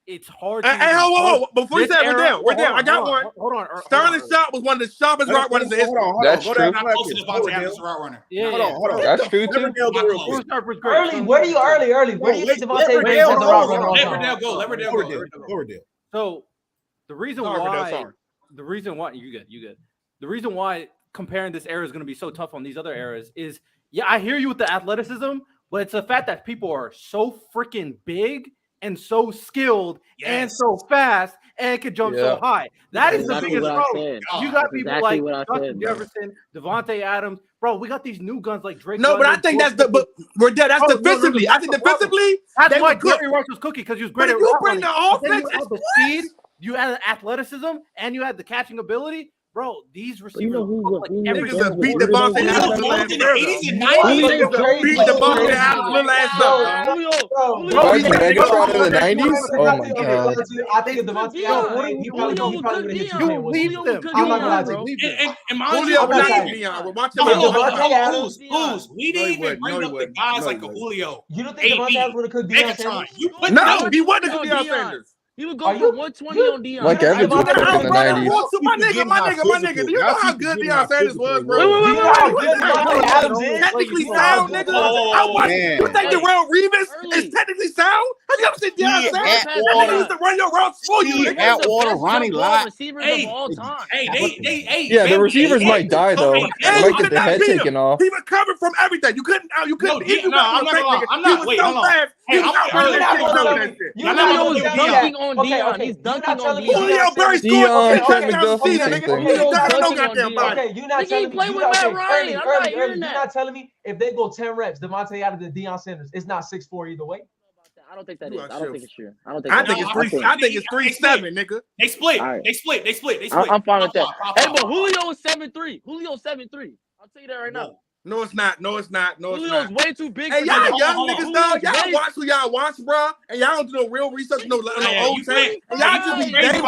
it's hard. Hey, hold on. Before you say we're down. I got one. Hold on. Sterling Sharp was one of the sharpest route runners in history. That's Go true. down, not close to Devontae Adams as a route runner. Yeah. Hold on. That's true too. Riverdale go real quick. Early, where do you Where do you think Devontae Riverdale, Adams as a route runner? Let Riverdale go. Riverdale. So the reason why you good. The reason why comparing this era is going to be so tough on these other eras is, yeah, I hear you with the athleticism, but it's the fact that people are so freaking big and so skilled and so fast and can jump so high. That is the biggest problem. You got people like Justin Jefferson, Devontae Adams. Bro, we got these new guns like Drake. No, but I think that's defensively. I think defensively. That's why Jerry Rice was cookie, because he was great at you route bring running. the offense, You had the speed, you had the athleticism, and you had the catching ability. Bro, these receivers look like every Niggas beat Devontae Adams last year. Niggas beat Devontae Adams last year. Bro, Megatron in the 90s? Oh my god. I think if Devontae Adams, he probably would have hit you. I'm not gonna lie to you. And Julio would not beat Deion. We're watching who's? We didn't even bring up the guys like a Julio. You don't think Devontae Adams would have cooked Deion Sanders? No, he wasn't Deion Sanders. He would go for 120 on Deion. Like every dude in the 90s. My nigga. Do you know how good Deion Sanders was, bro? Wait. Technically sound, nigga. You think Darrell Revis is technically sound? Have you ever seen Deion Sanders? That nigga used to run your routes for you. Atwater, Ronnie Lott. Yeah, the receivers might die though. They might get their head taken off. He recovered from everything. You couldn't. I'm not. Wait, hold on. Hey, Julio is dunking on Deion. He's dunking on Deion. Julio Berry scored Okay, you're not telling me. Play with Matt Ryan. I'm not hearing that. You're not telling me if they go 10 reps, Devontae out of the Deion Sanders, it's not 6'4" either way. I don't think that is. I don't think it's true. I think it's 3-7, nigga. They split. They split. I'm fine with that. Hey, but Julio is 7'3". Julio's 7'3". I'll tell you that right now. No, it's not. Julio's way too big. Hey, y'all young niggas, dog. Y'all watch who y'all watch, bro. And y'all don't do no real research, no old thing. And y'all just be dating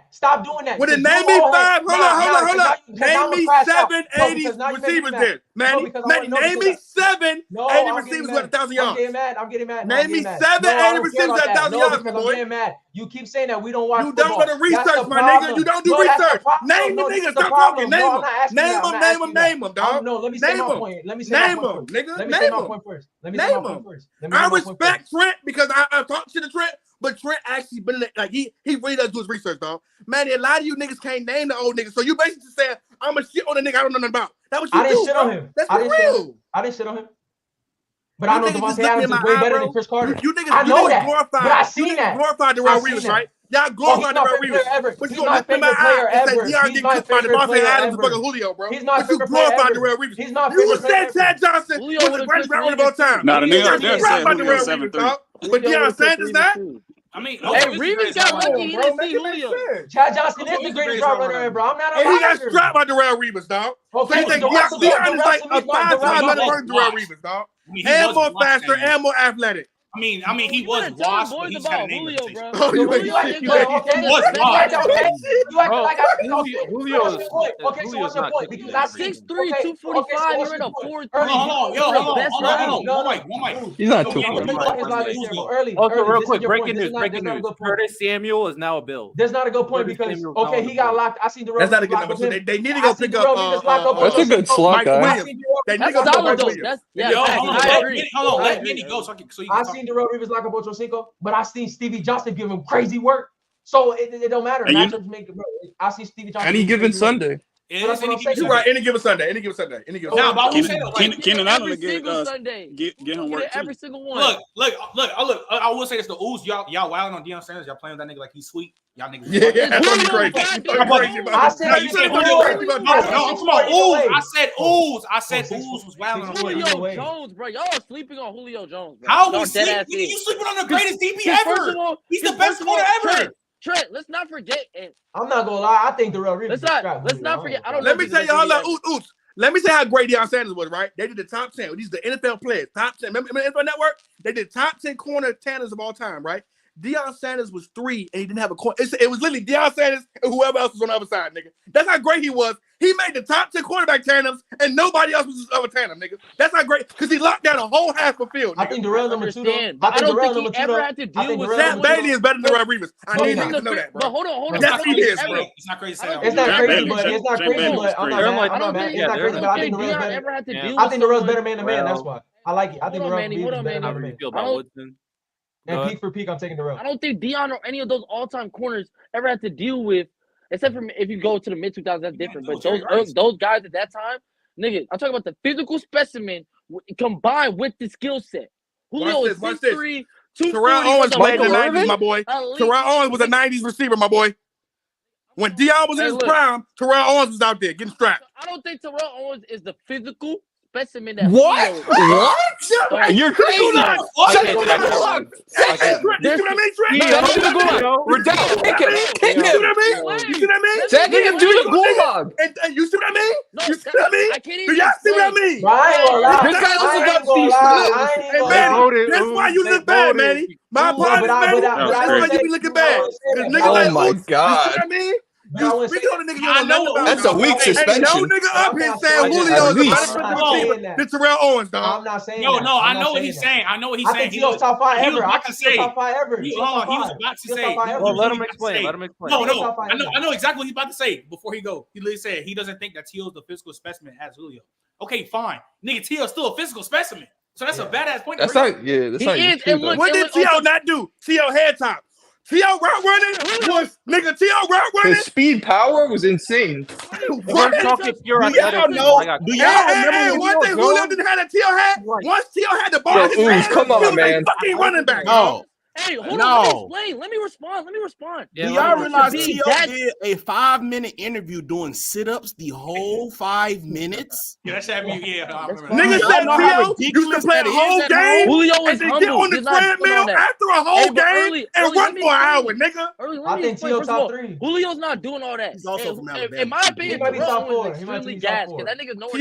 Stop doing that. Well, then name me 5. Hold on. Name me 7 80s receivers then. Manny, name me 7 80 receivers with 1,000 yards. I'm getting mad. Name me 7 80 receivers at 1,000 yards, my boy. I'm getting mad. You keep saying that we don't watch football. You don't go to research, my nigga. You don't do research. Name the niggas. Stop talking. Name them, dog. No, let me say my point. Let me say my point first. Name them. I respect Trent because I talked to the Trent, but Trent actually been like he really does do his research, dog. Man, a lot of you niggas can't name the old niggas, so you basically saying I'm a shit on a nigga I don't know nothing about. That's what you do. I didn't shit on him. That's real. I didn't shit on him. But I know Devontae Adams is way better than Chris Carter. I know that. But I seen that. Glorified Darrell Revis, right? Y'all glorified Darrell Revis. But you gonna look in my eye and say Deion get cooked by Devontae Adams and fucking Julio, bro. He's my favorite player ever. Darrell Revis. He's my favorite player. You said Chad Johnson was the greatest rapper of all time. Nah, the nigga there said Julio 7'3". But Deion Sanders not. I mean, Revis got lucky. He didn't see Julio. Chad Johnson is the greatest route runner ever. I'm not a liar. And he got strapped by Darrell Revis, dog. Okay, so Deion is like a 5 times better version of Darrell Revis, dog. And more faster and more athletic. I mean, he was washed, but he's got a name Julio, bro. Oh, you Julio washed. Julio's okay. So what's your point? Because I 6'3", 245. You're in a 4'3". Hold on. He's not 245. Early. Also, real quick, breaking news. Curtis Samuel is now a Bill. There's not a good point because he got locked. I seen the. That's not a good number. So they need to go pick up. That's a good slot, guy. They need to go pick up Mike Williams. Hold on. Let Vinny go so you I seen Darrell Revis like a Ocho Cinco, but I seen Stevie Johnson give him crazy work. So it don't matter. Matchups make it. I see Stevie Johnson. Any given Sunday. You're right. Any given Sunday. Now, but Keenan Allen get him work every single one. Look. I will say this: the Ooze, y'all wilding on Deion Sanders. Y'all playing with that nigga like he's sweet. Y'all niggas. Yeah, that's crazy. I said Ooze. I said Ooze was wilding on Julio Jones, bro. Y'all are sleeping on Julio Jones, bro. How we sleeping? You sleeping on the greatest DB ever? He's the best corner ever. Trent, let's not forget. I'm not gonna lie. I think Darrell Revis. Let's not forget. I don't. Let me tell you how. Let me say how great Deion Sanders was. Right? They did the top 10. These are the NFL players. Top 10. Remember NFL Network? They did top 10 corner tanners of all time. Right? Deion Sanders was 3 and he didn't have a corner. It was literally Deion Sanders and whoever else was on the other side, nigga. That's how great he was. He made the top 10 quarterback tandems and nobody else was his other tandem, nigga. That's how great, because he locked down a whole half a field. Nigga. I think Darrell number 2. I don't think he ever had to deal with Chad Bailey is better than Darrell Revis. I need niggas to know that, bro. But hold on. Yes, he is, bro. It's not crazy. It's not crazy, but I'm not mad. It's not crazy, but I think Darrell's better. I think Darrell's better man to man. That's why I like it. I think Darrell's better man to man. And peak for peak, I'm taking Darrell. I don't think Deion or any of those all-time corners ever had to deal with, except for if you go to the mid-2000s, that's different. But those guys at that time, nigga, I'm talking about the physical specimen combined with the skill set. Julio is 6'3", 240. Terrell Owens played in the 90s, my boy. Terrell Owens was a 90s receiver, my boy. When Deion was in his prime, Terrell Owens was out there getting strapped. I don't think Terrell Owens is the physical specimen that What? You're crazy. You see what I mean, Send him to the gulag. And you see what I mean? You see what I mean? Do y'all see what I mean? This guy doesn't got Steve. And Manny, that's why you look bad, Manny. My apologies, Manny. That's why you be looking bad. Oh my God. You see what I mean? You speaking on the nigga you don't know about. That's a weak suspension. Ain't no nigga up here saying Julio is a better receiver than Terrell Owens, dog. I'm not saying No, that. no, I I'm know not what saying he's that. saying. I know what he's saying. I think Tio's top 5 He was ever. about to say. Top 5 ever. He was about to say. Well, let him explain. Let him explain. No. I know exactly what he's about to say before he go. He literally said he doesn't think that Tio's the physical specimen as Julio. Okay, fine. Nigga, Tio's still a physical specimen. So that's a badass point. That's not. Yeah, that's not. True, what did Tio not do? Tio head top. Tio route running was nigga. Tio route running. His speed power was insane. What? We're talking pure Do y'all know? Do y'all remember one thing Julio didn't have that Tio had? Once Tio had the ball, Yo, Ooze, come on, man. Fucking running back. No. Hey, hold on. Let me respond. Do y'all realize Tio did a 5-minute interview doing sit-ups the whole 5 minutes? Yeah, that's that. Yeah, I remember. Nigga said Tio used to play a whole game and then get on the treadmill after a whole game and run for an hour, nigga. I think Tio top 3. Julio's not doing all that. He's also from Alabama. In my opinion, He might be top 4. is extremely gas because that nigga's nowhere.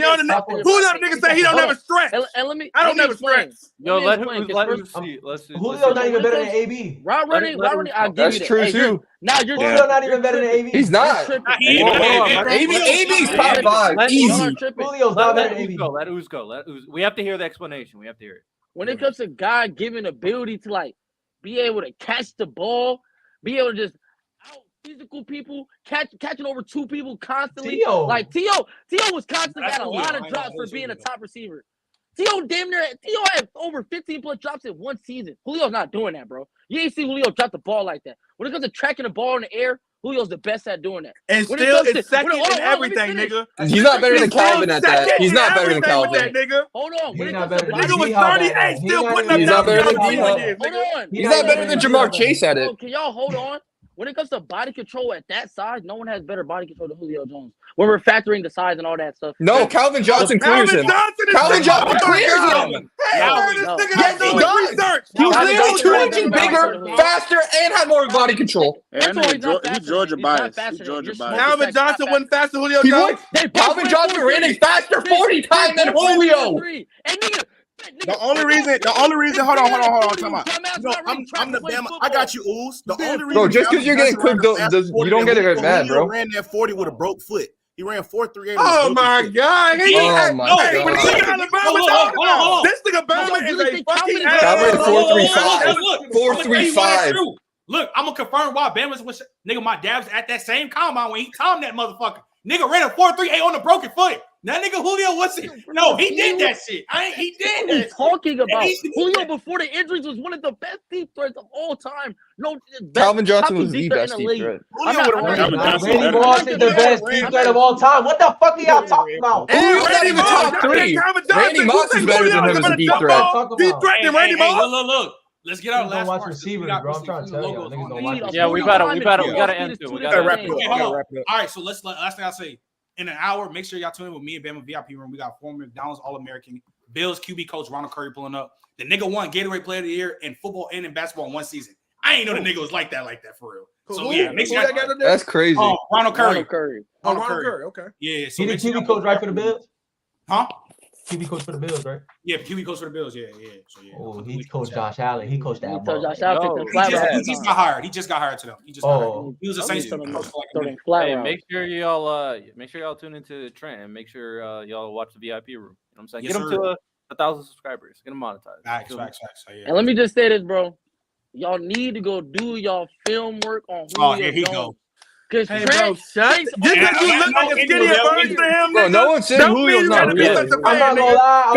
Who that nigga say he don't never stretch? And let me. I don't never stretch. Yo, let him see. Let's see. Julio's not even better than AB. Route running, I'll give you that. That's true too. Now you're Julio not even better than AB. He's not. AB's top 5. Easy. Julio's not better than AB. Let Ooze go. We have to hear the explanation. We have to hear it. When it comes to God given ability to like be able to catch the ball, be able to just out physical people, catching over 2 people constantly. Tio. Like Tio was constantly had a lot of drops for being a top receiver. Tio had over 15 plus drops in one season. Julio's not doing that, bro. You ain't see Julio drop the ball like that. When it comes to tracking the ball in the air, Julio's the best at doing that. And still is second in everything, nigga. He's not better than Calvin at that. He's not better than Calvin. Hold on. He's not better than Nigga was 38, still putting up. He's not better than Hold on. He's not better than Jamar Chase at it. Can y'all hold on? When it comes to body control at that size, no one has better body control than Julio Jones. When we're factoring the size and all that stuff. No, Calvin Johnson clears him. Calvin Johnson clears him. Yes, he does. He was literally 2 inches bigger, faster, and had more body control. And he's Georgia biased. Calvin Johnson wasn't faster than Julio Jones. Calvin Johnson ran a faster 40 times than Julio. The only reason, hold on, time out. No, I'm the Bama. I got you, Ooze. The only reason, bro, just because you're getting cooked, you don't get it mad, bro. He ran that 40 with a broke foot. He ran 4.38. Oh my god! Oh my god! This nigga Bama is a fucking ass. 4.35. Look, I'm gonna confirm why Bama's was nigga. My dad was at that same combine when he timed that motherfucker. Nigga ran a 4.38 on the broken foot. That nigga Julio wasn't. No, he did that shit. He did that. Talking about Julio before the injuries was one of the best deep threats of all time. No, Calvin Johnson was the best deep threat. Randy Moss is the best deep threat of all time. What the fuck are y'all talking about? Julio's not even top 3. Randy Moss is better than him as a deep threat. Deep threat than Randy Moss. Look. Let's get our last watch receivers, bro. I'm trying to tell you, niggas don't watch. Yeah, we gotta end it. We gotta wrap it up. All right, so last thing I'll say. In an hour, make sure y'all tune in with me and Bama VIP room. We got former McDonald's All-American, Bills QB coach Ronald Curry pulling up. The nigga won Gatorade Player of the Year in football and in basketball in one season. I ain't know the nigga was like that for real. So yeah, make sure that's crazy. Oh, Ronald Curry. Ronald Curry. Okay. Yeah. So he the QB coach right for the Bills? Huh? QB coach for the Bills, right? Yeah, QB coach for the Bills. Yeah. So yeah. Oh, he coached Josh Allen. He coached that. He just got hired. He just got hired to them. He was a Saints. Hey, make sure y'all tune into Trent and make sure y'all watch the VIP room. You know what I'm saying? Get them to 1,000 subscribers. Get them monetized. Facts. And let me just say this, bro. Y'all need to go do y'all film work on Julio. Oh, here he go. Because hey, bro, shut. Just because you look like a skinny version of him, bro, no one said Julio's not good. I'm not gonna lie.